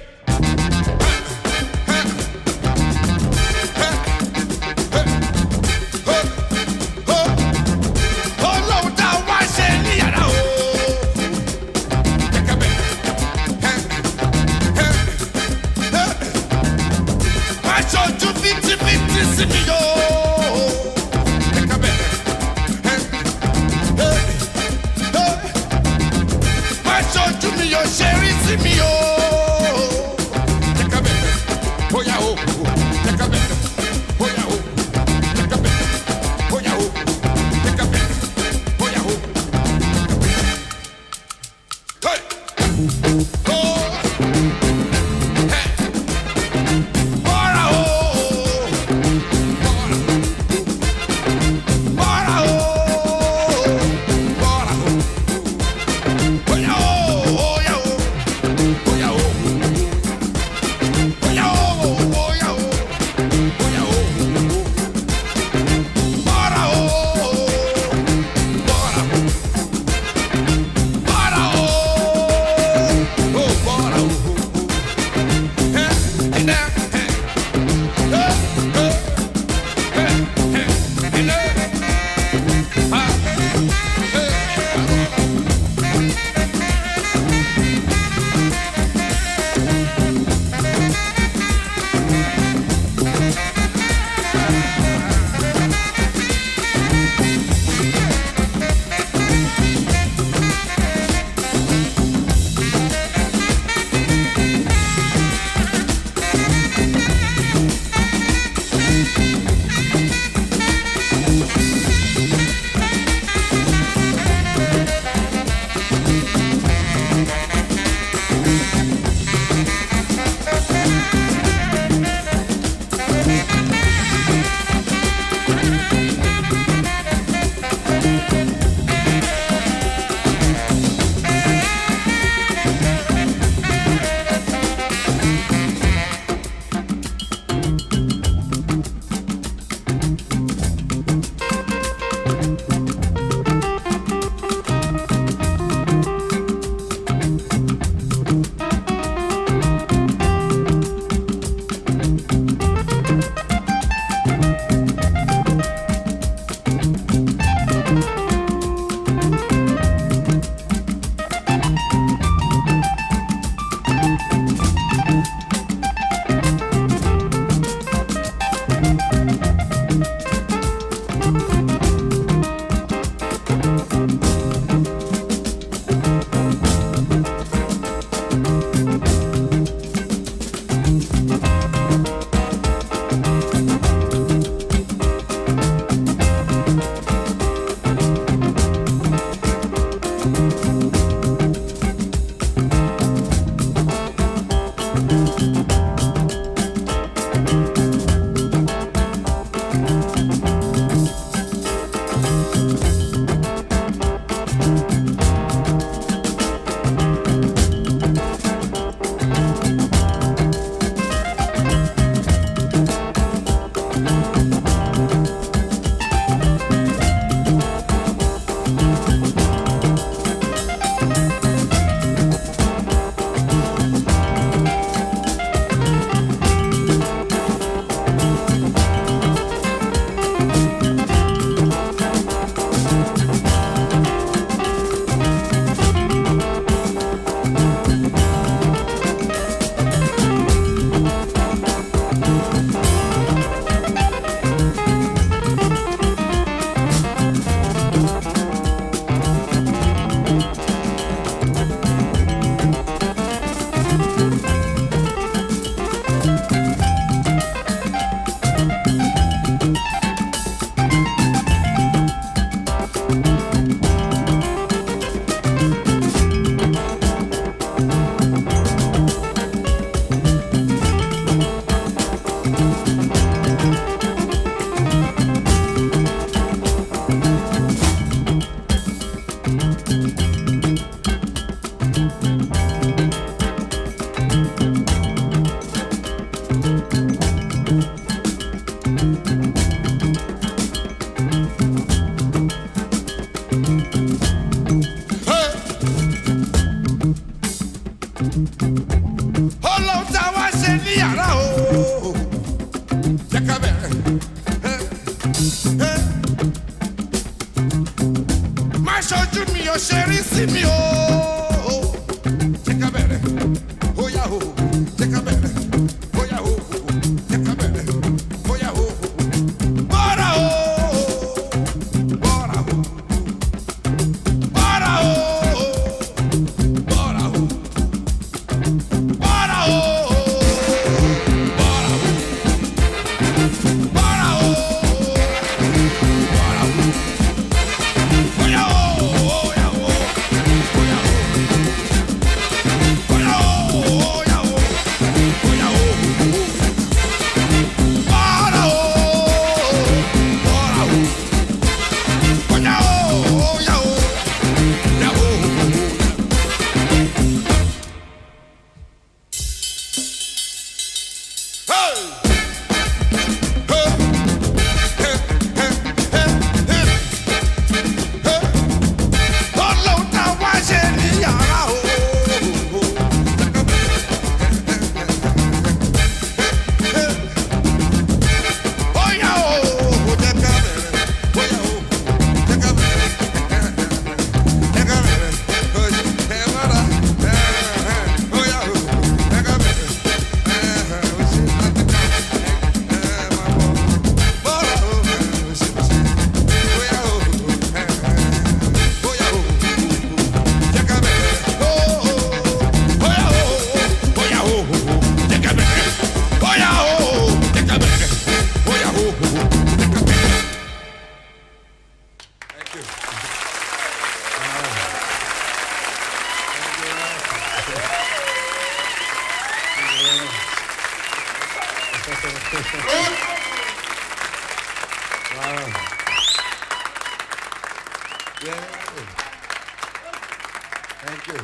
Thank you.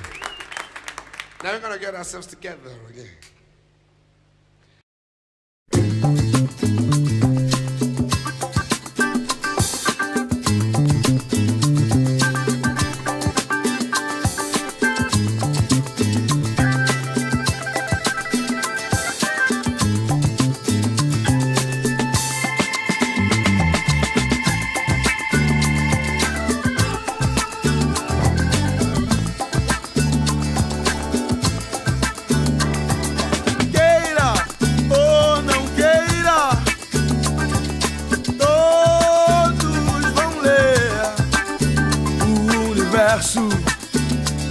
Now we're going to get ourselves together again.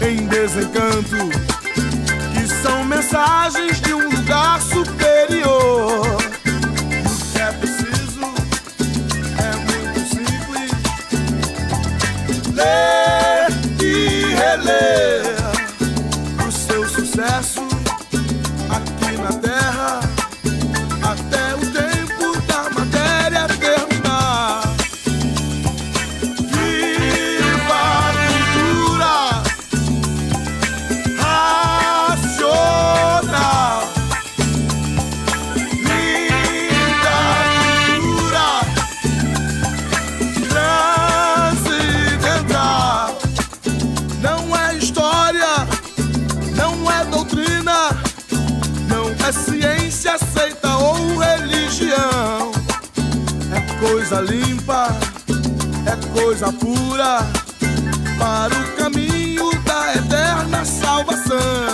Em desencanto, que são mensagens de um lugar superior. O que é preciso é muito simples: ler e reler o seu sucesso aqui na Terra, até o tempo da matéria terminar. Ciência aceita ou religião, é coisa limpa, é coisa pura, para o caminho da eterna salvação.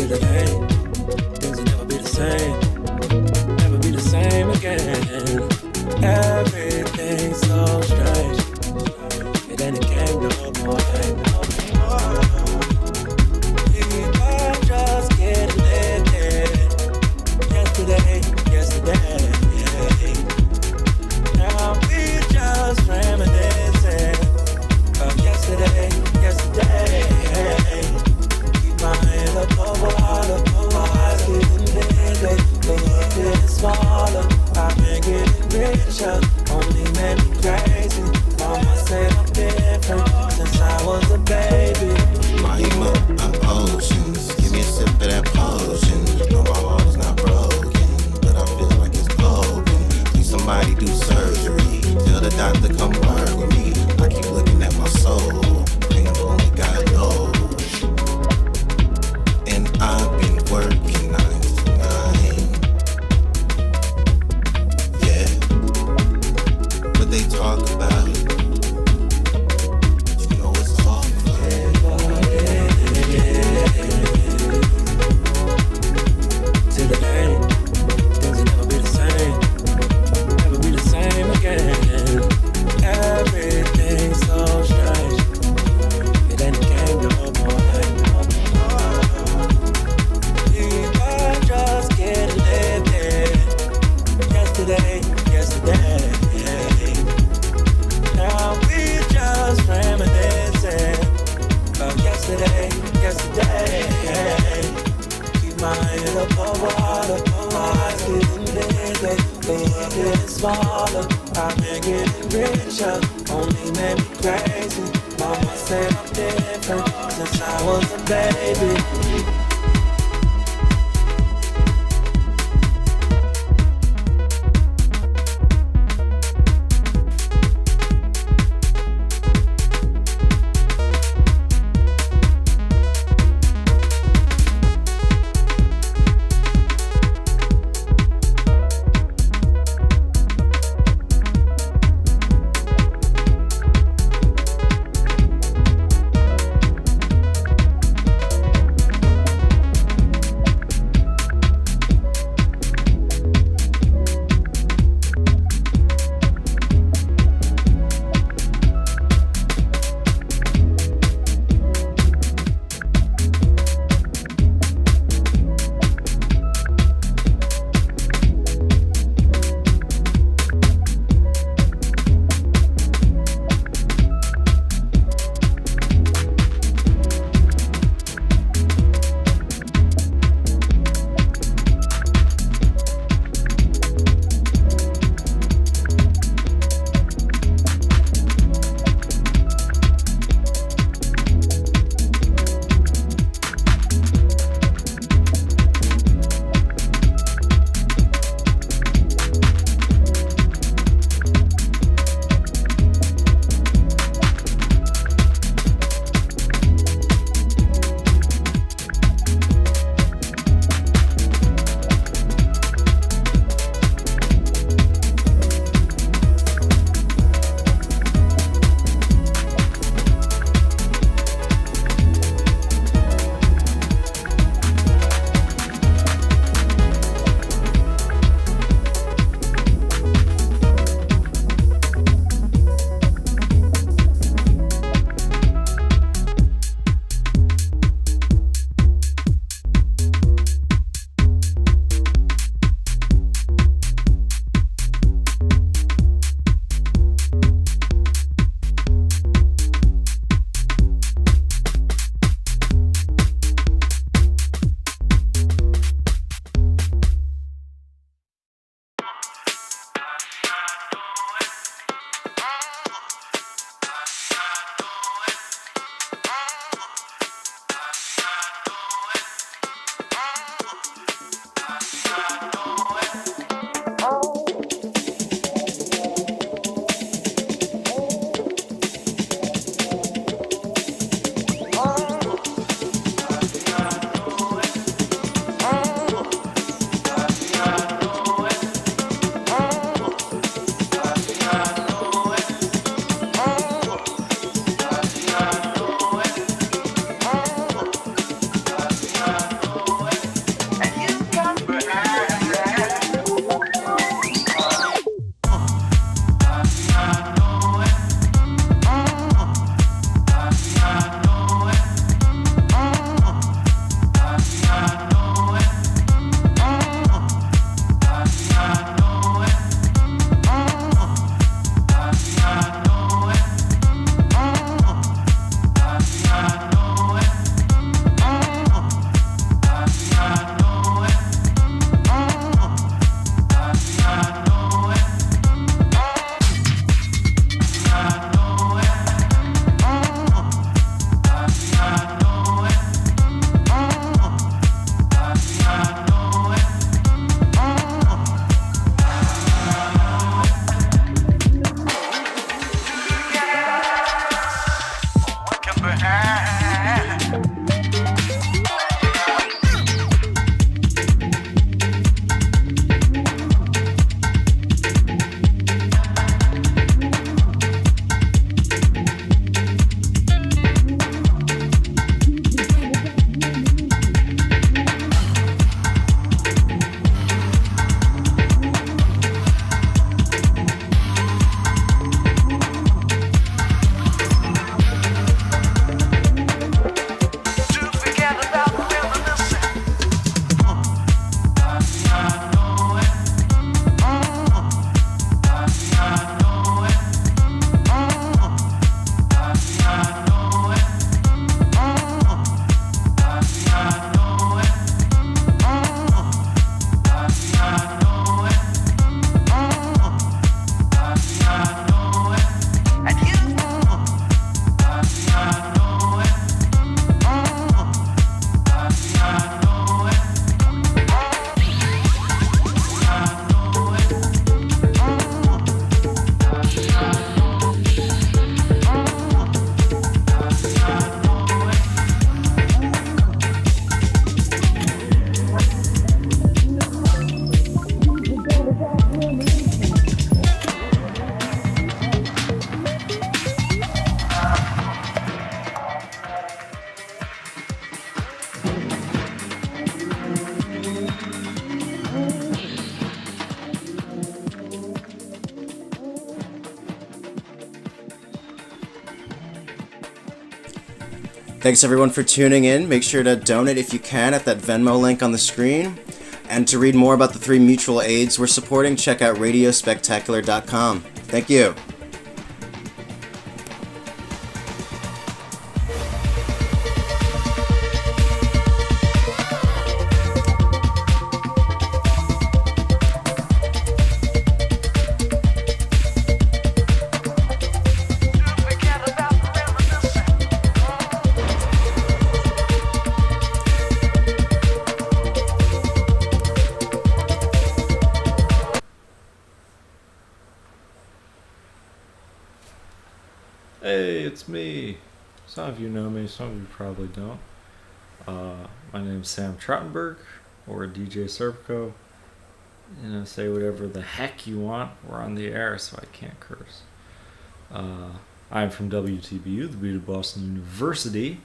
till the end. Things will never be the same, never be the same again. Everything's so strange. It ain't a game no more. People just get living. Yesterday. Now we just reminiscing of yesterday. Keep my head up over water, my eyes getting bigger, the world getting smaller. I've been getting richer, only made me crazy. Mama said I'm different since I was a baby. Mahima of oceans, give me a sip of that potion. No, my heart is not broken, but I feel like it's open. Please somebody do surgery, tell the doctor come work with me. I keep looking at my soul, and only God knows. And I've been working 9 to 9. Yeah, but they talk about it. You know it's all till the end. Things will never be the same, never be the same again. Everything's so strange. It ain't a game no more. People just get living. Yesterday. Now we just reminiscing of yesterday. Keep my head up over water, my eyes getting bigger, the world getting smaller. I've been getting richer, only made me crazy. Mama said I'm different since I was a baby. Thanks everyone for tuning in. Make sure to donate if you can at that Venmo link on the screen. And to read more about the 3 mutual aids we're supporting, check out radiospectacular.com. Thank you. Hey, it's me. Some of you know me, some of you probably don't. My name's Sam Trottenberg, or DJ Serpico. Say whatever the heck you want. We're on the air, so I can't curse. I'm from WTBU, the Beauty of Boston University,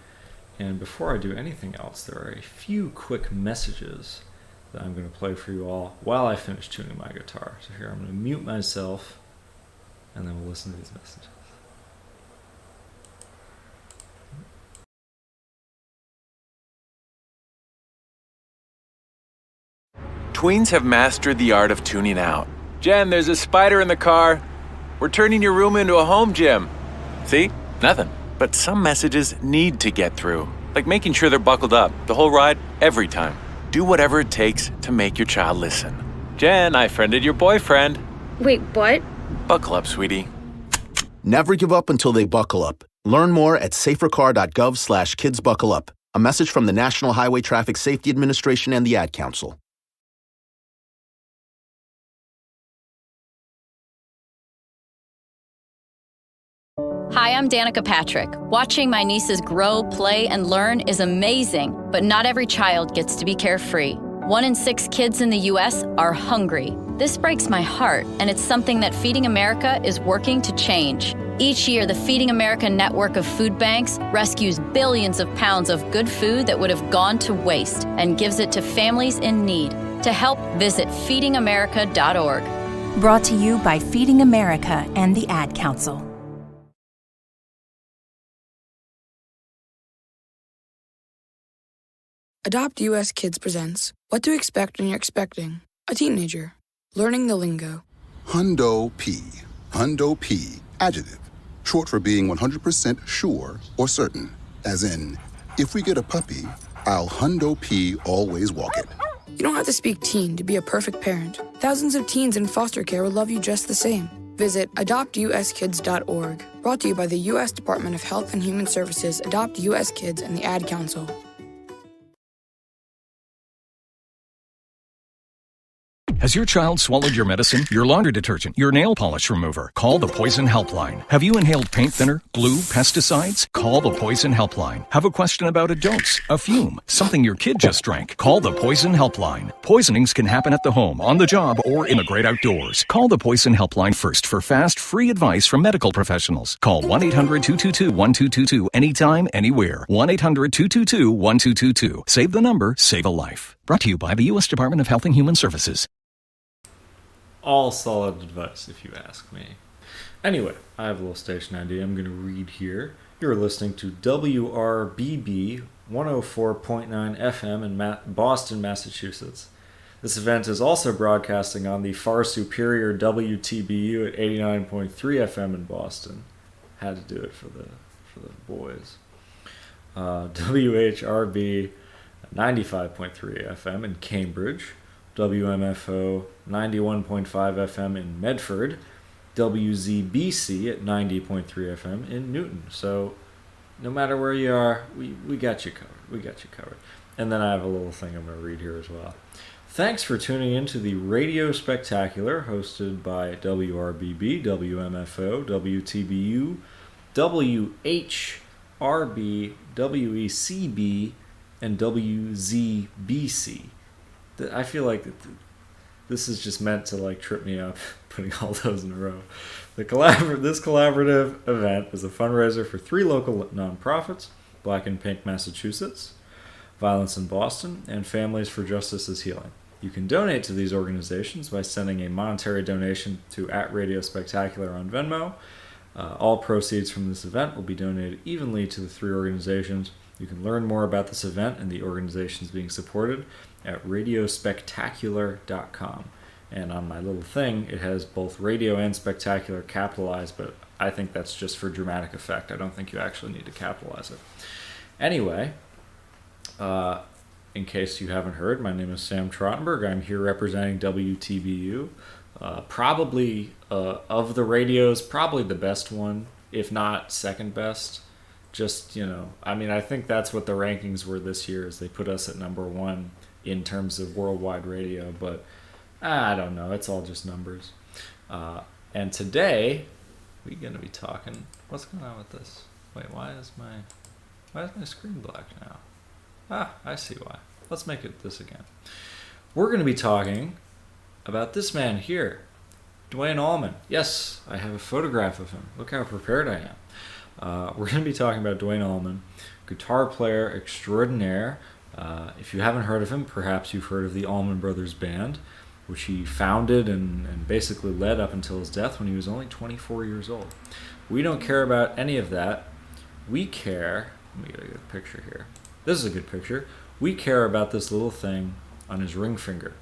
and before I do anything else, there are a few quick messages that I'm going to play for you all while I finish tuning my guitar. So here, I'm going to mute myself, and then we'll listen to these messages. Tweens have mastered the art of tuning out. Jen, there's a spider in the car. We're turning your room into a home gym. See? Nothing. But some messages need to get through. Like making sure they're buckled up the whole ride, every time. Do whatever it takes to make your child listen. Jen, I friended your boyfriend. Wait, what? Buckle up, sweetie. Never give up until they buckle up. Learn more at safercar.gov/kidsbuckleup. A message from the National Highway Traffic Safety Administration and the Ad Council. Hi, I'm Danica Patrick. Watching my nieces grow, play, and learn is amazing, but not every child gets to be carefree. 1 in 6 kids in the U.S. are hungry. This breaks my heart, and it's something that Feeding America is working to change. Each year, the Feeding America network of food banks rescues billions of pounds of good food that would have gone to waste and gives it to families in need. To help, visit feedingamerica.org. Brought to you by Feeding America and the Ad Council. Adopt US Kids presents What to Expect When You're Expecting a Teenager. Learning the lingo. Hundo P. Hundo P. Adjective. Short for being 100% sure or certain. As in, if we get a puppy, I'll Hundo P always walk it. You don't have to speak teen to be a perfect parent. Thousands of teens in foster care will love you just the same. Visit adoptuskids.org. Brought to you by the U.S. Department of Health and Human Services, Adopt U.S. Kids, and the Ad Council. Has your child swallowed your medicine, your laundry detergent, your nail polish remover? Call the Poison Helpline. Have you inhaled paint thinner, glue, pesticides? Call the Poison Helpline. Have a question about a dose, a fume, something your kid just drank? Call the Poison Helpline. Poisonings can happen at the home, on the job, or in the great outdoors. Call the Poison Helpline first for fast, free advice from medical professionals. Call 1-800-222-1222 anytime, anywhere. 1-800-222-1222. Save the number, save a life. Brought to you by the U.S. Department of Health and Human Services. All solid advice, if you ask me. Anyway, I have a little station ID I'm going to read here. You're listening to WRBB 104.9 FM in Boston, Massachusetts. This event is also broadcasting on the far superior WTBU at 89.3 FM in Boston. Had to do it for the boys. WHRB 95.3 FM in Cambridge. WMFO 91.5 FM in Medford, WZBC at 90.3 FM in Newton. So no matter where you are, we got you covered. And then I have a little thing I'm going to read here as well. Thanks for tuning in to the Radio Spectacular, hosted by WRBB, WMFO, WTBU, WHRB, WECB, and WZBC. I feel like this is just meant to trip me up, putting all those in a row. This collaborative event is a fundraiser for 3 local nonprofits: Black and Pink Massachusetts, Violence in Boston, and Families for Justice is Healing. You can donate to these organizations by sending a monetary donation to @Radio Spectacular on Venmo. All proceeds from this event will be donated evenly to the 3 organizations, You can learn more about this event and the organizations being supported at radiospectacular.com. And on my little thing, it has both radio and spectacular capitalized, but I think that's just for dramatic effect. I don't think you actually need to capitalize it. Anyway, in case you haven't heard, my name is Sam Trottenberg. I'm here representing WTBU. Probably, of the radios, probably the best one, if not second best. Just, I think that's what the rankings were this year, is they put us at number one in terms of worldwide radio, but I don't know. It's all just numbers. And today, we're going to be talking... What's going on with this? Wait, why is my screen black now? I see why. Let's make it this again. We're going to be talking about this man here, Duane Allman. Yes, I have a photograph of him. Look how prepared I am. We're going to be talking about Duane Allman, guitar player extraordinaire. If you haven't heard of him, perhaps you've heard of the Allman Brothers Band, which he founded and basically led up until his death when he was only 24 years old. We don't care about any of that. We care... Let me get a good picture here. This is a good picture. We care about this little thing on his ring finger,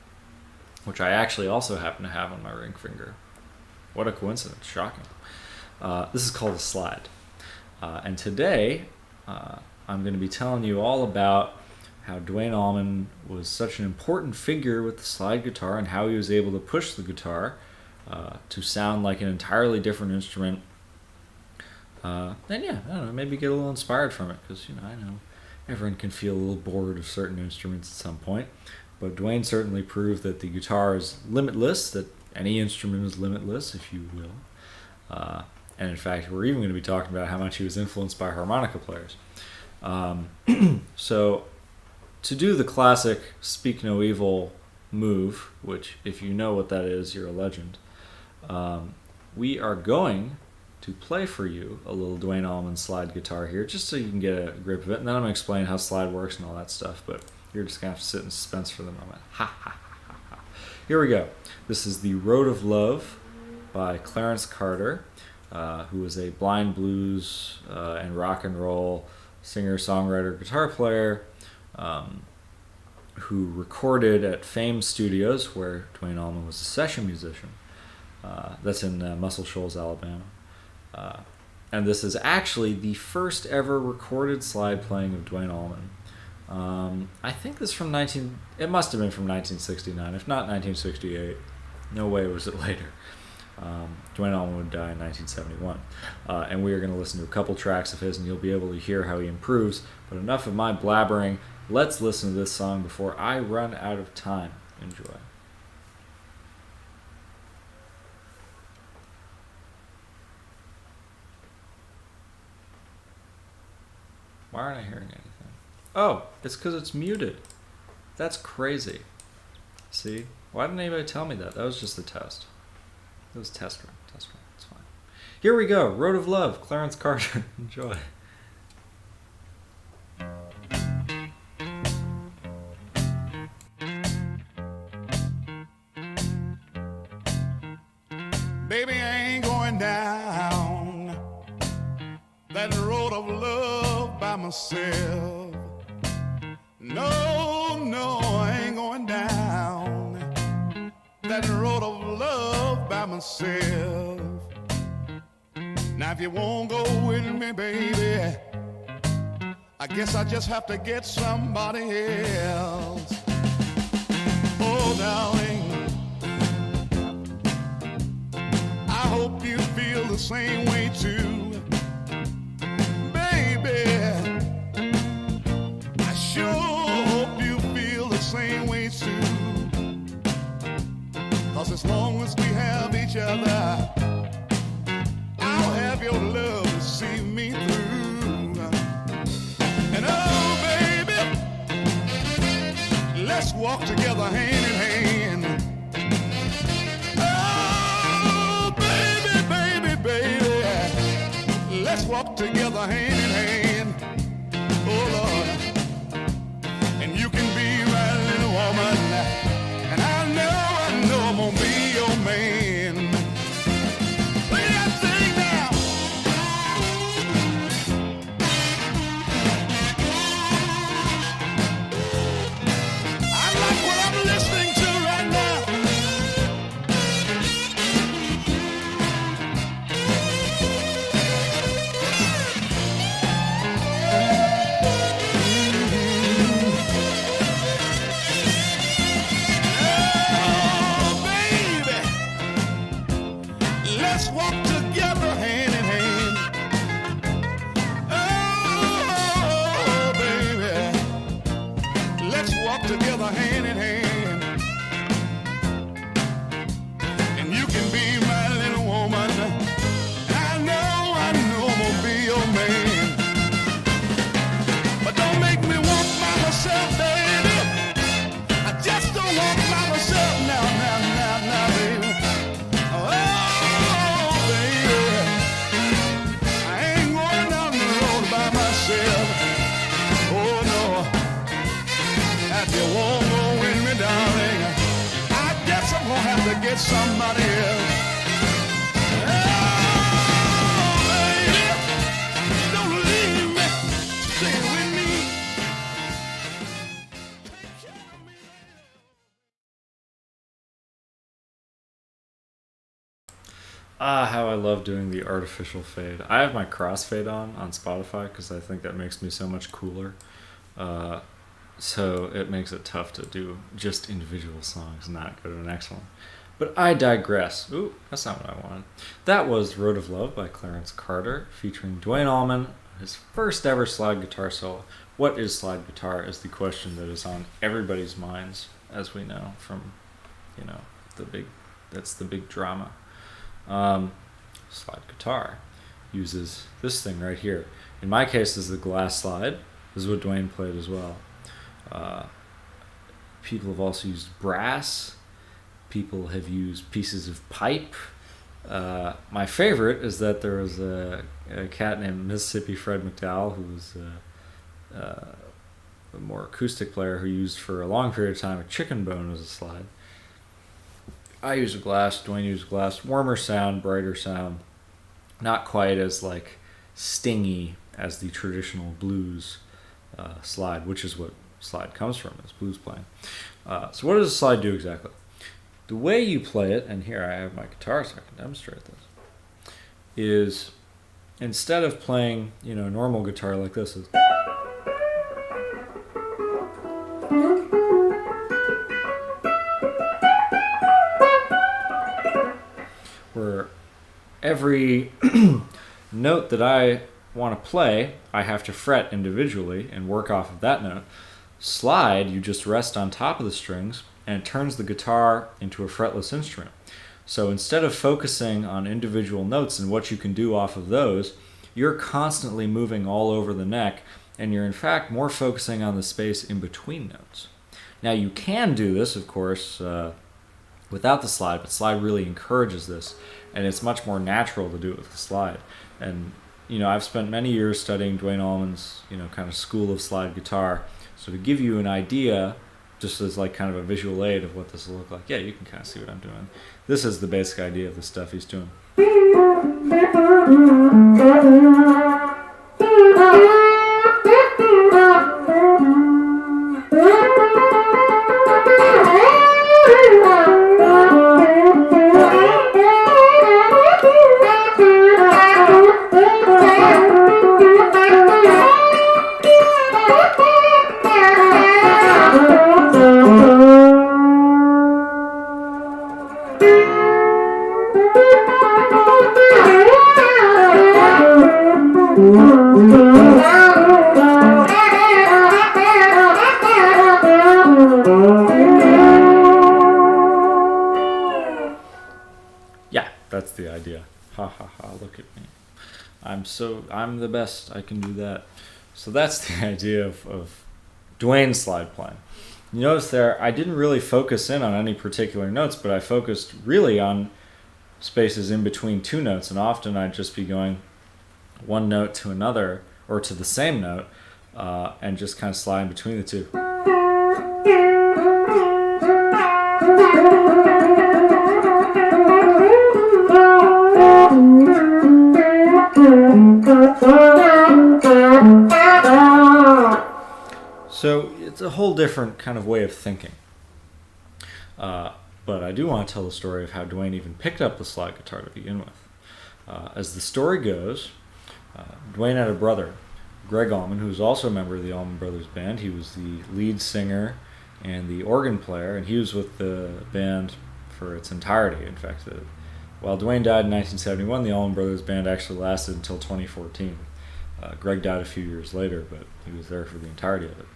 which I actually also happen to have on my ring finger. What a coincidence. Shocking. This is called a slide. And today, I'm going to be telling you all about how Duane Allman was such an important figure with the slide guitar and how he was able to push the guitar to sound like an entirely different instrument. And yeah, I don't know, maybe get a little inspired from it, because, I know everyone can feel a little bored of certain instruments at some point. But Duane certainly proved that the guitar is limitless, that any instrument is limitless, if you will. And in fact, we're even going to be talking about how much he was influenced by harmonica players. So, to do the classic Speak No Evil move, which if you know what that is, you're a legend, we are going to play for you a little Duane Allman slide guitar here, just so you can get a grip of it, and then I'm going to explain how slide works and all that stuff, but you're just going to have to sit in suspense for the moment. Ha ha ha ha. Here we go. This is The Road of Love by Clarence Carter, who was a blind blues and rock and roll singer, songwriter, guitar player, who recorded at Fame Studios, where Duane Allman was a session musician. That's in Muscle Shoals, Alabama. And this is actually the first ever recorded slide playing of Duane Allman. I think this from it must have been from 1969, if not 1968. No way was it later. Duane Allman would die in 1971. And we are going to listen to a couple tracks of his, and you'll be able to hear how he improves. But enough of my blabbering. Let's listen to this song before I run out of time. Enjoy. Why aren't I hearing anything? Oh, it's because it's muted. That's crazy. See? Why didn't anybody tell me that? That was just a test. It was test run. It's fine. Here we go. Road of Love, Clarence Carter. Enjoy. Baby, I ain't going down that road of love by myself. No, I ain't going down that road of love by myself. Now if you won't go with me, baby, I guess I just have to get somebody else. Oh, darling, I hope you feel the same way too. Baby, I sure hope you feel the same way too. 'Cause as long as we have each other, I'll have your love to see me through. And oh, baby, let's walk together hand in hand. Oh, baby, let's walk together hand in hand. Oh, Lord, and you can be my little woman, and I know I'm gonna be your man. Play that thing now. with somebody else. Ah, how I love doing the artificial fade. I have my crossfade on Spotify because I think that makes me so much cooler. So it makes it tough to do just individual songs and not go to the next one. But I digress. Ooh, that's not what I wanted. That was Road of Love by Clarence Carter featuring Duane Allman, his first ever slide guitar solo. What is slide guitar is the question that is on everybody's minds, as we know from, that's the big drama. Slide guitar uses this thing right here. In my case, this is the glass slide. This is what Duane played as well. People have also used brass. People have used pieces of pipe. My favorite is that there was a cat named Mississippi Fred McDowell, who was a more acoustic player, who used for a long period of time a chicken bone as a slide. I use a glass, Duane used glass. Warmer sound, brighter sound. Not quite as stingy as the traditional blues slide, which is what slide comes from, is blues playing. So what does a slide do exactly? The way you play it, and here I have my guitar so I can demonstrate this, is instead of playing, normal guitar like this, is where every note that I want to play, I have to fret individually and work off of that note. Slide, you just rest on top of the strings, and it turns the guitar into a fretless instrument. So instead of focusing on individual notes and what you can do off of those, you're constantly moving all over the neck, and you're in fact more focusing on the space in between notes. Now you can do this, of course, without the slide, but slide really encourages this, and it's much more natural to do it with the slide. And I've spent many years studying Duane Allman's kind of school of slide guitar, so to give you an idea, just as kind of a visual aid of what this will look like, yeah, you can kind of see what I'm doing. This is the basic idea of the stuff he's doing. Yeah, that's the idea. Ha ha ha, look at me. I'm the best, I can do that. So that's the idea of Duane's slide playing. You notice there, I didn't really focus in on any particular notes, but I focused really on spaces in between two notes, and often I'd just be going one note to another, or to the same note, and just kind of sliding between the two. So it's a whole different kind of way of thinking. But I do want to tell the story of how Duane even picked up the slide guitar to begin with. As the story goes, Duane had a brother, Greg Allman, who was also a member of the Allman Brothers Band. He was the lead singer and the organ player, and he was with the band for its entirety. In fact, while Duane died in 1971, the Allman Brothers Band actually lasted until 2014. Greg died a few years later, but he was there for the entirety of it.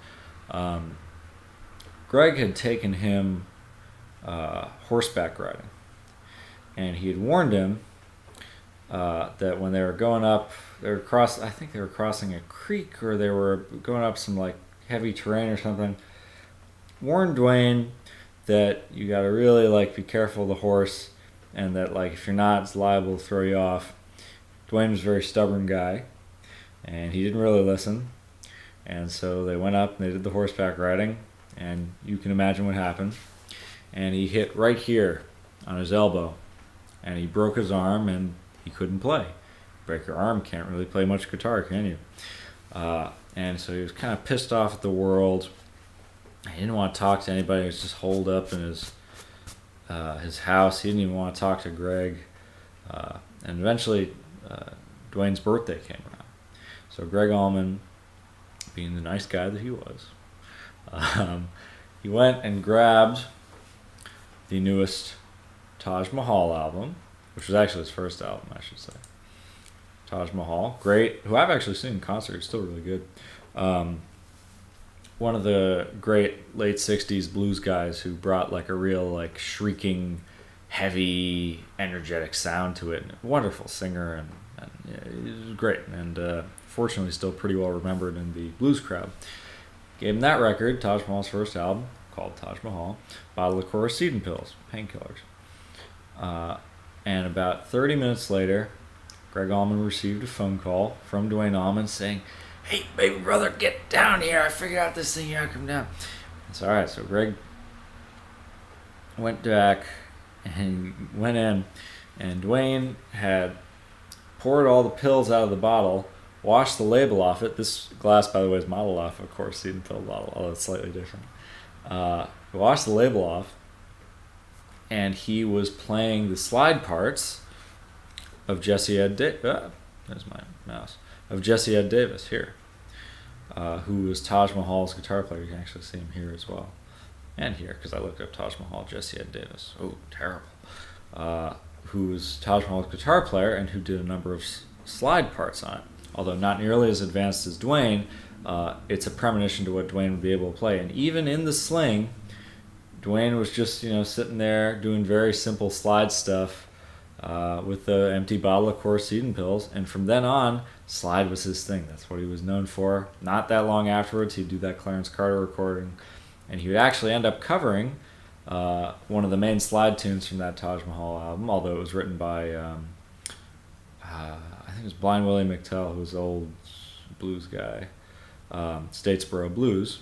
Greg had taken him horseback riding, and he had warned him that when they were going up, I think they were crossing a creek, or they were going up some heavy terrain or something. Warned Duane that you got to really be careful of the horse, and that if you're not, it's liable to throw you off. Duane was a very stubborn guy, and he didn't really listen. And so they went up and they did the horseback riding, and you can imagine what happened. And he hit right here on his elbow, and he broke his arm and he couldn't play. Break your arm, can't really play much guitar, can you? And so he was kind of pissed off at the world. He didn't want to talk to anybody. He was just holed up in his house. He didn't even want to talk to Greg. And eventually, Dwayne's birthday came around. So Greg Allman, being the nice guy that he was, he went and grabbed the newest Taj Mahal album, which was actually his first album, I should say. Taj Mahal, great, who I've actually seen in concert, still really good. One of the great late 60s blues guys who brought like a real like shrieking, heavy, energetic sound to it. Wonderful singer, and yeah, he was great, and fortunately still pretty well remembered in the blues crowd. Gave him that record, Taj Mahal's first album, called Taj Mahal, bottle of Chlorocidin pills, painkillers. And about 30 minutes later, Greg Allman received a phone call from Dwayne Allman saying, "Hey, baby brother, get down here. I figured out this thing. You gotta come down." It's all right. So Greg went back and went in, and Dwayne had poured all the pills out of the bottle, washed the label off it. This glass, by the way, is modeled off, of course, Cedin pill bottle, although it's slightly different. Washed the label off, and he was playing the slide parts of Jesse Ed Davis. There's my mouse. Of Jesse Ed Davis here, who was Taj Mahal's guitar player. You can actually see him here as well, and here, because I looked up Taj Mahal, Jesse Ed Davis. Oh, terrible. Who was Taj Mahal's guitar player and who did a number of slide parts on it. Although not nearly as advanced as Dwayne, it's a premonition to what Dwayne would be able to play. And even in the sling, Dwayne was just, sitting there doing very simple slide stuff with the empty bottle of Chlorocidin pills. And from then on, slide was his thing. That's what he was known for. Not that long afterwards, he'd do that Clarence Carter recording. And he would actually end up covering one of the main slide tunes from that Taj Mahal album, although it was written by, I think it was Blind Willie McTell, who was an old blues guy, Statesboro Blues,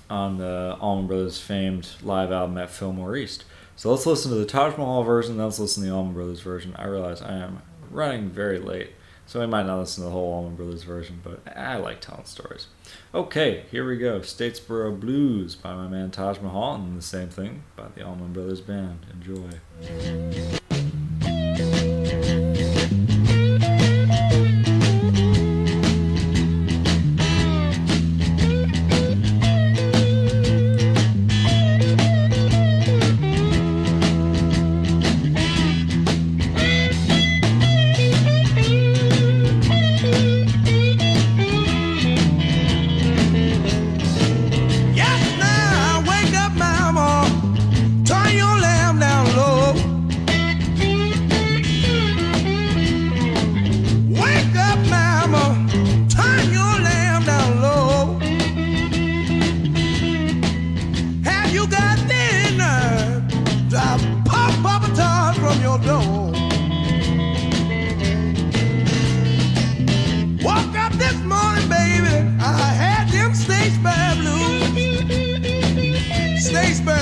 on the Allman Brothers' famed live album at Fillmore East. So let's listen to the Taj Mahal version, then let's listen to the Allman Brothers version. I realize I am running very late, so I might not listen to the whole Allman Brothers version, but I like telling stories. Okay, here we go. Statesboro Blues by my man Taj Mahal, and the same thing by the Allman Brothers Band. Enjoy.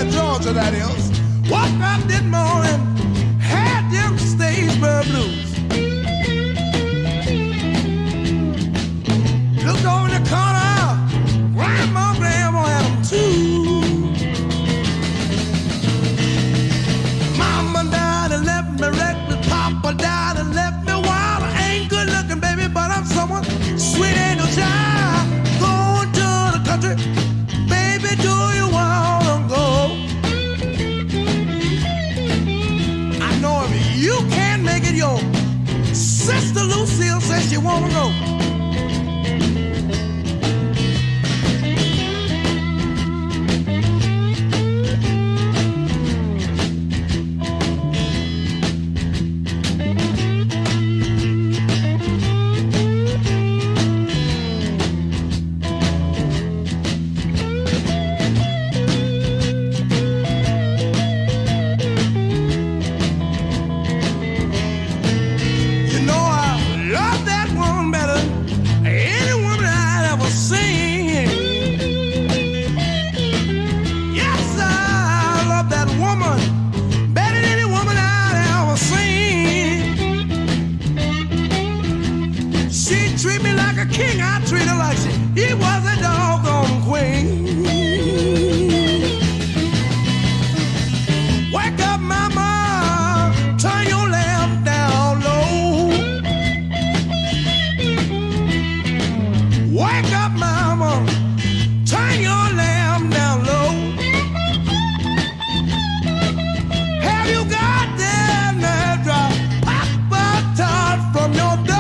Georgia, that is. Woke up this morning, had them Statesboro blues. Looked over in the corner, grandma had them too. Mama died and left me reckless, Papa died and left me wild. I ain't good looking, baby, but I'm someone sweet angel child. Going to the country, baby, do you wanna go? You can't make it, your sister Lucille says she wanna go. Better than king, I treat her like he was a doggone queen. Wake up, mama, turn your lamp down low. Wake up, mama, turn your lamp down low. Have you got that nerve drop pop a tart from your door?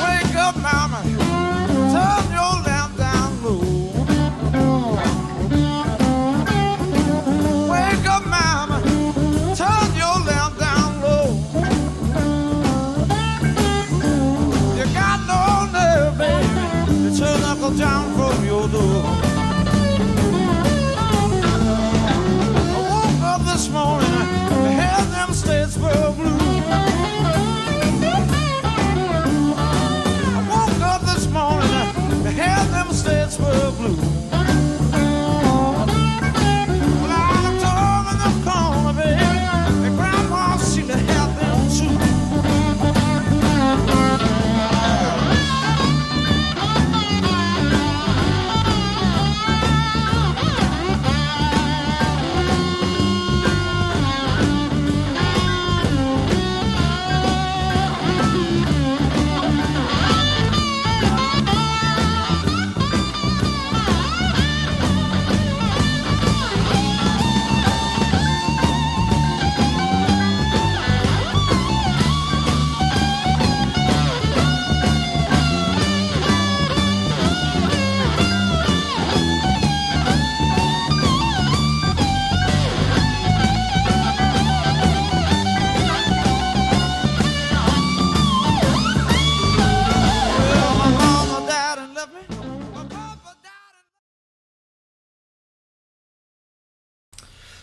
Wake up, mama, turn your lamp down low. Wake up, mama, turn your lamp down low. You got no nerve, baby, to turn knuckle down from your door. I woke up this morning, I had them Statesboro blues. This morning, I had them Statesboro blues. Well, I looked over in the corner, baby, and Grandma seemed to have them too.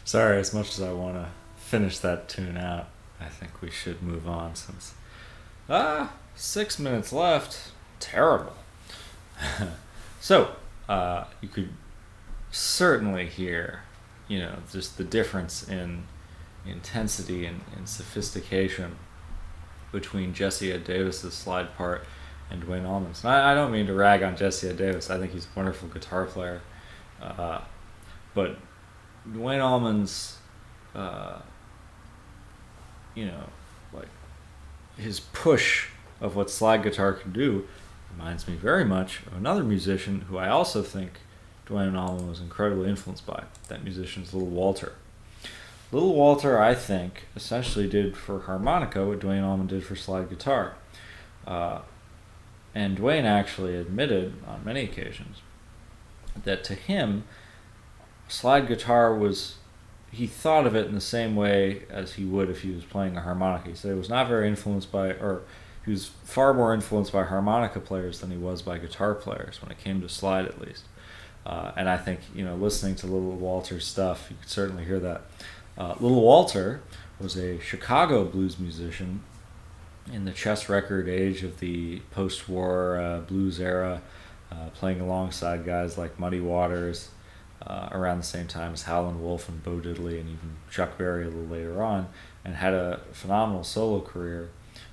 Sorry, as much as I want to finish that tune out, I think we should move on since 6 minutes left. Terrible. So, you could certainly hear, just the difference in intensity and sophistication between Jesse Ed Davis's slide part and Duane Allman's. And I don't mean to rag on Jesse Ed Davis. I think he's a wonderful guitar player. But Duane Allman's, like his push of what slide guitar can do reminds me very much of another musician who I also think Duane Allman was incredibly influenced by. That musician is Little Walter. Little Walter, I think, essentially did for harmonica what Duane Allman did for slide guitar. And Duane actually admitted on many occasions that to him, slide guitar was, he thought of it in the same way as he would if he was playing a harmonica. He said it was not very influenced by, or he was far more influenced by harmonica players than he was by guitar players when it came to slide, at least. And I think, listening to Little Walter's stuff, you could certainly hear that. Little Walter was a Chicago blues musician in the chess record age of the post-war blues era, playing alongside guys like Muddy Waters, around the same time as Howlin' Wolf and Bo Diddley and even Chuck Berry a little later on, and had a phenomenal solo career,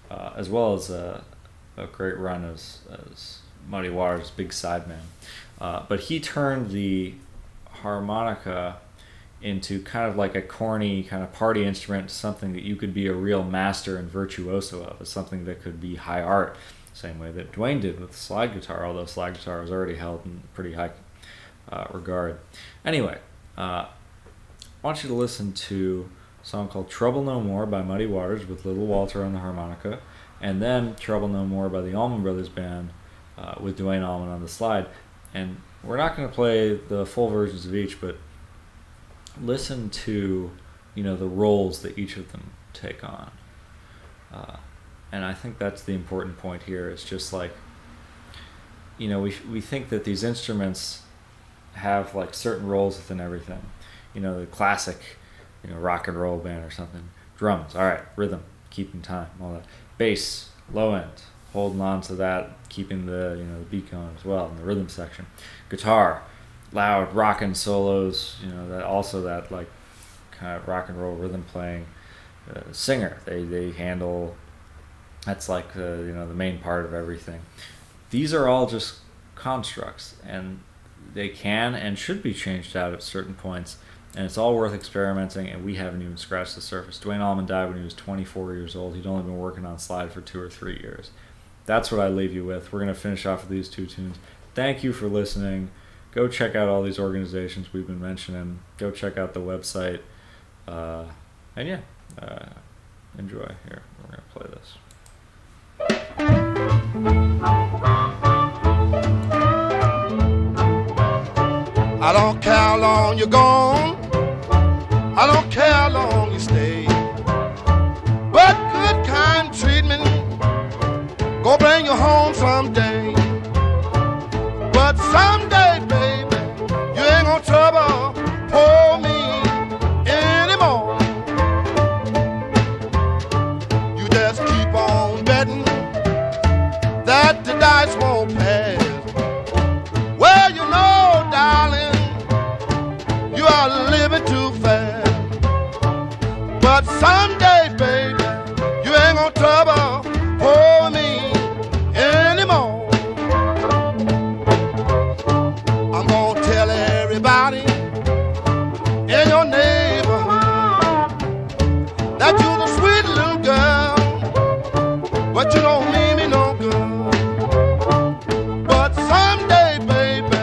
as well as a great run as Muddy Waters' big sideman. But he turned the harmonica into kind of like a corny kind of party instrument, something that you could be a real master and virtuoso of, as something that could be high art, same way that Duane did with slide guitar, although slide guitar was already held in pretty high regard. Anyway, I want you to listen to song called Trouble No More by Muddy Waters with Little Walter on the harmonica, and then Trouble No More by the Allman Brothers Band with Dwayne Allman on the slide. And we're not going to play the full versions of each, but listen to, the roles that each of them take on. And I think that's the important point here. It's just like, we think that these instruments have like certain roles within everything. The classic, rock and roll band or something. Drums, all right, rhythm, keeping time, all that. Bass, low end, holding on to that, keeping the the beat going as well in the rhythm section. Guitar, loud rockin' solos, that like kind of rock and roll rhythm playing. Singer, they handle, that's like the main part of everything. These are all just constructs, and they can and should be changed out at certain points, and it's all worth experimenting, and we haven't even scratched the surface. Dwayne Allman died when he was 24 years old. He'd only been working on slide for 2 or 3 years. That's what I leave you with. We're going to finish off with these 2 tunes. Thank you for listening. Go check out all these organizations we've been mentioning. Go check out the website. Enjoy. Here, we're going to play this. I don't care how long you're gone, I don't care how long you stay, but good kind treatment go bring you home someday. But someday, baby, you ain't gonna trouble poor me anymore. You just keep on betting that the dice won't pass. Well, darling, you are living too fast. But someday, baby, you ain't gonna trouble for me anymore. I'm gonna tell everybody in your neighborhood that you're the sweet little girl, but you don't mean me no good. But someday, baby,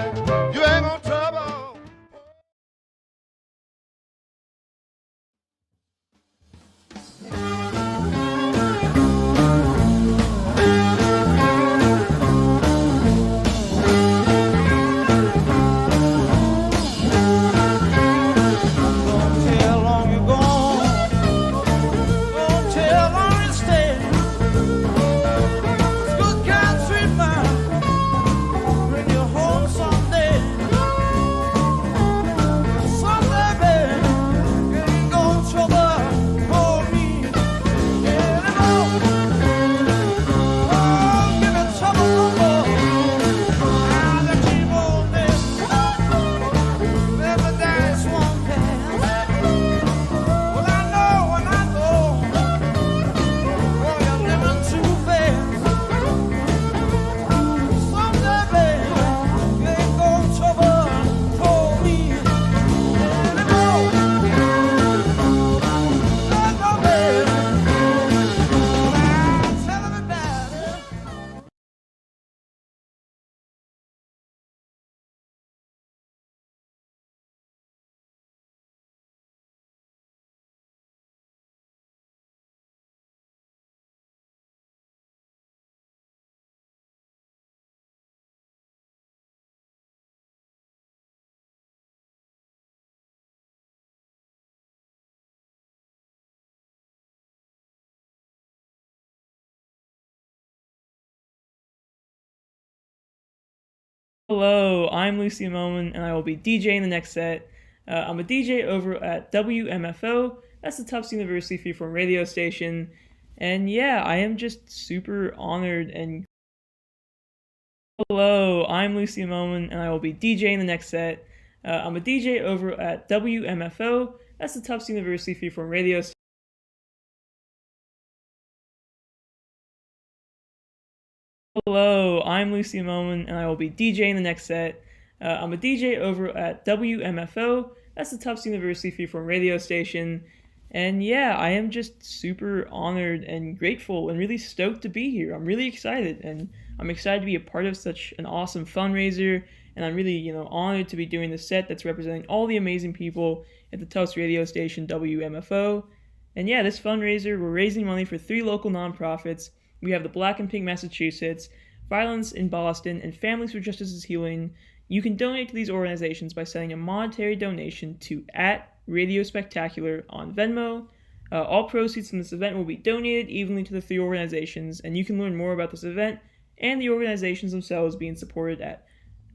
Hello, I'm Lucy Moman, and I will be DJing the next set. I'm a DJ over at WMFO. That's the Tufts University Freeform radio station. And yeah, I am just super honored and... Hello, I'm Lucy Moman, and I will be DJing the next set. I'm a DJ over at WMFO. That's the Tufts University Freeform radio station. Hello, I'm Lucy Moman, and I will be DJing the next set. I'm a DJ over at WMFO. That's the Tufts University Freeform radio station. And yeah, I am just super honored and grateful and really stoked to be here. I'm really excited, and I'm excited to be a part of such an awesome fundraiser. And I'm really, honored to be doing the set that's representing all the amazing people at the Tufts radio station WMFO. And yeah, this fundraiser, we're raising money for 3 local nonprofits. We have the Black and Pink Massachusetts, Violence in Boston, and Families for Justice's Healing. You can donate to these organizations by sending a monetary donation to @RAIDio on Venmo. All proceeds from this event will be donated evenly to the 3 organizations, and you can learn more about this event and the organizations themselves being supported at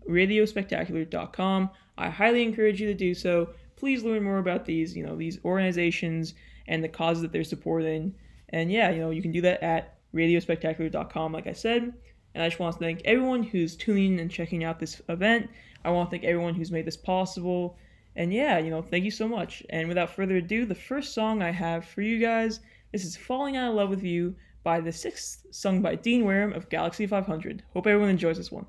radiospectacular.com. I highly encourage you to do so. Please learn more about these organizations and the causes that they're supporting. And yeah, you can do that at radiospectacular.com, like I said. And I just want to thank everyone who's tuning in and checking out this event. I want to thank everyone who's made this possible. And yeah, thank you so much. And without further ado, the first song I have for you guys, this is Falling Out of Love with You by The Sixth, sung by Dean Wareham of Galaxy 500. Hope everyone enjoys this one.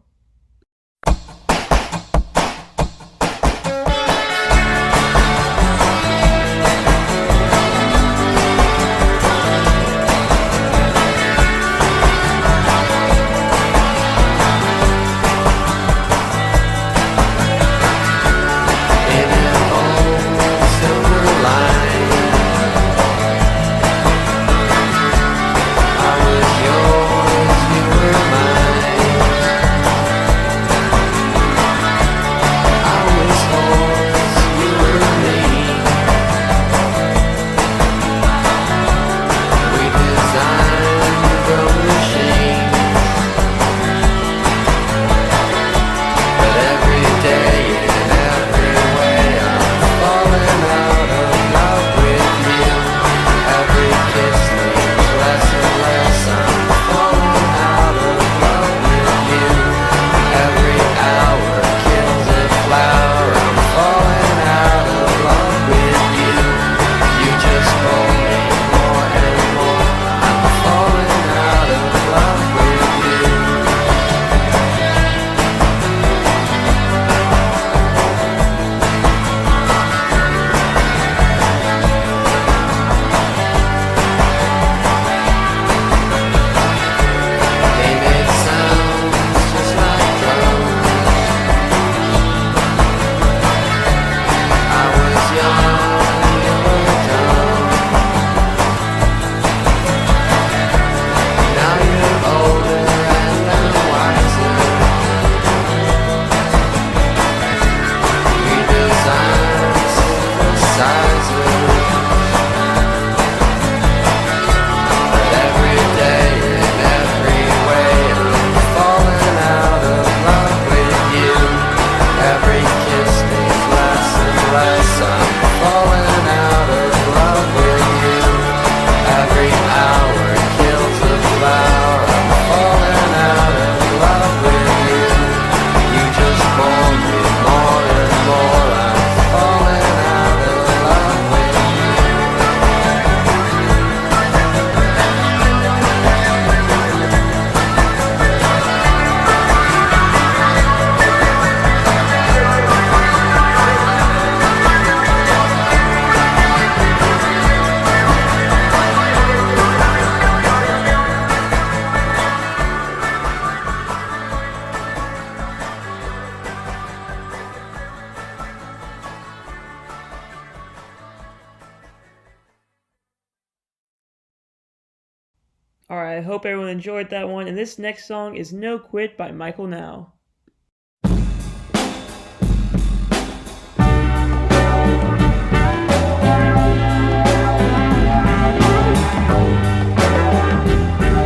Alright, I hope everyone enjoyed that one, and this next song is No Quit by Michael Now.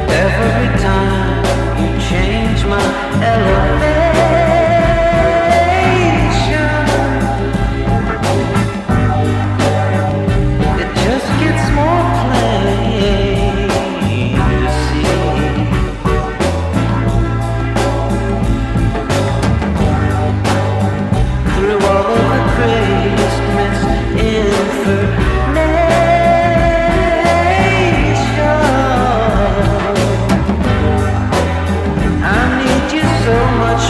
Every time you change my elevation, it just gets more plain to see. Through all of the Christmas information, I need you so much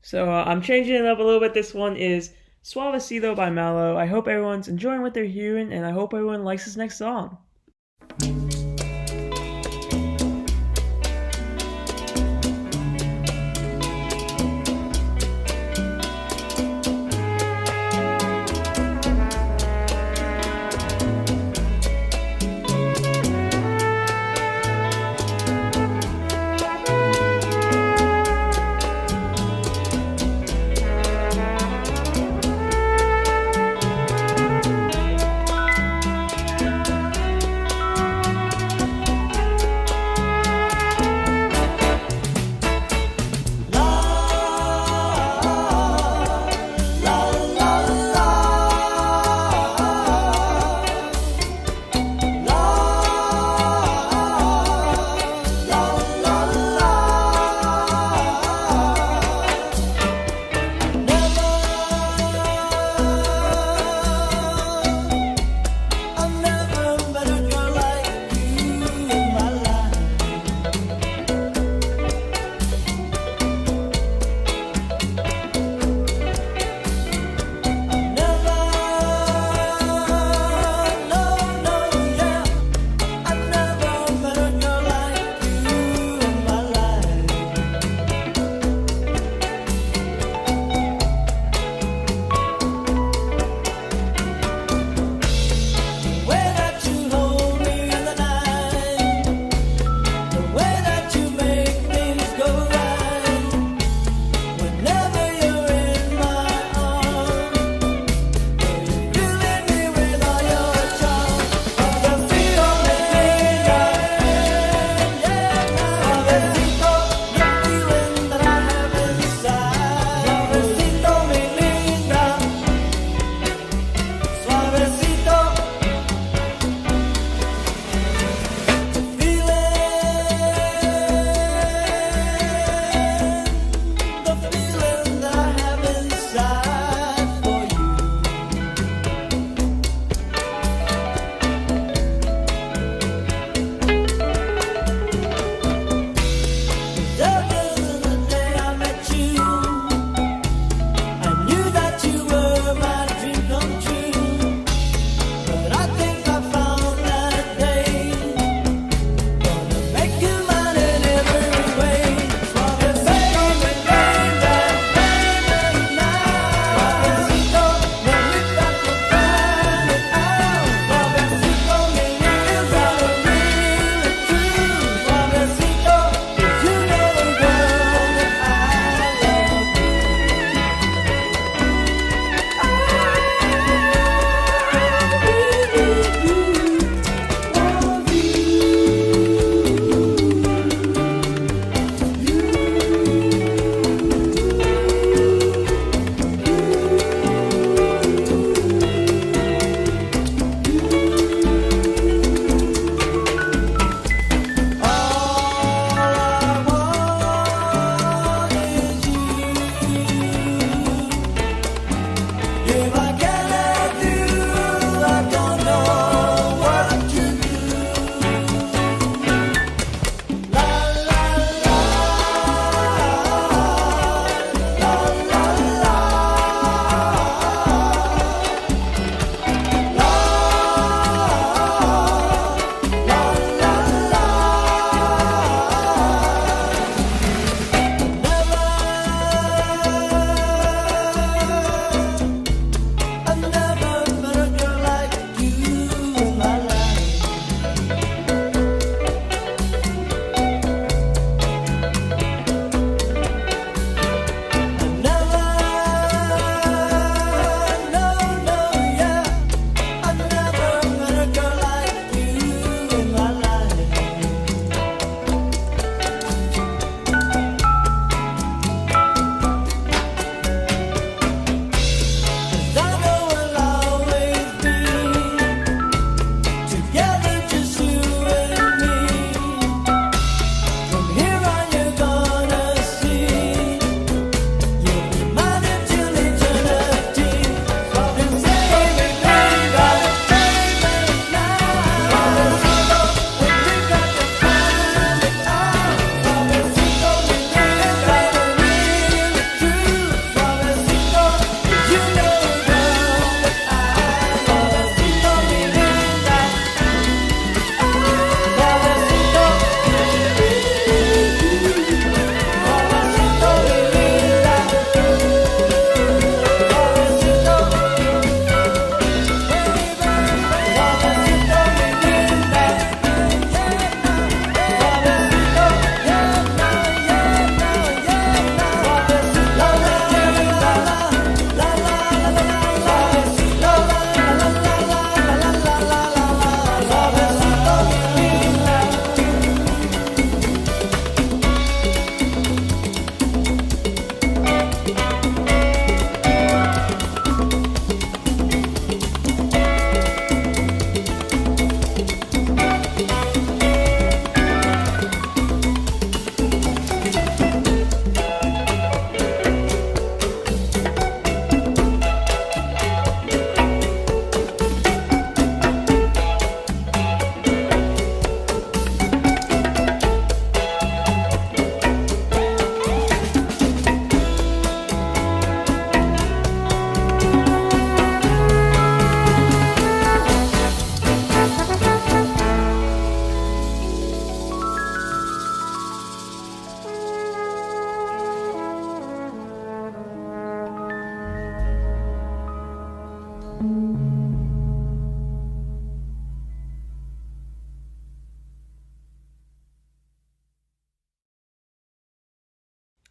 So I'm changing it up a little bit. This one is Suavecito by Mallow. I hope everyone's enjoying what they're hearing, and I hope everyone likes this next song.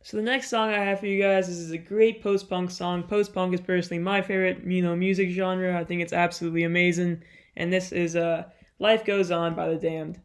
So the next song I have for you guys is a great post-punk song. Post-punk is personally my favorite, music genre. I think it's absolutely amazing. And this is Life Goes On by The Damned.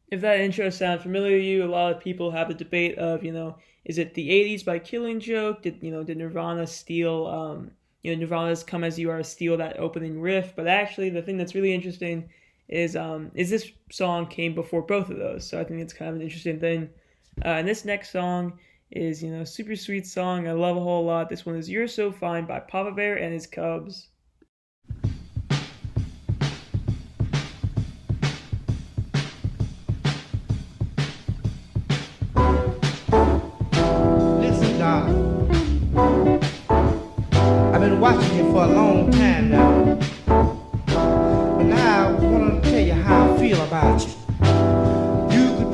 If that intro sounds familiar to you, a lot of people have the debate of, is it the 80s by Killing Joke? Did Nirvana steal, Nirvana's Come As You Are steal that opening riff? But actually, the thing that's really interesting is this song came before both of those. So I think it's kind of an interesting thing. And this next song is, super sweet song I love a whole lot. This one is You're So Fine by Papa Bear and his Cubs. I've been watching you for a long time now. And now I want to tell you how I feel about you. You could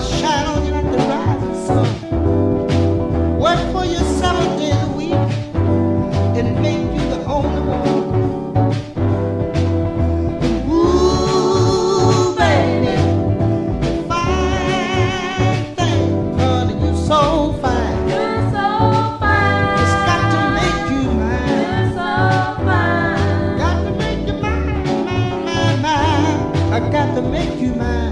shine on you like the rising sun. Work for you 7 days a week and make you the only one. Ooh, baby, fine thing, honey, you so fine. You're so fine. It's got to make you mine. You're so fine. Got to make you mine, mine, mine. I got to make you mine.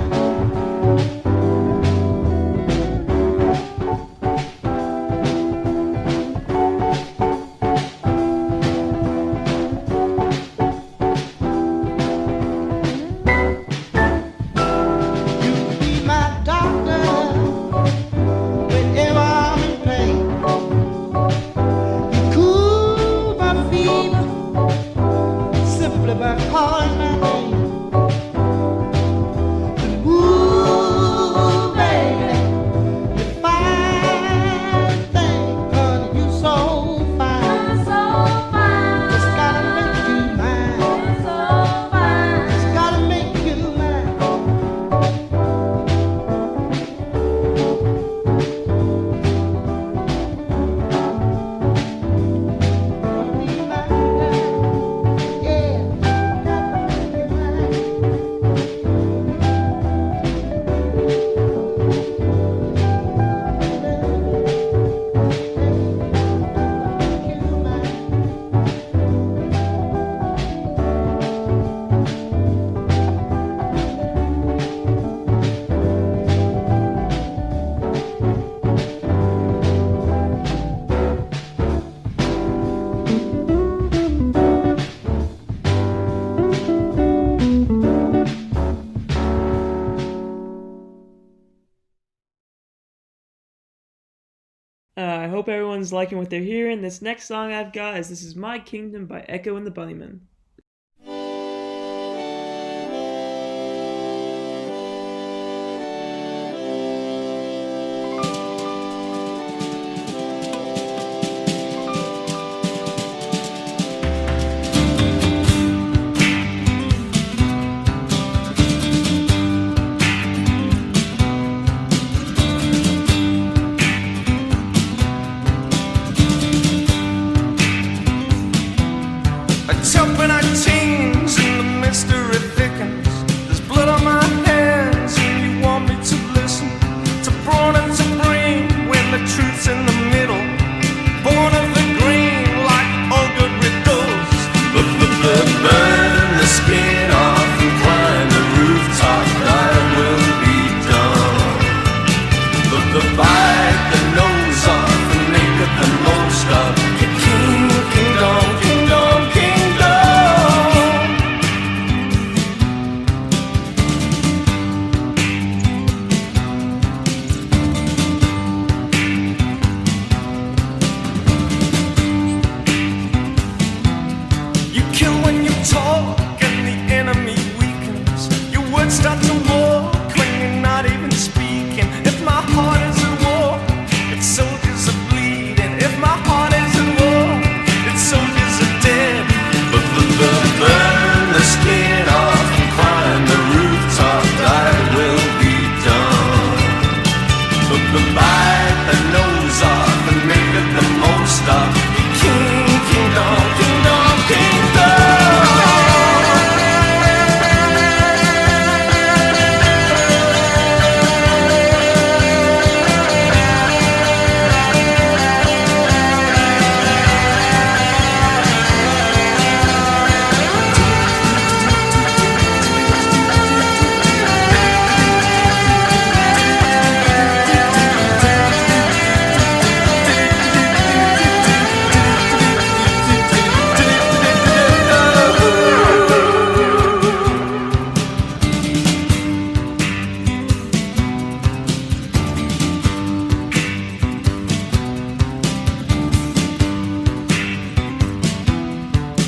I hope everyone's liking what they're hearing. This next song I've got is This Is My Kingdom by Echo and the Bunnymen. Jumping our chains and the mystery thickens. There's blood on my hands and you want me to listen. To brawn and to brain when the truth's in the middle. Born of the green like all good riddles. Burn the skin off and climb the rooftop. Thy will be done. The bite the nose off and make it the most of your kingdom, kingdom, kingdom. You kill when you talk and the enemy weakens. Your words start to walk when you're not even speaking. If my heart is at war, its soldiers are bleeding. If my heart is at war, its soldiers are dead. Burn the skin off and climb the rooftop. Thy will be done. Bite the nose off and make it the most of kingdom, kingdom, kingdom.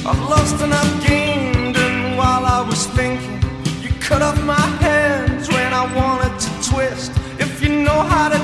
I've lost and I've gained, and while I was thinking, you cut off my hands when I wanted to twist. If you know how to